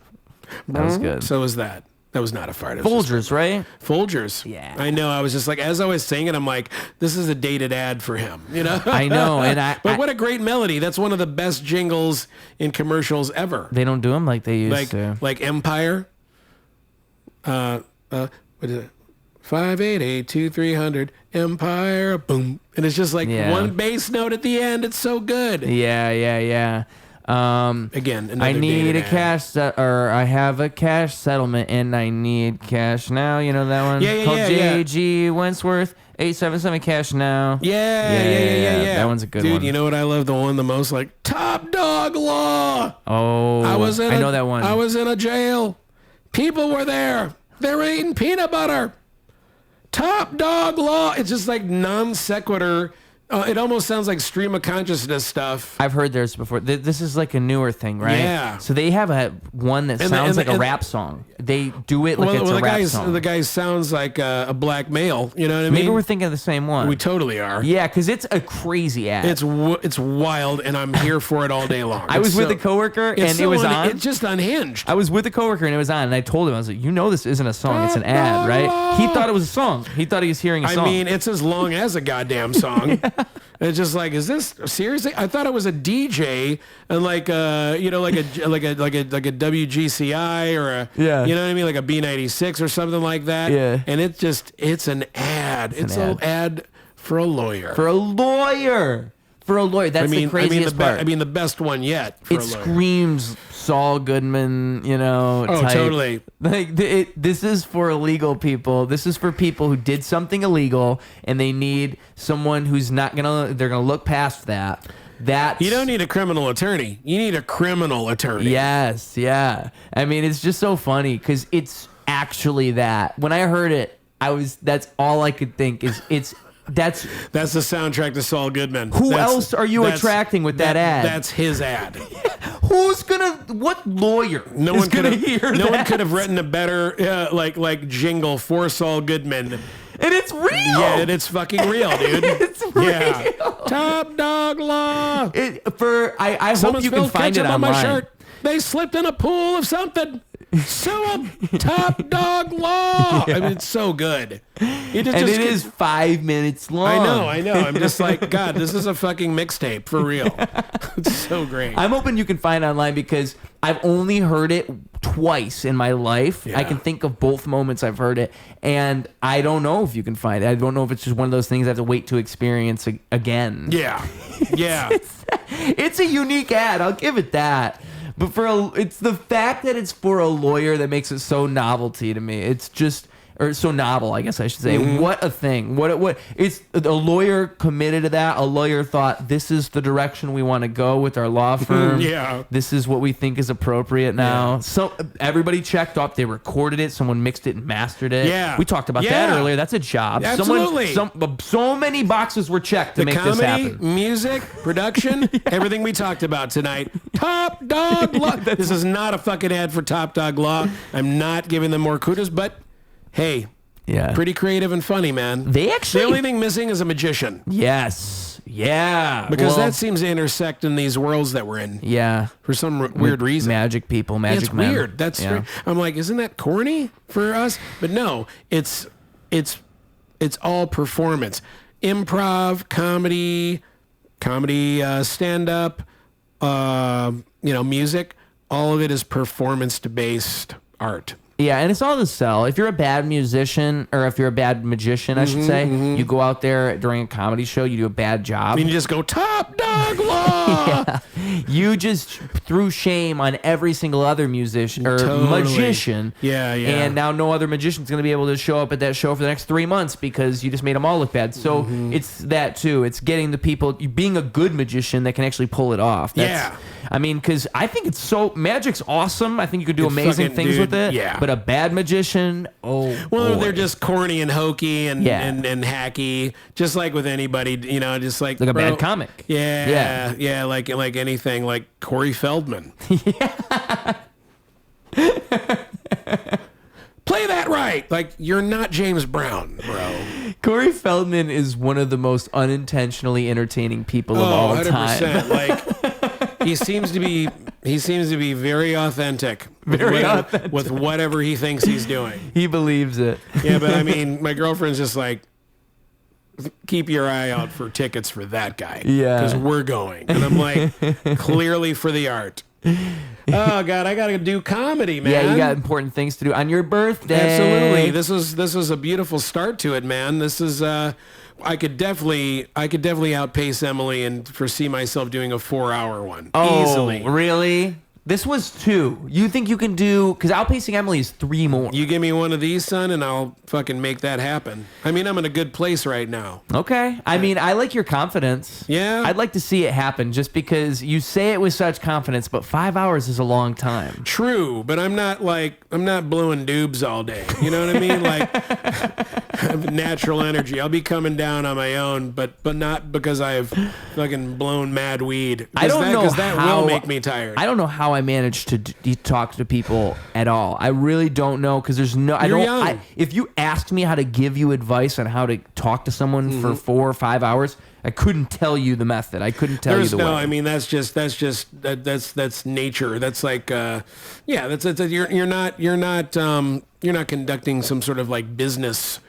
That was good. So was that. That was not a fart. It was Folgers, right? Folgers. Yeah. I know. I was just like, as I was saying it, I'm like, this is a dated ad for him, you know? I know. And But what a great melody. That's one of the best jingles in commercials ever. they don't do them like they used to. Like Empire. What is it? 588-2300 Empire. Boom. And it's just like one bass note at the end. It's so good. Yeah. Again, another I need dated a ad. cash or I have a cash settlement and I need cash now. You know that one? Yeah. Called J.G. Wentworth 877 cash now. Yeah. That one's a good Dude, one. you know what I love the one the most? Like Top Dog Law. Oh, I know that one. I was in a jail. People were there. They were eating peanut butter. Top Dog Law. It's just like non sequitur. It almost sounds like stream of consciousness stuff. I've heard theirs before. This is like a newer thing, right? Yeah. So they have one that sounds like a and- rap song. They do it like it's a rap song. The guy sounds like a black male. You know what I mean? Maybe we're thinking of the same one. We totally are. Yeah, because it's a crazy ad. It's wild, and I'm here for it all day long. I was with a coworker and it was on. It's just unhinged. I was with a coworker and it was on, and I told him, I was like, you know this isn't a song, it's an ad, right? He thought it was a song. He thought he was hearing a song. I mean, it's as long as a goddamn song. It's just like, is this seriously? I thought it was a DJ and like like a WGCI or a you know what I mean, like a B96 or something like that. Yeah. And it's an ad. It's an ad for a lawyer. For a lawyer. That's the craziest part. I mean, the best one yet. For It a lawyer. screams Saul Goodman, type. Totally. Like this is for illegal people. This is for people who did something illegal and they need someone who's they're gonna look past that. You don't need a criminal attorney. You need a criminal attorney. Yes, yeah. I mean, it's just so funny because it's actually that. When I heard it, that's all I could think is that's the soundtrack to Saul Goodman. Who else are you attracting with that ad? That's his ad. What lawyer No is one could gonna have. hear No that? one could have written a better like jingle for Saul Goodman. And it's real. Yeah, and it's fucking real, dude. It's real. Yeah. Top Dog Law. I hope you can spilled find it ketchup online. on my shirt. They slipped in a pool of something. Sue 'em. Top Dog Law. I mean, it's so good. It is 5 minutes long. I know. I'm just like, God, this is a fucking mixtape for real. It's so great. I'm hoping you can find it online because I've only heard it twice in my life. Yeah. I can think of both moments I've heard it, and I don't know if you can find it. I don't know if it's just one of those things I have to wait to experience again. Yeah. It's a unique ad. I'll give it that. But it's the fact that it's for a lawyer that makes it so novelty to me. It's just, or so novel, I guess I should say. Mm-hmm. What a thing. What it's a lawyer committed to that. A lawyer thought this is the direction we want to go with our law firm. Yeah. This is what we think is appropriate now. Yeah. So everybody checked off. They recorded it. Someone mixed it and mastered it. Yeah. We talked about that earlier. That's a job. Absolutely. So many boxes were checked to The make comedy, this happen. music, production, everything we talked about tonight. Top Dog Law. This is not a fucking ad for Top Dog Law. I'm not giving them more kudos, but hey, Yeah. pretty creative and funny, man. They actually... The only thing missing is a magician. Yes. Yeah. Because Well, that seems to intersect in these worlds that we're in Yeah. for some weird reason. Magic people, magic It's men. weird. That's yeah. I'm like, isn't that corny for us? But no, it's all performance, improv, comedy, stand up, music. All of it is performance based art. Yeah, and it's all to sell. If you're a bad musician, or if you're a bad magician, I should say, you go out there during a comedy show, you do a bad job. I mean, you just go Top Dog Law. Yeah. You just threw shame on every single other musician or Totally. magician. Yeah. And now no other magician's going to be able to show up at that show for the next 3 months because you just made them all look bad. So it's that too. It's getting the people, being a good magician that can actually pull it off. Yeah. I mean, because I think magic's awesome. I think you can do It's amazing fucking- things dude, with it. yeah. But a bad magician, Well, boy. they're just corny and hokey and, Yeah. and hacky, just like with anybody, just like like a bro, bad comic. Yeah, like anything, like Corey Feldman. Play that right. Like, you're not James Brown, bro. Corey Feldman is one of the most unintentionally entertaining people of all 100%. time. Like, he seems to be very authentic. With whatever he thinks he's doing. He believes it. Yeah, but I mean, my girlfriend's just like, keep your eye out for tickets for that guy. Yeah. Because we're going. And I'm like, clearly for the art. Oh God, I gotta do comedy, man. Yeah, you got important things to do on your birthday. Absolutely. This was a beautiful start to it, man. This is I could definitely outpace Emily and foresee myself doing a 4-hour one. Oh, easily. Really? This was 2. You think you can do... Because outpacing Emily is 3 more. You give me one of these, son, and I'll fucking make that happen. I mean, I'm in a good place right now. Okay. I mean, I like your confidence. Yeah? I'd like to see it happen just because you say it with such confidence, but 5 hours is a long time. True, but I'm not blowing doobs all day. You know what I mean? Like, I have natural energy. I'll be coming down on my own, but not because I've fucking blown mad weed. I don't know because that how... will make me tired. I don't know how I managed to talk to people at all. I really don't know because there's no. You're young. If you asked me how to give you advice on how to talk to someone for 4 or 5 hours, I couldn't tell you the method. I couldn't tell you the way. I mean, that's nature. That's like, you're not conducting some sort of like business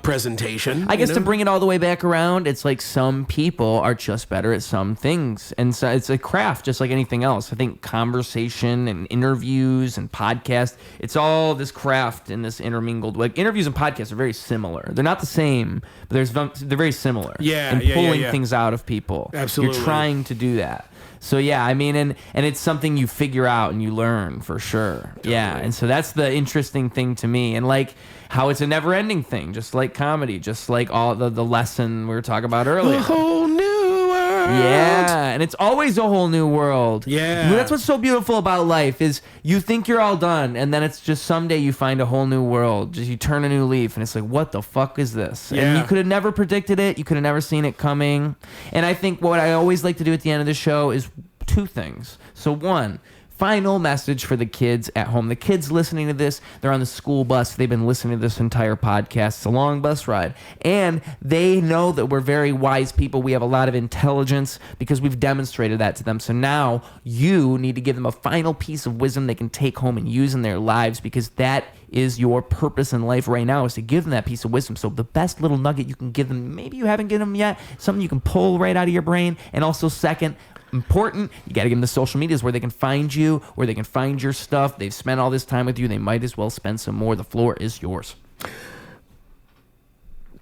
presentation. I guess to bring it all the way back around, it's like some people are just better at some things. And so it's a craft just like anything else. I think conversation and interviews and podcasts, it's all this craft and this intermingled. Like interviews and podcasts are very similar. They're not the same, but they're very similar. Yeah. And pulling things out of people. Absolutely. You're trying to do that. So yeah, I mean, and it's something you figure out and you learn for sure. Totally. Yeah, and so that's the interesting thing to me, and like how it's a never-ending thing, just like comedy, just like all the lesson we were talking about earlier. A whole new world. Yeah, and it's always a whole new world. Yeah, that's what's so beautiful about life is you think you're all done, and then it's just someday you find a whole new world. Just you turn a new leaf, and it's like, what the fuck is this? Yeah. And you could have never predicted it. You could have never seen it coming. And I think what I always like to do at the end of the show is 2 things. So 1, final message for the kids at home. The kids listening to this, they're on the school bus. They've been listening to this entire podcast. It's a long bus ride. And they know that we're very wise people. We have a lot of intelligence because we've demonstrated that to them. So now you need to give them a final piece of wisdom they can take home and use in their lives because that is your purpose in life right now is to give them that piece of wisdom. So the best little nugget you can give them, maybe you haven't given them yet, something you can pull right out of your brain. And also second, important, you got to give them the social medias where they can find you, where they can find your stuff. They've spent all this time with you. They might as well spend some more. The floor is yours.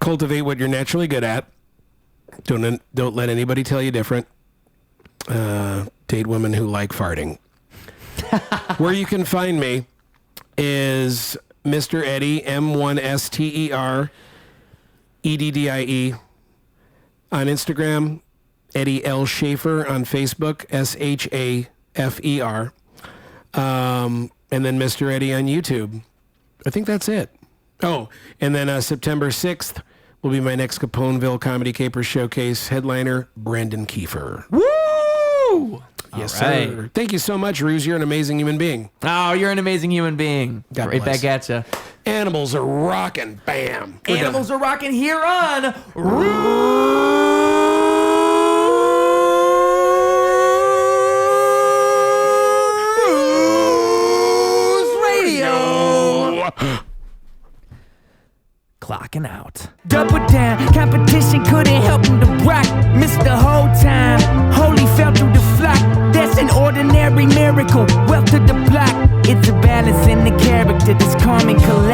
Cultivate what you're naturally good at. Don't let anybody tell you different. Date women who like farting. Where you can find me is Mr. Eddie, M1STER EDDIE on Instagram. Eddie L. Schaefer on Facebook, SHAFER. And then Mr. Eddie on YouTube. I think that's it. Oh, and then September 6th will be my next Caponeville Comedy Capers showcase. Headliner, Brandon Kiefer. Woo! Yes, right. sir. Thank you so much, Ruse. You're an amazing human being. Oh, you're an amazing human being. God right bless. back at you. Animals are rocking. Bam. Animals are rocking here on Clocking out. Double down, competition couldn't help him to rock. Missed the whole time, holy fell through the flock. That's an ordinary miracle, wealth to the block. It's a balance in the character that's calm and collected.